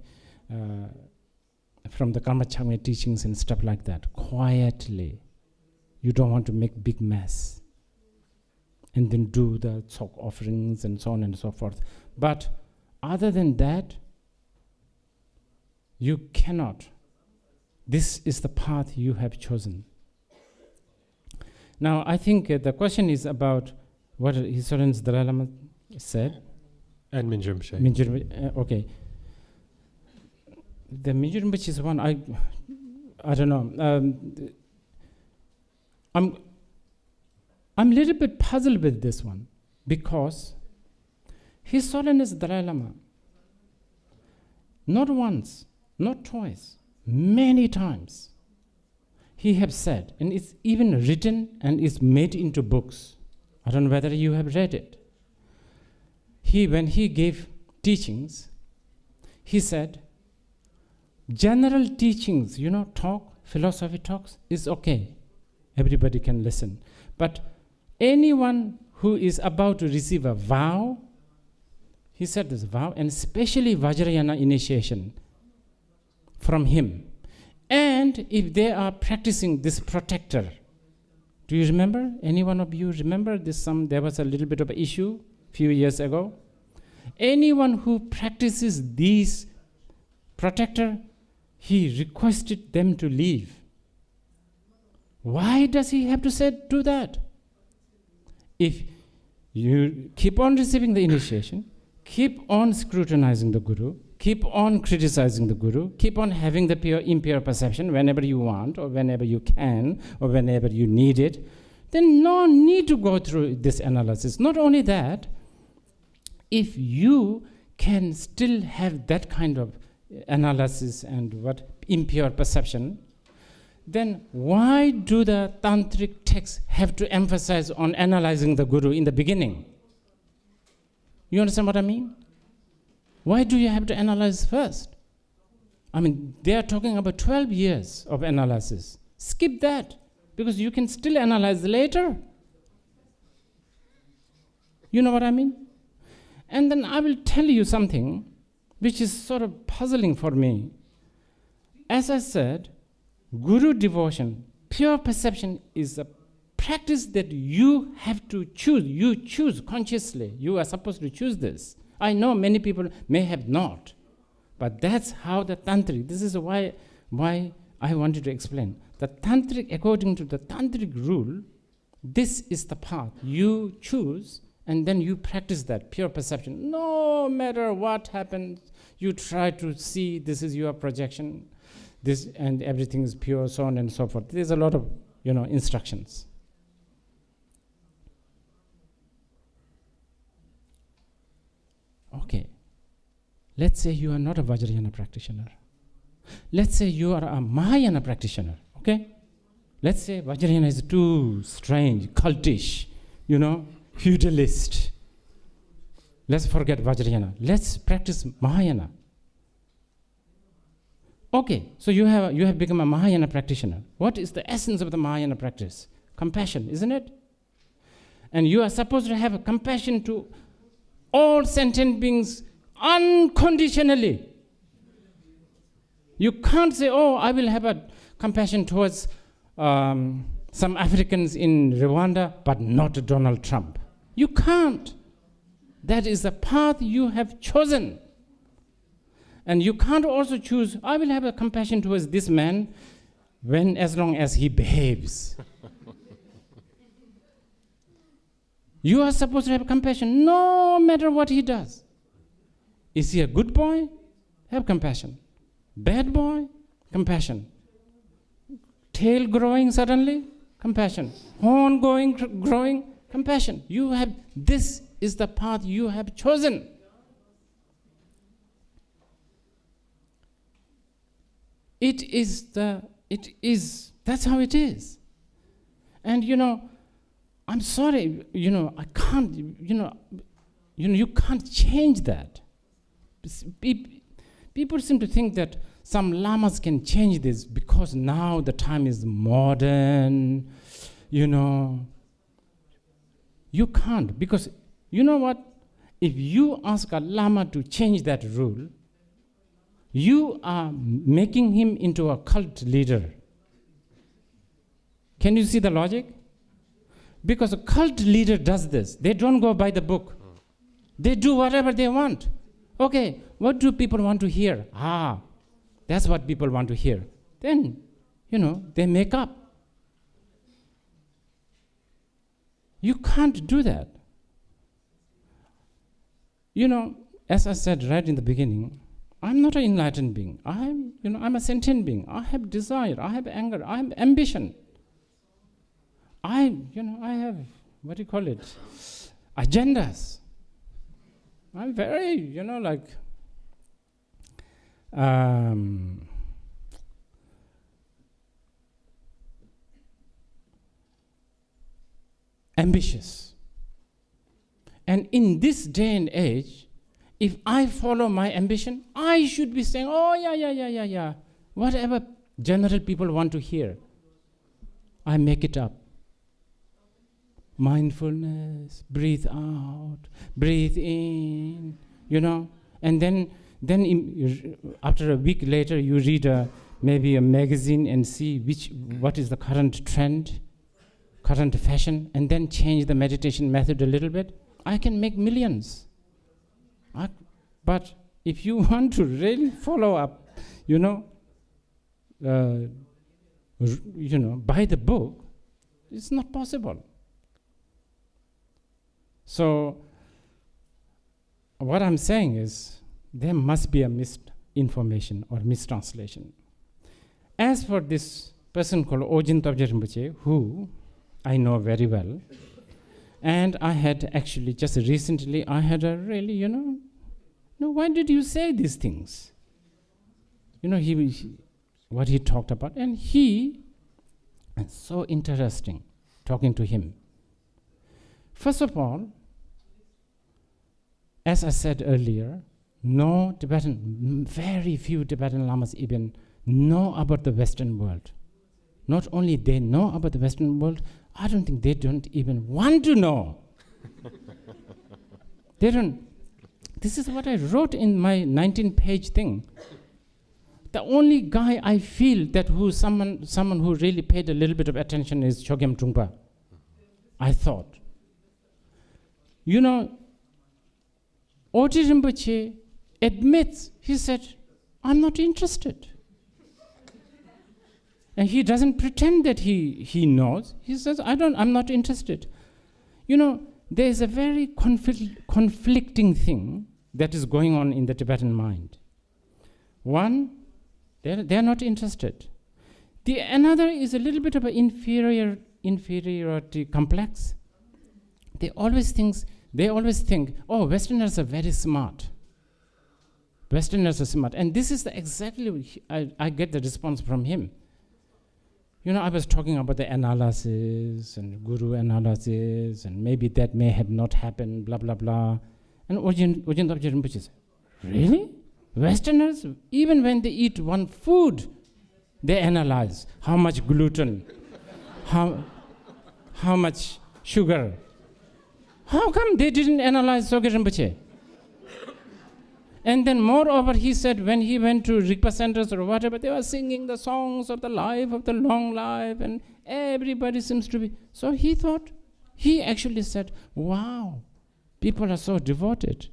from the Karma Changme teachings and stuff like that. Quietly. You don't want to make big mess. And then do the tsok offerings and so on and so forth. But other than that, you cannot. This is the path you have chosen. Now, I think the question is about what His Holiness Dalai Lama said. And Mingyur Rinpoche. Okay. The Mingyur Rinpoche is one, I don't know. I'm a little bit puzzled with this one because His Holiness Dalai Lama, not once, not twice, many times, he have said, and it's even written and is made into books. I don't know whether you have read it. When he gave teachings, he said, general teachings, talk, philosophy talks, is okay. everybody can listen. But anyone who is about to receive a vow, he said this vow, and especially Vajrayana initiation from him. And if they are practicing this protector, do you remember? Any one of you remember this? There was a little bit of an issue a few years ago. Anyone who practices these protector, he requested them to leave. Why does he have to do that? If you keep on receiving the initiation, keep on scrutinizing the Guru, keep on criticizing the Guru, keep on having the pure, impure perception whenever you want, or whenever you can, or whenever you need it, then no need to go through this analysis. Not only that, if you can still have that kind of analysis and impure perception, then why do the tantric texts have to emphasize on analyzing the Guru in the beginning? You understand what I mean? Why do you have to analyze first? I mean, they are talking about 12 years of analysis. Skip that, because you can still analyze later. You know what I mean? And then I will tell you something which is sort of puzzling for me. As I said, Guru devotion, pure perception, is a practice that you have to choose. You choose consciously. You are supposed to choose this. I know many people may have not, but that's how the tantric, this is why I wanted to explain. The tantric, according to the tantric rule, this is the path. You choose, and then you practice that pure perception. No matter what happens, you try to see this is your projection, this and everything is pure, so on and so forth. There's a lot of, instructions. Okay, let's say you are not a Vajrayana practitioner. Let's say you are a Mahayana practitioner, okay? Let's say Vajrayana is too strange, cultish, feudalist. Let's forget Vajrayana. Let's practice Mahayana. Okay, so you have become a Mahayana practitioner. What is the essence of the Mahayana practice? Compassion, isn't it? And you are supposed to have a compassion to all sentient beings unconditionally. You can't say, I will have a compassion towards some Africans in Rwanda, but not Donald Trump. You can't. That is the path you have chosen. And you can't also choose, I will have a compassion towards this man as long as he behaves. You are supposed to have compassion no matter what he does. Is he a good boy? Have compassion. Bad boy? Compassion. Tail growing suddenly? Compassion. Horn growing? Compassion. This is the path you have chosen. That's how it is. And I'm sorry, I can't, you can't change that. People seem to think that some lamas can change this because now the time is modern, You can't, because you know what? If you ask a lama to change that rule, you are making him into a cult leader. Can you see the logic? Because a cult leader does this. They don't go by the book. They do whatever they want. Okay, what do people want to hear? That's what people want to hear. Then, they make up. You can't do that. As I said right in the beginning, I'm not an enlightened being. I'm a sentient being. I have desire, I have anger, I have ambition. I have, agendas. I'm very, ambitious. And in this day and age, if I follow my ambition, I should be saying, yeah, whatever general people want to hear. I make it up. Mindfulness, breathe out, breathe in, and then after a week later you read maybe a magazine and see what is the current trend, current fashion, and then change the meditation method a little bit. I can make millions. But if you want to really follow up, by the book, it's not possible. So what I'm saying is there must be a misinformation or mistranslation. As for this person called Ojin Tobje Rinpoche, who I know very well, and I had actually just recently, I had a really, why did you say these things? What he talked about, and it's so interesting talking to him. First of all, as I said earlier, very few Tibetan Lamas even know about the Western world. Not only they know about the Western world, I don't think they don't even want to know. They don't. This is what I wrote in my 19-page thing. The only guy I feel that someone who really paid a little bit of attention is Chogyam Trungpa. I thought. Oji Rinpoche admits, he said, I'm not interested. And he doesn't pretend that he knows. He says, I'm not interested. There is a very conflicting thing that is going on in the Tibetan mind. One, they're not interested. Another is a little bit of an inferiority complex. They always think, oh, Westerners are very smart. Westerners are smart. And this is exactly, I get the response from him. I was talking about the analysis and guru analysis, and maybe that may have not happened, blah, blah, blah. And Ojin Tobje Rinpoche said, really? Westerners, even when they eat one food, they analyze how much gluten, how much sugar. How come they didn't analyze Soge Rinpoche? And then moreover, he said when he went to Rigpa centers or whatever, they were singing the songs of the life, of the long life, and everybody seems to be. So he actually said, wow, people are so devoted.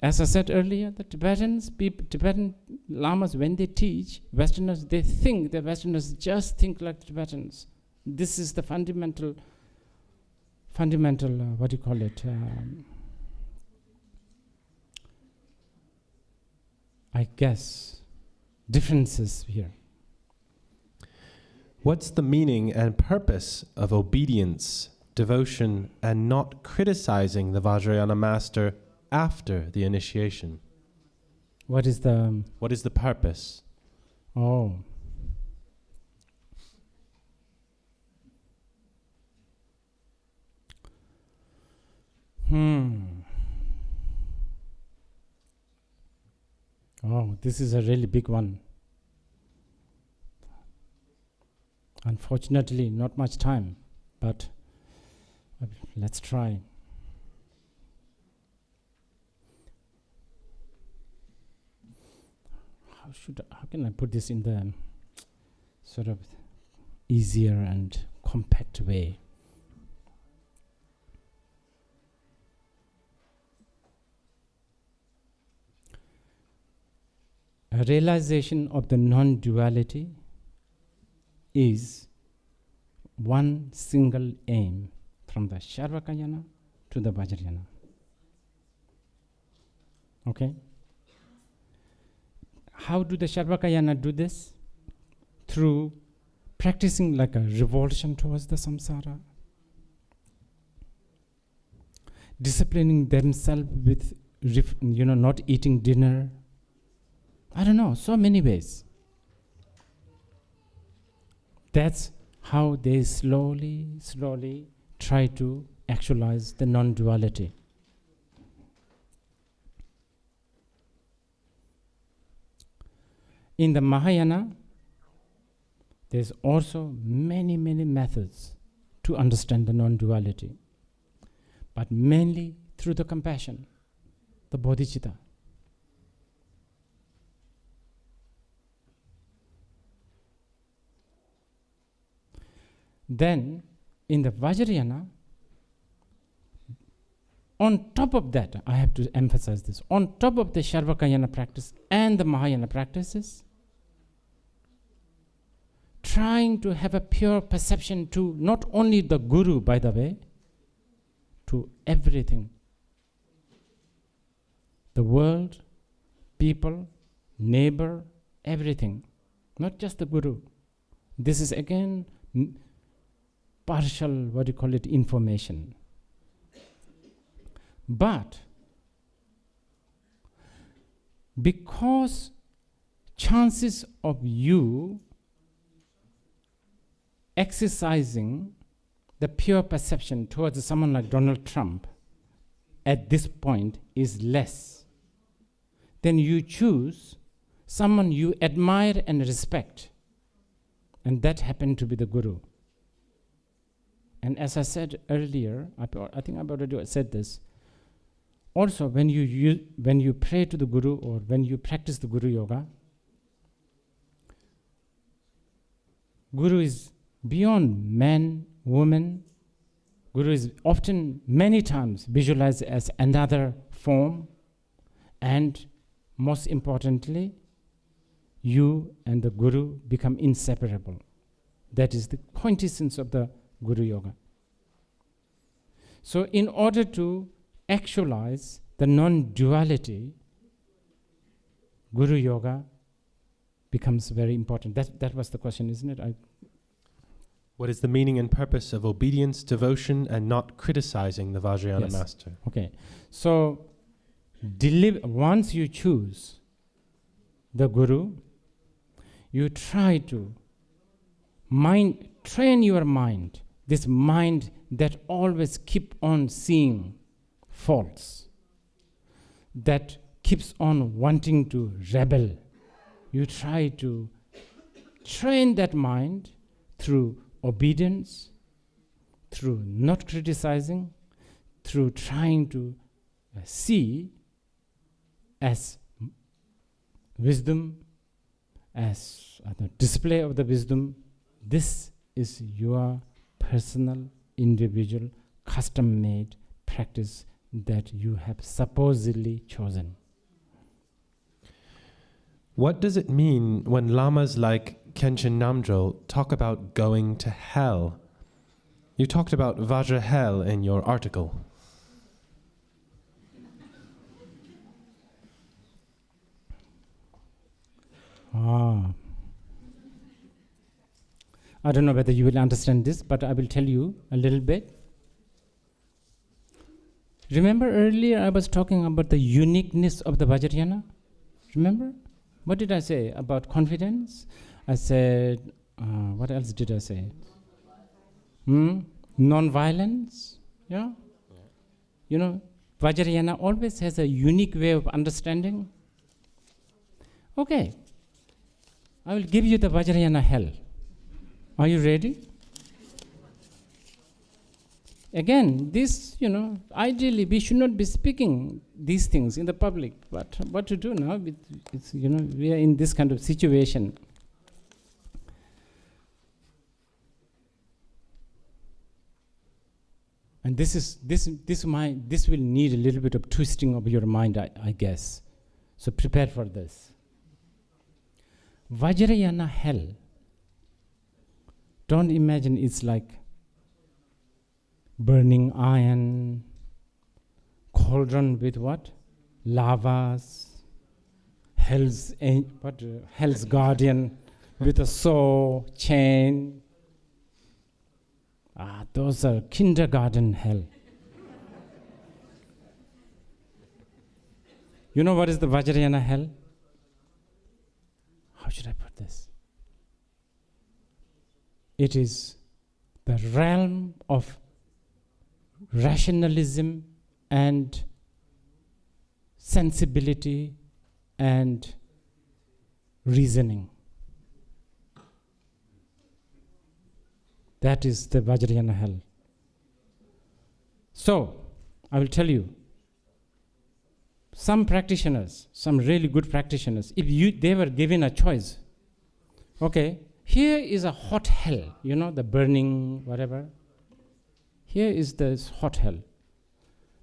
As I said earlier, the Tibetan Lamas, when they teach Westerners, they think the Westerners just think like Tibetans. This is the fundamental, what do you call it? I guess, differences here. What's the meaning and purpose of obedience, devotion, and not criticizing the Vajrayana master after the initiation? What is the purpose? Oh. Oh, this is a really big one. Unfortunately, not much time, but let's try. How can I put this in the sort of easier and compact way? A realization of the non-duality is one single aim from the Sarvakayana to the Vajrayana. Okay? How do the Sarvakayana do this? Through practicing like a revulsion towards the samsara, disciplining themselves with, not eating dinner. I don't know, so many ways. That's how they slowly try to actualize the non-duality. In the Mahayana, there's also many, many methods to understand the non-duality, but mainly through the compassion, the bodhicitta. Then, in the Vajrayana, on top of that, I have to emphasize this, on top of the Sarvakayana practice and the Mahayana practices, trying to have a pure perception to not only the Guru, by the way, to everything. The world, people, neighbor, everything. Not just the Guru. This is again partial, information. But because chances of you exercising the pure perception towards someone like Donald Trump at this point is less, then you choose someone you admire and respect. And that happened to be the Guru. And as I said earlier, I think I've already said this, also when you pray to the Guru or when you practice the Guru Yoga, Guru is beyond man, woman. Guru is often, many times, visualized as another form, and most importantly, you and the Guru become inseparable. That is the quintessence of the Guru Yoga. So in order to actualize the non-duality, Guru Yoga becomes very important. That was the question, isn't it? What is the meaning and purpose of obedience, devotion, and not criticizing the Vajrayana master? Okay. So, once you choose the Guru, you try to train your mind, this mind that always keep on seeing faults, that keeps on wanting to rebel. You try to train that mind through obedience, through not criticizing, through trying to see as wisdom, as a display of the wisdom. This is your personal, individual, custom-made practice that you have supposedly chosen. What does it mean when lamas like Khenchen Namdrol talk about going to hell? You talked about Vajra hell in your article. I don't know whether you will understand this, but I will tell you a little bit. Remember earlier I was talking about the uniqueness of the Vajrayana? Remember? What did I say about confidence? I said, what else did I say? Non-violence, yeah? You know, Vajrayana always has a unique way of understanding. Okay, I will give you the Vajrayana hell. Are you ready? Again, this, ideally we should not be speaking these things in the public, but what to do now? It's, we are in this kind of situation. And this will need a little bit of twisting of your mind, I guess. So prepare for this. Vajrayana hell. Don't imagine it's like burning iron, cauldron with what? Lavas, hell's guardian with a saw, chain. Those are kindergarten hell. You know what is the Vajrayana hell? How should I put this? It is the realm of rationalism and sensibility and reasoning. That is the Vajrayana hell. So, I will tell you, some practitioners, some really good practitioners, if they were given a choice, okay, here is a hot hell, the burning, whatever. Here is this hot hell.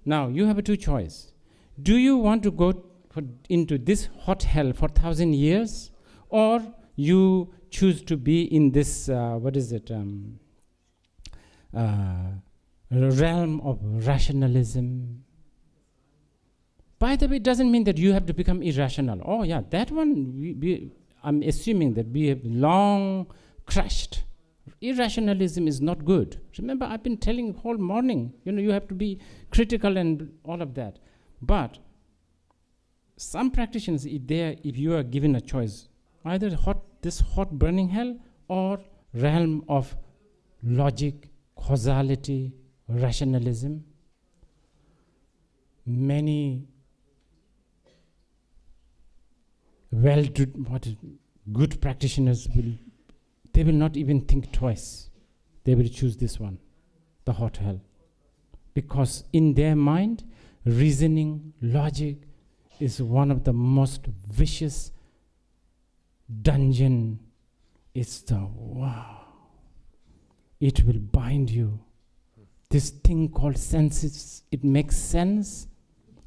Now, you have two choices. Do you want to go into this hot hell for 1,000 years, or you choose to be in this, realm of rationalism? By the way, it doesn't mean that you have to become irrational. Oh yeah, that one, I'm assuming that we have long crushed. Irrationalism is not good. Remember, I've been telling whole morning, you have to be critical and all of that. But some practitioners, if you are given a choice, either this hot burning hell or realm of logic, causality, rationalism, many good practitioners they will not even think twice. They will choose this one, the hot hell. Because in their mind, reasoning, logic is one of the most vicious dungeon. It's wow. It will bind you. This thing called senses, it makes sense.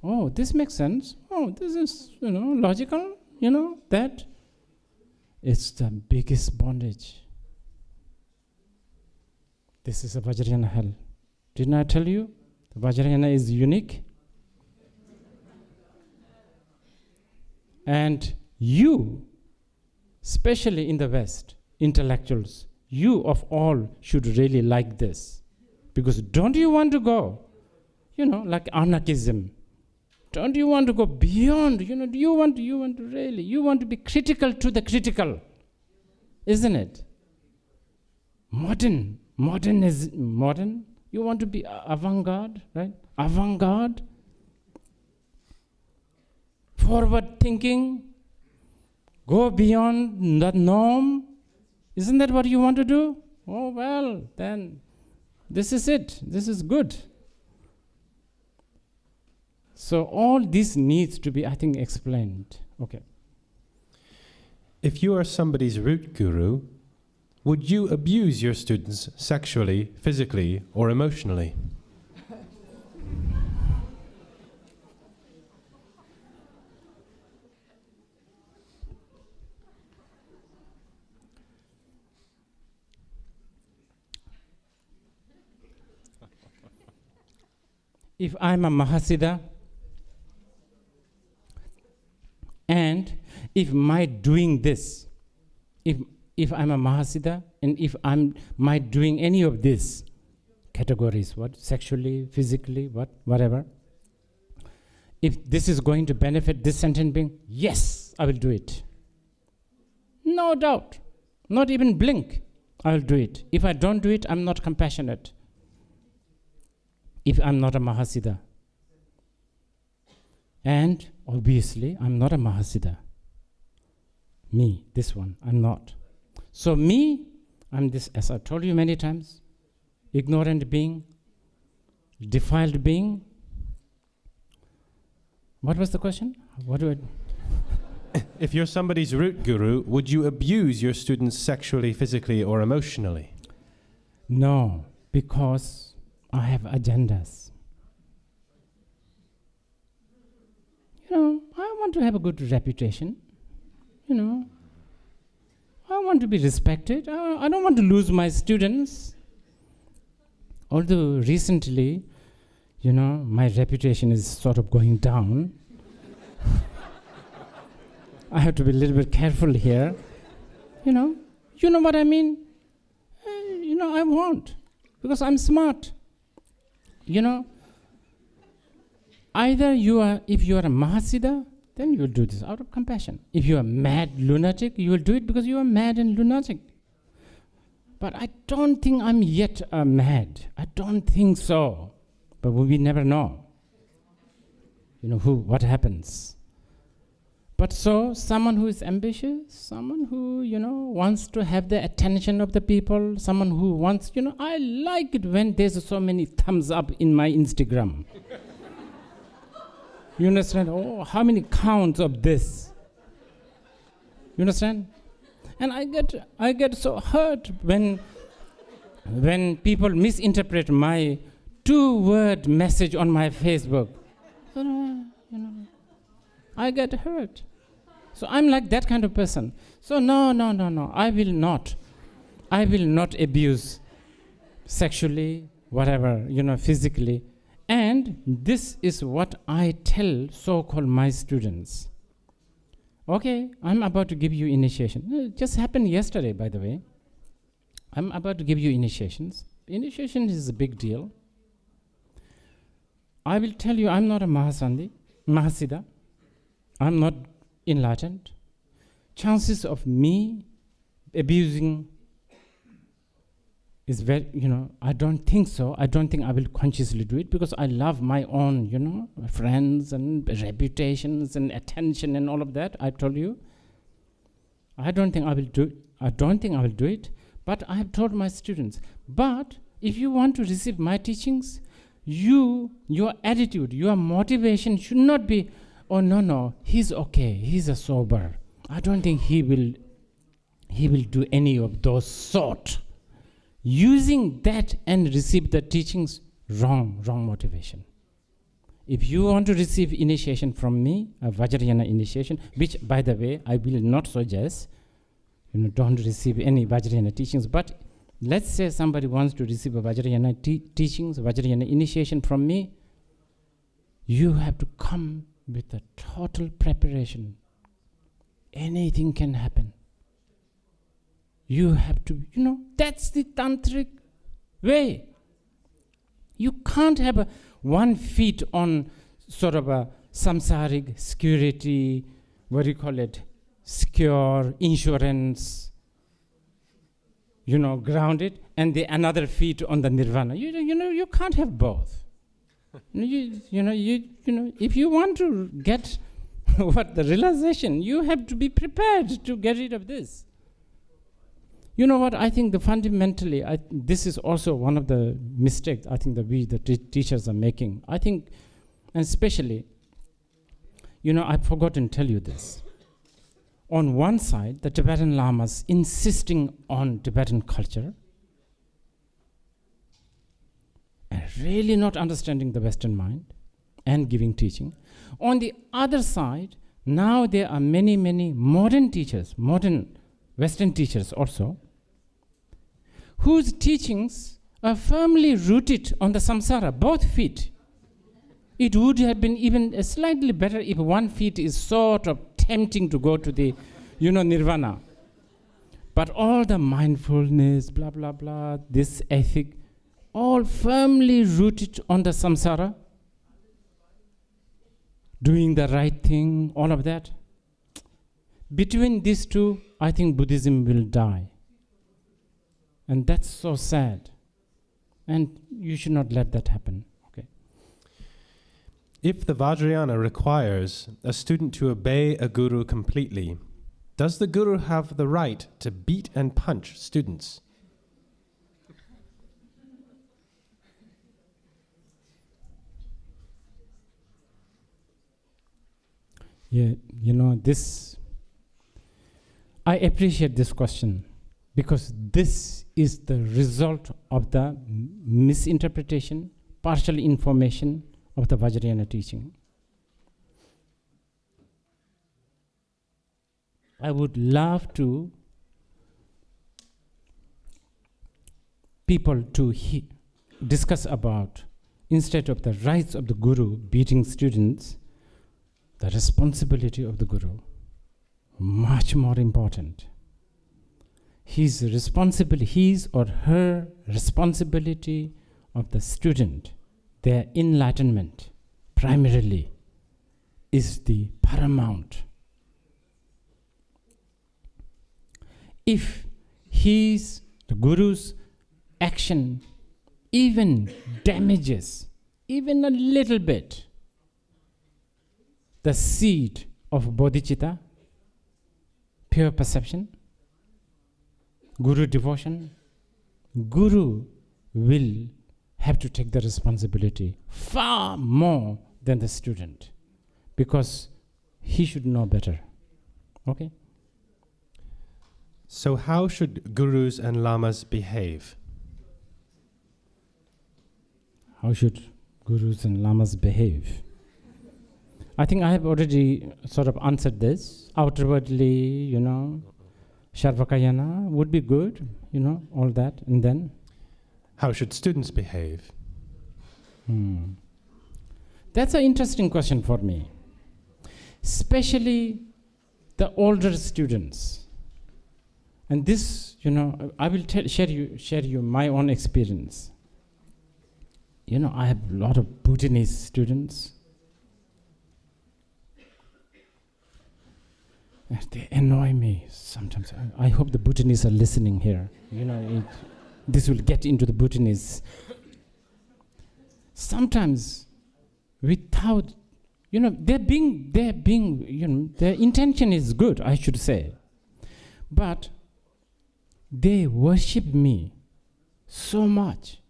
Oh, this makes sense. Oh, this is, logical, that. It's the biggest bondage. This is a Vajrayana hell. Didn't I tell you? The Vajrayana is unique. And you, especially in the West, intellectuals, you of all should really like this. Because don't you want to go, like anarchism? Don't you want to go beyond? Do you want to be critical to the critical, isn't it? Modern. You want to be avant-garde, right? Avant-garde. Forward thinking. Go beyond the norm. Isn't that what you want to do? Oh, well, then this is it. This is good. So all this needs to be, I think, explained. Okay. If you are somebody's root guru, would you abuse your students sexually, physically, or emotionally? If I'm a Mahasiddha, and if my doing this, if I'm a Mahasiddha, and if my doing any of these categories, sexually, physically, whatever, if this is going to benefit this sentient being, yes, I will do it. No doubt. Not even blink, I will do it. If I don't do it, I'm not compassionate. If I'm not a Mahasiddha. And obviously, I'm not a Mahasiddha. Me, this one, I'm not. So me, I'm this, as I've told you many times, ignorant being, defiled being. What was the question? If you're somebody's root guru, would you abuse your students sexually, physically, or emotionally? No, because I have agendas. I want to have a good reputation. I want to be respected. I don't want to lose my students. Although recently, my reputation is sort of going down. I have to be a little bit careful here. You know what I mean? I won't, because I'm smart. Either if you are a Mahasiddha, then you will do this out of compassion. If you are mad lunatic, you will do it because you are mad and lunatic. But I don't think I'm yet mad. I don't think so. But we never know. What happens. But so, someone who is ambitious, someone who, wants to have the attention of the people, someone who wants, I like it when there's so many thumbs up in my Instagram. You understand? Oh, how many counts of this? You understand? And I get so hurt when people misinterpret my 2-word message on my Facebook. So, I get hurt. So I'm like that kind of person. So no. I will not abuse sexually, whatever, physically. And this is what I tell so-called my students. Okay, I'm about to give you initiation. It just happened yesterday, by the way. I'm about to give you initiations. Initiation is a big deal. I will tell you, I'm not a Mahasiddha. I'm not enlightened. Chances of me abusing is very, I don't think so. I don't think I will consciously do it because I love my own, friends and reputations and attention and all of that. I told you. I don't think I will do it. But I have told my students, but if you want to receive my teachings, your attitude, your motivation should not be, oh no, he's okay, he's a sober. I don't think he will do any of those sort. Using that and receive the teachings, wrong motivation. If you want to receive initiation from me, a Vajrayana initiation, which by the way, I will not suggest, don't receive any Vajrayana teachings, but let's say somebody wants to receive a Vajrayana teachings, Vajrayana initiation from me, you have to come with a total preparation. Anything can happen. You have to, that's the tantric way. You can't have 1 foot on sort of a samsaric security, secure, insurance, grounded, and the another feet on the nirvana. You can't have both. If you want to get the realization, you have to be prepared to get rid of this. You know what? I think fundamentally, this is also one of the mistakes I think that we, the teachers, are making. I think, and especially, I've forgotten to tell you this. On one side, the Tibetan Lamas insisting on Tibetan culture and really not understanding the Western mind and giving teaching. On the other side, now there are many modern teachers, modern Western teachers also, whose teachings are firmly rooted on the samsara, both feet. It would have been even slightly better if 1 foot is sort of tempting to go to the, nirvana. But all the mindfulness, blah, blah, blah, this ethic, all firmly rooted on the samsara, doing the right thing, all of that. Between these two, I think Buddhism will die. And that's so sad. And you should not let that happen. Okay. If the Vajrayana requires a student to obey a guru completely, does the guru have the right to beat and punch students? Yeah, I appreciate this question because this is the result of the misinterpretation, partial information of the Vajrayana teaching. I would love to people to discuss about, instead of the rights of the guru beating students, the responsibility of the guru, much more important. His or her responsibility of the student, their enlightenment, primarily, is the paramount. If the guru's action even damages, even a little bit, the seed of bodhicitta, pure perception, guru devotion, guru will have to take the responsibility far more than the student, because he should know better. Okay? So how should gurus and lamas behave? How should gurus and lamas behave? I think I have already sort of answered this. Outwardly, Sarvakayana would be good, all that. And then? How should students behave? That's an interesting question for me. Especially the older students. And this, I will share you my own experience. I have a lot of Bhutanese students. They annoy me sometimes. I hope the Bhutanese are listening here. This will get into the Bhutanese. Sometimes, without, their intention is good, I should say. But they worship me so much.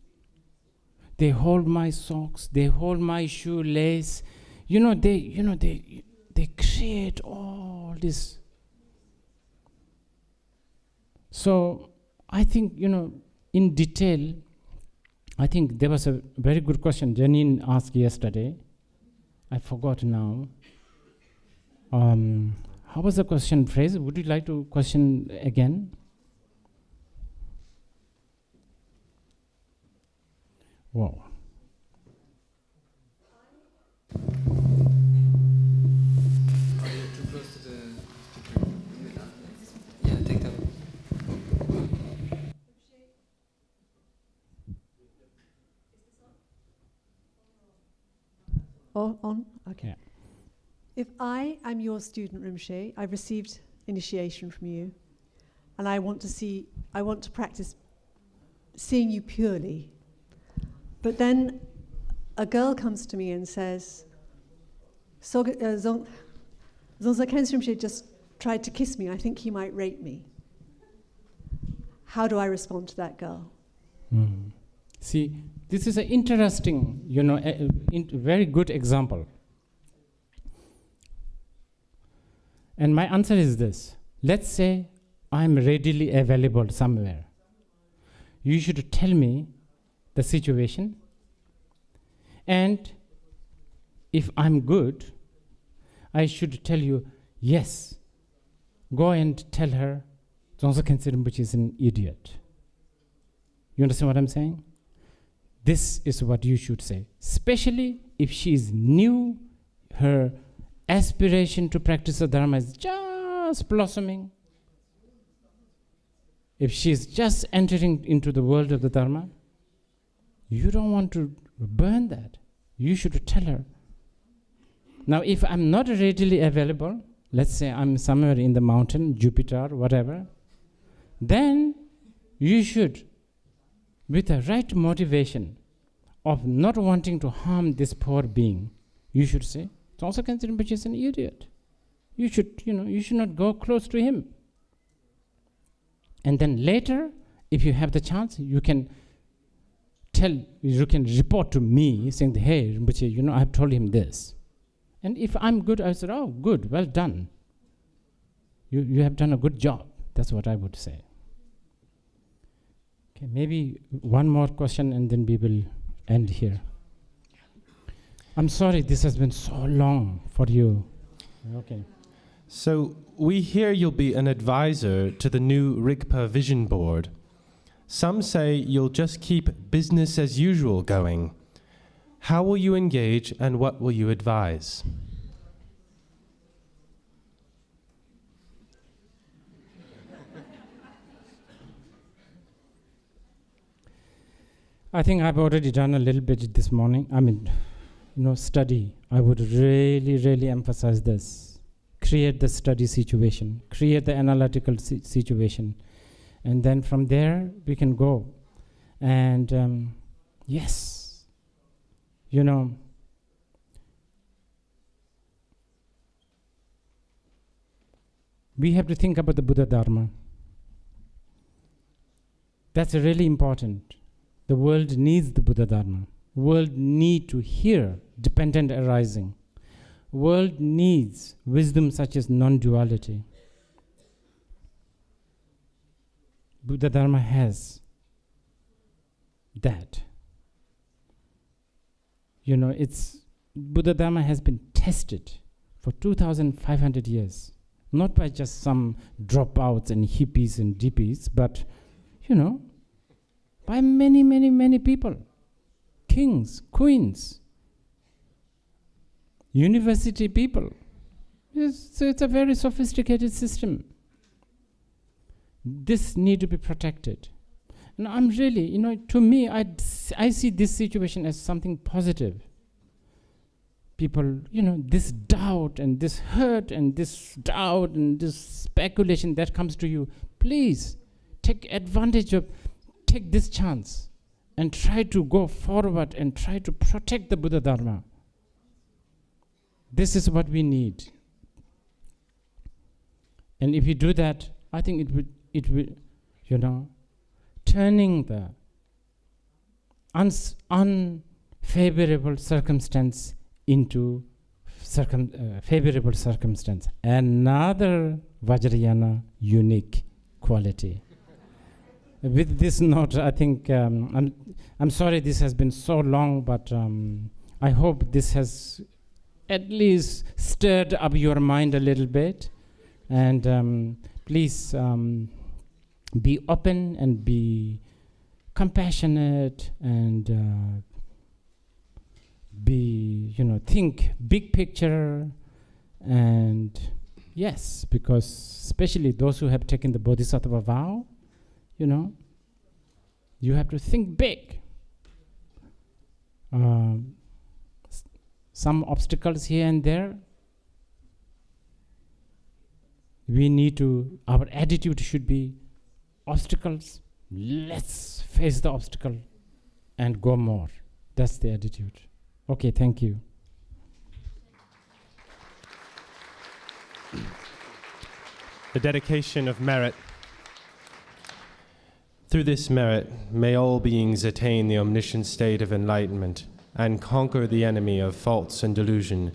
They hold my socks, they hold my shoelace. They create all this. So I think, in detail, I think there was a very good question Janine asked yesterday. I forgot now. How was the question phrased? Would you like to question again? Wow. On? Okay. Yeah. If I am your student, Rinpoche, I've received initiation from you, and I want to practice seeing you purely. But then a girl comes to me and says, Dzongsar Khyentse Rinpoche just tried to kiss me. I think he might rape me. How do I respond to that girl? See, this is an interesting, very good example. And my answer is this. Let's say I'm readily available somewhere. You should tell me the situation. And if I'm good, I should tell you, yes, go and tell her Dzongsar Khyentse Rinpoche is an idiot. You understand what I'm saying? This is what you should say. Especially if she is new, her aspiration to practice the Dharma is just blossoming. If she is just entering into the world of the Dharma, you don't want to burn that. You should tell her. Now, if I'm not readily available, let's say I'm somewhere in the mountain, Jupiter, whatever, then you should, with the right motivation of not wanting to harm this poor being, you should say, Dzongsar Khyentse Rinpoche is an idiot. You should not go close to him. And then later, if you have the chance, you can report to me saying, hey, Rinpoche, I have told him this. And if I'm good, I said, oh, good, well done. You have done a good job. That's what I would say. Okay, maybe one more question and then we will end here. I'm sorry this has been so long for you. Okay. So we hear you'll be an advisor to the new Rigpa Vision Board. Some say you'll just keep business as usual going. How will you engage and what will you advise? I think I've already done a little bit this morning. Study. I would really, really emphasize this. Create the study situation. Create the analytical situation. And then from there, we can go. And yes, we have to think about the Buddha Dharma. That's really important. The world needs the Buddha Dharma. World need to hear dependent arising. World needs wisdom such as non-duality. Buddha Dharma has that. Buddha Dharma has been tested for 2,500 years. Not by just some dropouts and hippies and dippies, but, by many, many, many people. Kings, queens, university people. So it's a very sophisticated system. This need to be protected. And I'm really, to me, I see this situation as something positive. People, this doubt and this hurt and this doubt and this speculation that comes to you, please take this chance and try to go forward and try to protect the Buddha Dharma. This is what we need. And if you do that, I think it will, turning the unfavorable circumstance into favorable circumstance. Another Vajrayana unique quality. With this note, I think, I'm sorry this has been so long, but I hope this has at least stirred up your mind a little bit. And please be open and be compassionate and think big picture. And yes, because especially those who have taken the Bodhisattva vow, you have to think big. Some obstacles here and there, our attitude should be obstacles, let's face the obstacle and go more. That's the attitude. Okay, thank you. The dedication of merit. Through this merit, may all beings attain the omniscient state of enlightenment and conquer the enemy of faults and delusion.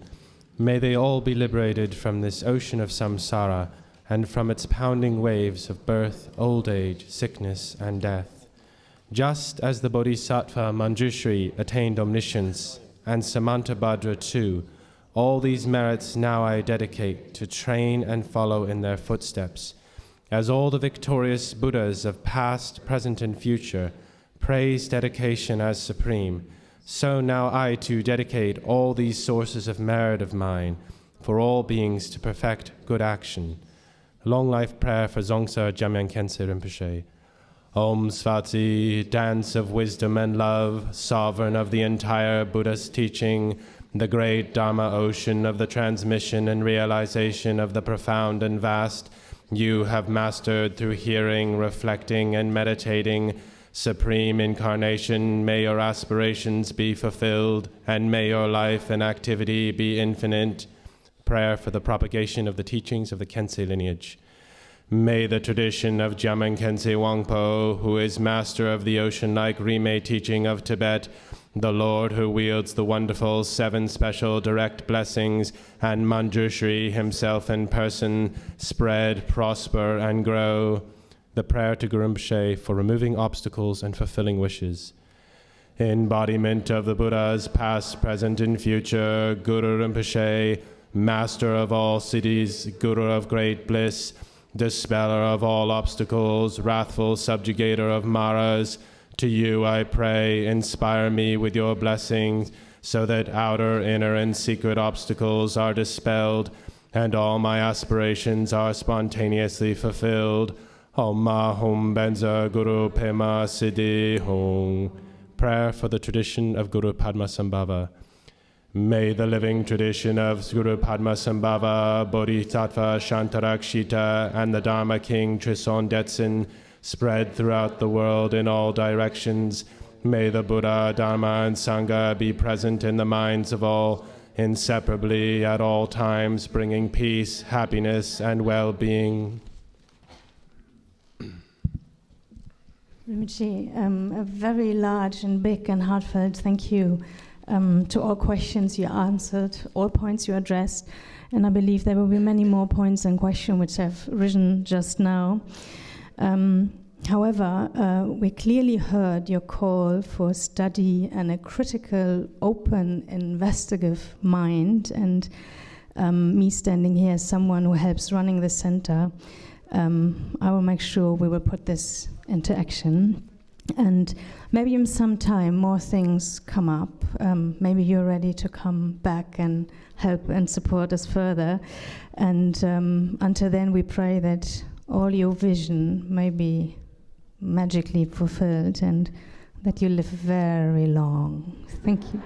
May they all be liberated from this ocean of samsara and from its pounding waves of birth, old age, sickness, and death. Just as the Bodhisattva Manjushri attained omniscience, and Samantabhadra too, all these merits now I dedicate to train and follow in their footsteps. As all the victorious Buddhas of past, present, and future praise dedication as supreme, so now I too dedicate all these sources of merit of mine for all beings to perfect good action. Long life prayer for Dzongsar Khyentse Rinpoche. Om Svatsi, dance of wisdom and love, sovereign of the entire Buddhist teaching, the great Dharma ocean of the transmission and realization of the profound and vast, you have mastered through hearing, reflecting, and meditating. Supreme Incarnation, may your aspirations be fulfilled, and may your life and activity be infinite. Prayer for the propagation of the teachings of the Khyentse lineage. May the tradition of Jamang Khyentse Wangpo, who is master of the ocean-like Rimé teaching of Tibet, the Lord who wields the wonderful 7 special direct blessings, and Manjushri himself in person, spread, prosper, and grow. The prayer to Guru Rinpoche for removing obstacles and fulfilling wishes. Embodiment of the Buddhas, past, present, and future, Guru Rinpoche, master of all cities, Guru of great bliss, dispeller of all obstacles, wrathful subjugator of Maras, to you I pray, inspire me with your blessings, so that outer, inner, and secret obstacles are dispelled, and all my aspirations are spontaneously fulfilled. Om Mahum Benza Guru Pema Siddhi Hong. Prayer for the tradition of Guru Padmasambhava. May the living tradition of Guru Padmasambhava, Bodhisattva Shantarakshita, and the Dharma King Trison Detsen spread throughout the world in all directions. May the Buddha, Dharma, and Sangha be present in the minds of all, inseparably at all times, bringing peace, happiness, and well-being. Rinpoche, a very large and big and heartfelt thank you to all questions you answered, all points you addressed, and I believe there will be many more points and questions which have risen just now. However, we clearly heard your call for study and a critical, open, investigative mind, and me standing here as someone who helps running the center, I will make sure we will put this into action. And maybe in some time more things come up. Maybe you're ready to come back and help and support us further. And until then, we pray that all your vision may be magically fulfilled and that you live very long. Thank you.